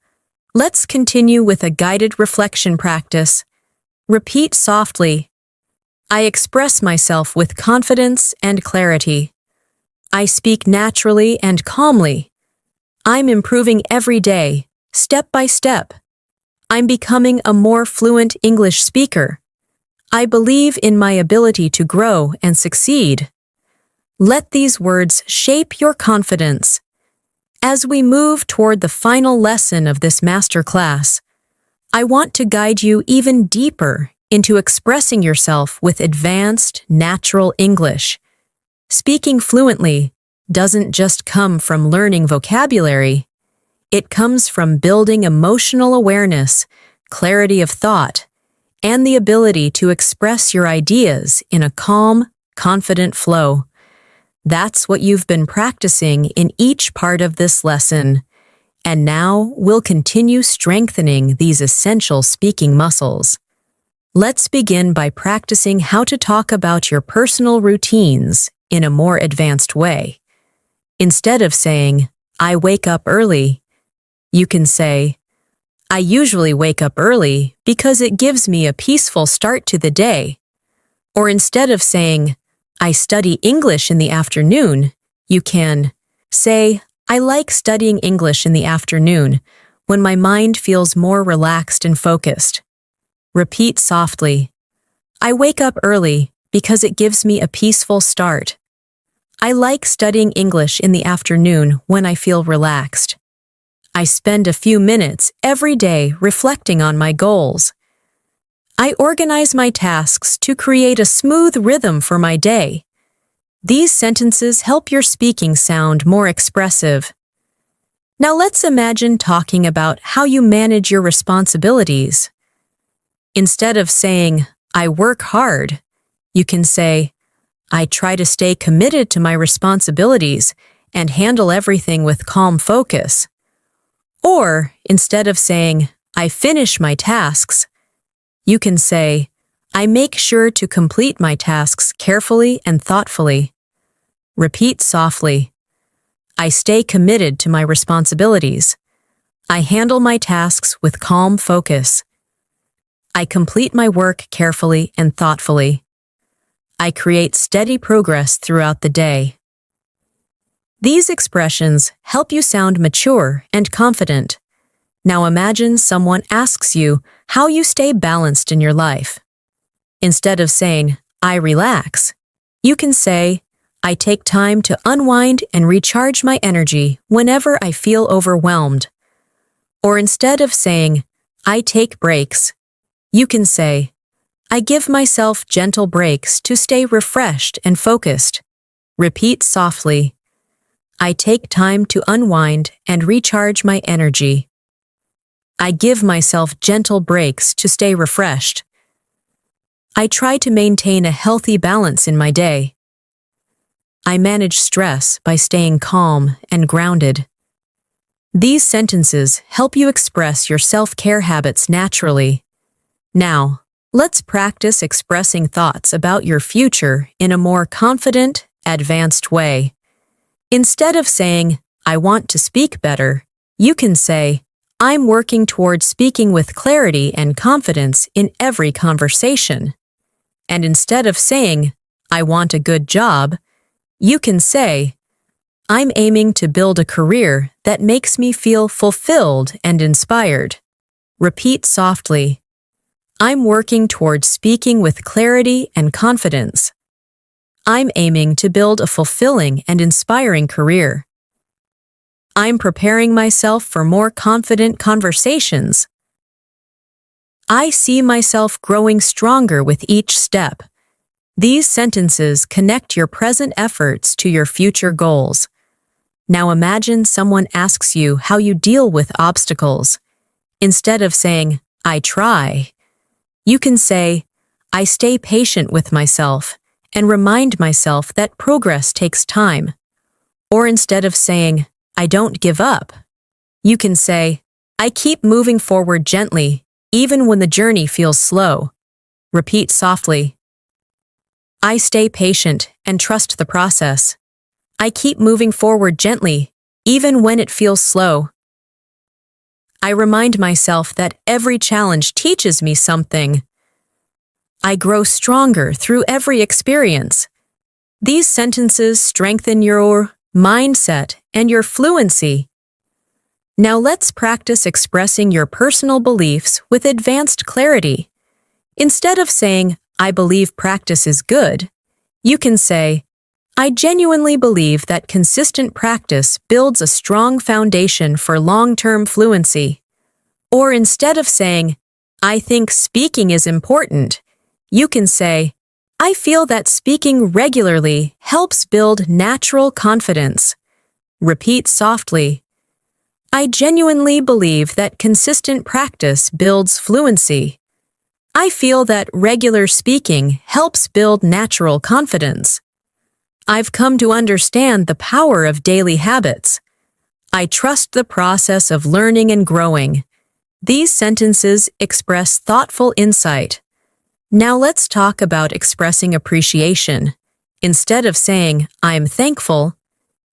let's continue with a guided reflection practice. Repeat softly. I express myself with confidence and clarity. I speak naturally and calmly. I'm improving every day, step by step. I'm becoming a more fluent English speaker. I believe in my ability to grow and succeed. Let these words shape your confidence. As we move toward the final lesson of this masterclass, I want to guide you even deeper into expressing yourself with advanced, natural English. Speaking fluently doesn't just come from learning vocabulary. It comes from building emotional awareness, clarity of thought, and the ability to express your ideas in a calm, confident flow. That's what you've been practicing in each part of this lesson. And now we'll continue strengthening these essential speaking muscles. Let's begin by practicing how to talk about your personal routines in a more advanced way. Instead of saying, "I wake up early," you can say, "I usually wake up early because it gives me a peaceful start to the day." Or instead of saying, "I study English in the afternoon," you can say, "I like studying English in the afternoon when my mind feels more relaxed and focused." Repeat softly. I wake up early because it gives me a peaceful start. I like studying English in the afternoon when I feel relaxed. I spend a few minutes every day reflecting on my goals. I organize my tasks to create a smooth rhythm for my day. These sentences help your speaking sound more expressive. Now let's imagine talking about how you manage your responsibilities. Instead of saying, "I work hard," you can say, "I try to stay committed to my responsibilities and handle everything with calm focus." Or, instead of saying, "I finish my tasks," you can say, "I make sure to complete my tasks carefully and thoughtfully." Repeat softly. I stay committed to my responsibilities. I handle my tasks with calm focus. I complete my work carefully and thoughtfully. I create steady progress throughout the day. These expressions help you sound mature and confident. Now imagine someone asks you how you stay balanced in your life. Instead of saying, I relax, you can say, I take time to unwind and recharge my energy whenever I feel overwhelmed. Or instead of saying, I take breaks, you can say, I give myself gentle breaks to stay refreshed and focused. Repeat softly, I take time to unwind and recharge my energy. I give myself gentle breaks to stay refreshed. I try to maintain a healthy balance in my day. I manage stress by staying calm and grounded. These sentences help you express your self-care habits naturally. Now, let's practice expressing thoughts about your future in a more confident, advanced way. Instead of saying, I want to speak better, you can say, I'm working towards speaking with clarity and confidence in every conversation. And instead of saying, I want a good job, you can say, I'm aiming to build a career that makes me feel fulfilled and inspired. Repeat softly, I'm working towards speaking with clarity and confidence. I'm aiming to build a fulfilling and inspiring career. I'm preparing myself for more confident conversations. I see myself growing stronger with each step. These sentences connect your present efforts to your future goals. Now imagine someone asks you how you deal with obstacles. Instead of saying, I try, you can say, I stay patient with myself and remind myself that progress takes time. Or instead of saying, I don't give up, you can say, I keep moving forward gently, even when the journey feels slow. Repeat softly, I stay patient and trust the process. I keep moving forward gently, even when it feels slow. I remind myself that every challenge teaches me something. I grow stronger through every experience. These sentences strengthen your mindset and your fluency. Now let's practice expressing your personal beliefs with advanced clarity. Instead of saying, I believe practice is good, you can say, I genuinely believe that consistent practice builds a strong foundation for long-term fluency. Or instead of saying, I think speaking is important, you can say, I feel that speaking regularly helps build natural confidence. Repeat softly, I genuinely believe that consistent practice builds fluency. I feel that regular speaking helps build natural confidence. I've come to understand the power of daily habits. I trust the process of learning and growing. These sentences express thoughtful insight. Now let's talk about expressing appreciation. Instead of saying, I'm thankful,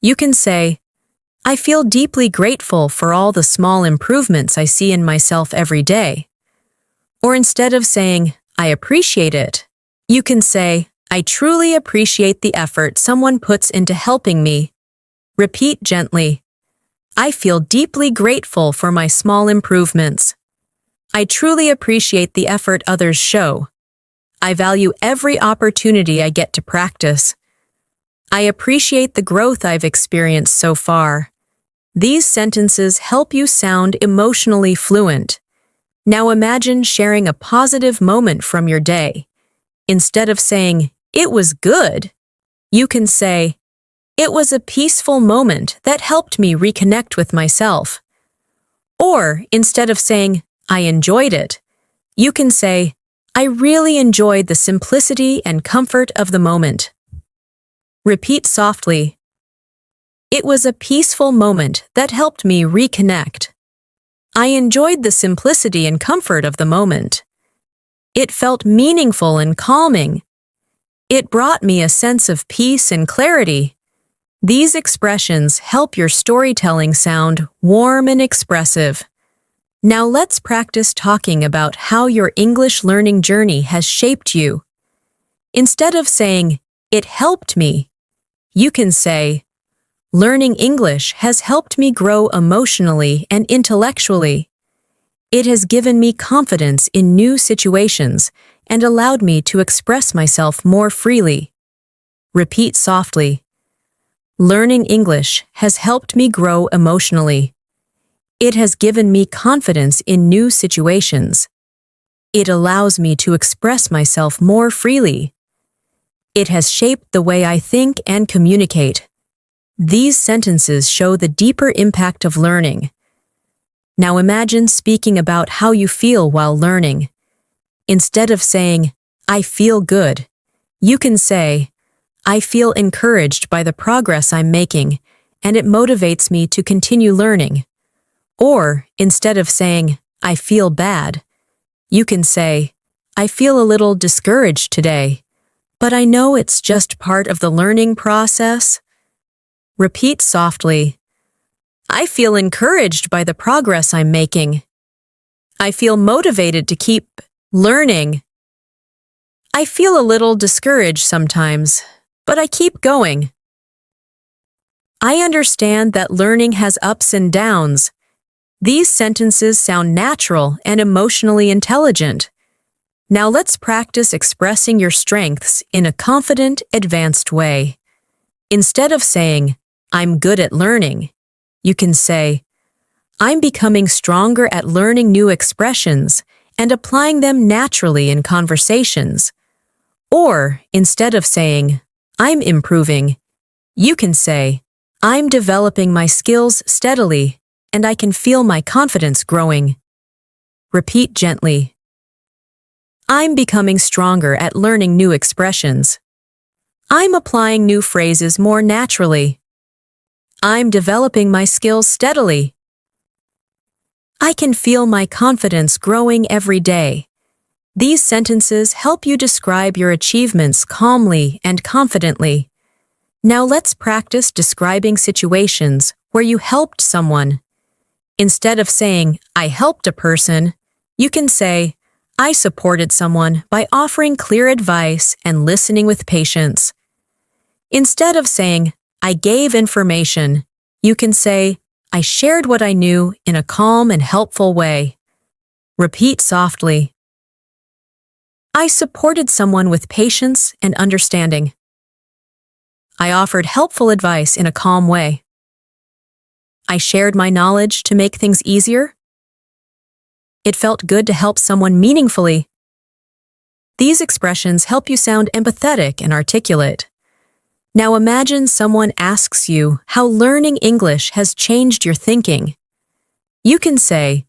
you can say, I feel deeply grateful for all the small improvements I see in myself every day. Or instead of saying, I appreciate it, you can say, I truly appreciate the effort someone puts into helping me. Repeat gently, I feel deeply grateful for my small improvements. I truly appreciate the effort others show. I value every opportunity I get to practice. I appreciate the growth I've experienced so far. These sentences help you sound emotionally fluent. Now imagine sharing a positive moment from your day. Instead of saying, it was good, you can say, it was a peaceful moment that helped me reconnect with myself. Or instead of saying, I enjoyed it, you can say, I really enjoyed the simplicity and comfort of the moment. Repeat softly, it was a peaceful moment that helped me reconnect. I enjoyed the simplicity and comfort of the moment. It felt meaningful and calming. It brought me a sense of peace and clarity. These expressions help your storytelling sound warm and expressive. Now let's practice talking about how your English learning journey has shaped you. Instead of saying, "It helped me," you can say, "Learning English has helped me grow emotionally and intellectually. It has given me confidence in new situations and allowed me to express myself more freely." Repeat softly. Learning English has helped me grow emotionally. It has given me confidence in new situations. It allows me to express myself more freely. It has shaped the way I think and communicate. These sentences show the deeper impact of learning. Now imagine speaking about how you feel while learning. Instead of saying, "I feel good," you can say, "I feel encouraged by the progress I'm making, and it motivates me to continue learning." Or, instead of saying, "I feel bad," you can say, "I feel a little discouraged today, but I know it's just part of the learning process." Repeat softly. I feel encouraged by the progress I'm making. I feel motivated to keep learning. I feel a little discouraged sometimes, but I keep going. I understand that learning has ups and downs. These sentences sound natural and emotionally intelligent. Now let's practice expressing your strengths in a confident, advanced way. Instead of saying, "I'm good at learning," you can say, "I'm becoming stronger at learning new expressions and applying them naturally in conversations." Or, instead of saying, "I'm improving," you can say, "I'm developing my skills steadily and I can feel my confidence growing." Repeat gently. I'm becoming stronger at learning new expressions. I'm applying new phrases more naturally. I'm developing my skills steadily. I can feel my confidence growing every day. These sentences help you describe your achievements calmly and confidently. Now let's practice describing situations where you helped someone. Instead of saying, "I helped a person," you can say, "I supported someone by offering clear advice and listening with patience." Instead of saying, "I gave information," you can say, "I shared what I knew in a calm and helpful way." Repeat softly. I supported someone with patience and understanding. I offered helpful advice in a calm way. I shared my knowledge to make things easier. It felt good to help someone meaningfully. These expressions help you sound empathetic and articulate. Now imagine someone asks you how learning English has changed your thinking. You can say,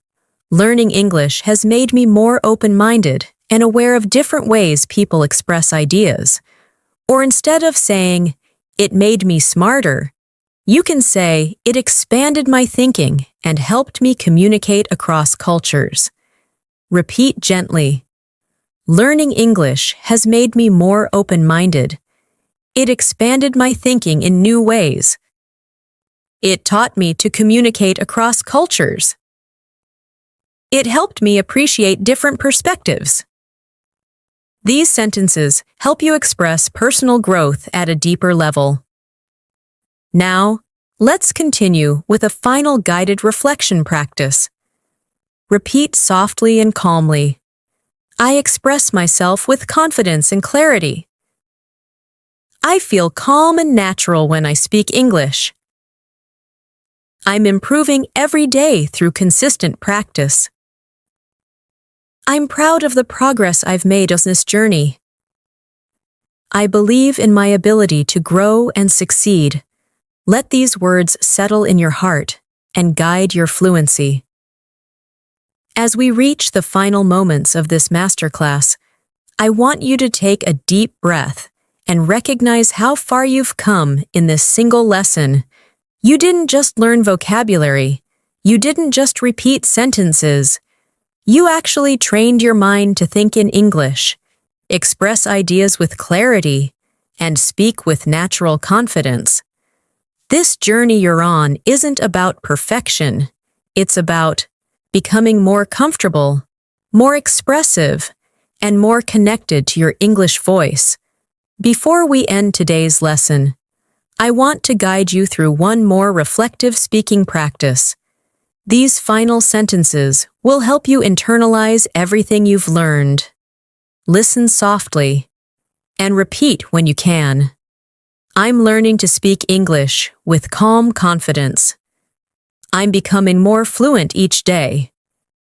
"Learning English has made me more open-minded and aware of different ways people express ideas." Or instead of saying, "It made me smarter," you can say, "It expanded my thinking and helped me communicate across cultures." Repeat gently. Learning English has made me more open-minded. It expanded my thinking in new ways. It taught me to communicate across cultures. It helped me appreciate different perspectives. These sentences help you express personal growth at a deeper level. Now, let's continue with a final guided reflection practice. Repeat softly and calmly. I express myself with confidence and clarity. I feel calm and natural when I speak English. I'm improving every day through consistent practice. I'm proud of the progress I've made on this journey. I believe in my ability to grow and succeed. Let these words settle in your heart and guide your fluency. As we reach the final moments of this masterclass, I want you to take a deep breath and recognize how far you've come in this single lesson. You didn't just learn vocabulary. You didn't just repeat sentences. You actually trained your mind to think in English, express ideas with clarity, and speak with natural confidence. This journey you're on isn't about perfection. It's about becoming more comfortable, more expressive, and more connected to your English voice. Before we end today's lesson, I want to guide you through one more reflective speaking practice. These final sentences will help you internalize everything you've learned. Listen softly and repeat when you can. I'm learning to speak English with calm confidence. I'm becoming more fluent each day.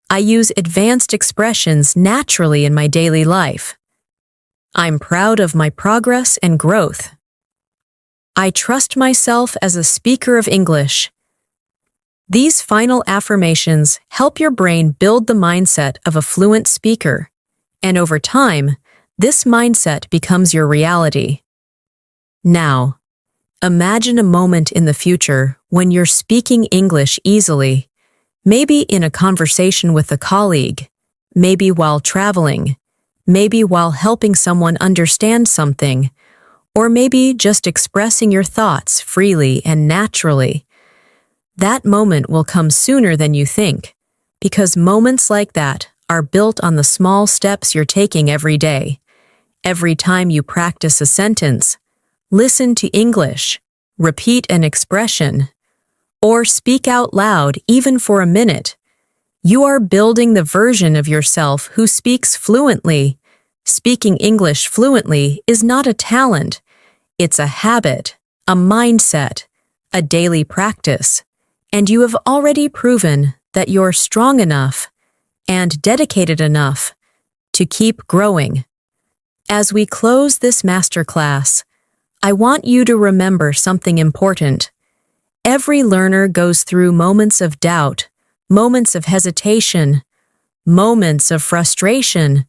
I use advanced expressions naturally in my daily life. I'm proud of my progress and growth. I trust myself as a speaker of English. These final affirmations help your brain build the mindset of a fluent speaker, and over time, this mindset becomes your reality. Now, imagine a moment in the future when you're speaking English easily, maybe in a conversation with a colleague, maybe while traveling, maybe while helping someone understand something, or maybe just expressing your thoughts freely and naturally. That moment will come sooner than you think, because moments like that are built on the small steps you're taking every day. Every time you practice a sentence, listen to English, repeat an expression, or speak out loud even for a minute, you are building the version of yourself who speaks fluently. Speaking English fluently is not a talent. It's a habit, a mindset, a daily practice. And you have already proven that you're strong enough and dedicated enough to keep growing. As we close this masterclass, I want you to remember something important. Every learner goes through moments of doubt, moments of hesitation, moments of frustration,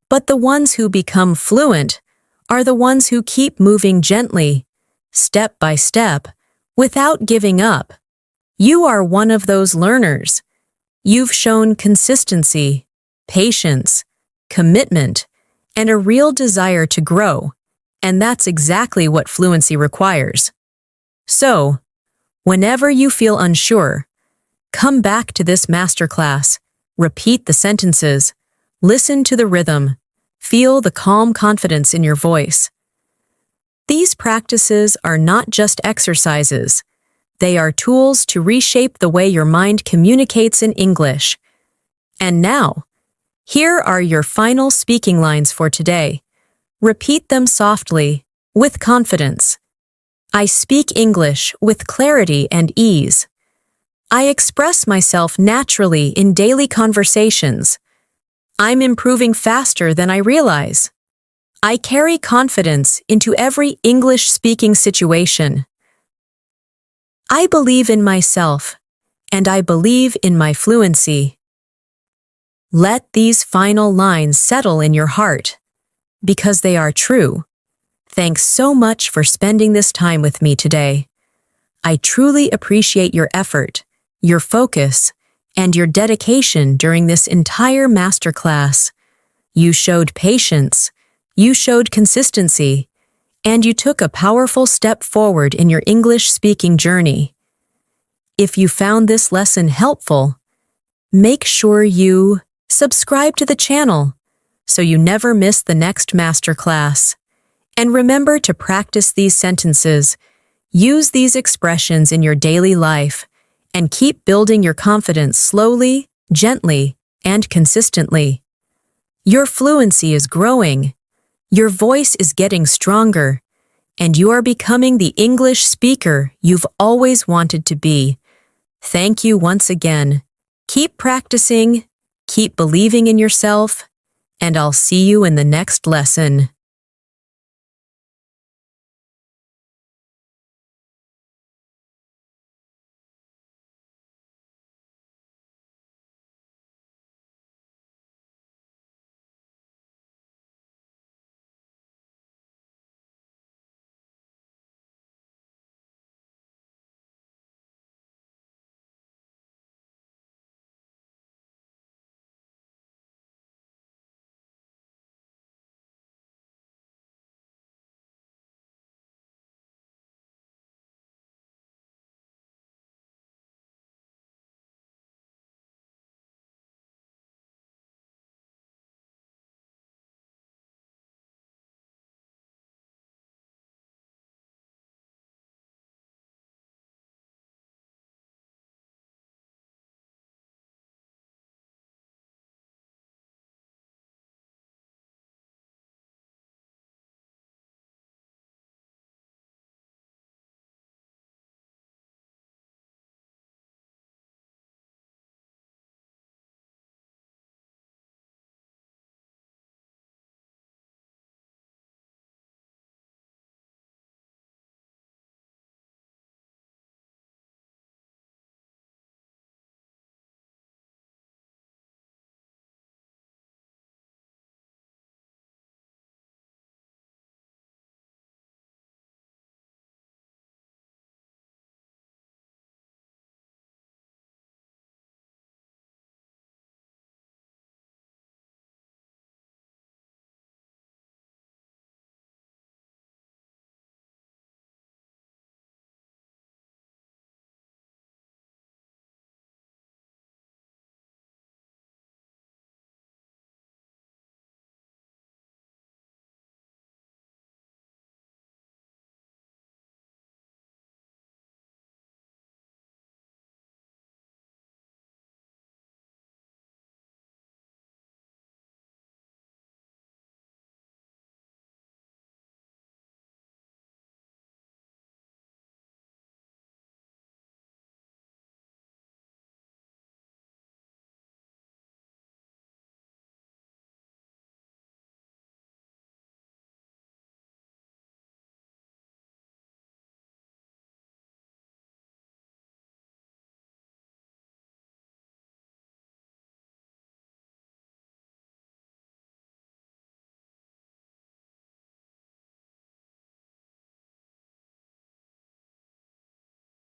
but the ones who become fluent are the ones who keep moving gently, step by step, without giving up. You are one of those learners. You've shown consistency, patience, commitment, and a real desire to grow, and that's exactly what fluency requires. So, whenever you feel unsure, come back to this masterclass, repeat the sentences, listen to the rhythm, feel the calm confidence in your voice. These practices are not just exercises. They are tools to reshape the way your mind communicates in English. And now, here are your final speaking lines for today. Repeat them softly, with confidence. I speak English with clarity and ease. I express myself naturally in daily conversations. I'm improving faster than I realize. I carry confidence into every English-speaking situation. I believe in myself, and I believe in my fluency. Let these final lines settle in your heart, because they are true. Thanks so much for spending this time with me today. I truly appreciate your effort, your focus, and your dedication during this entire masterclass. You showed patience, you showed consistency, and you took a powerful step forward in your English-speaking journey. If you found this lesson helpful, make sure you subscribe to the channel so you never miss the next masterclass. And remember to practice these sentences, use these expressions in your daily life, and keep building your confidence slowly, gently, and consistently. Your fluency is growing, your voice is getting stronger, and you are becoming the English speaker you've always wanted to be. Thank you once again. Keep practicing, keep believing in yourself, and I'll see you in the next lesson.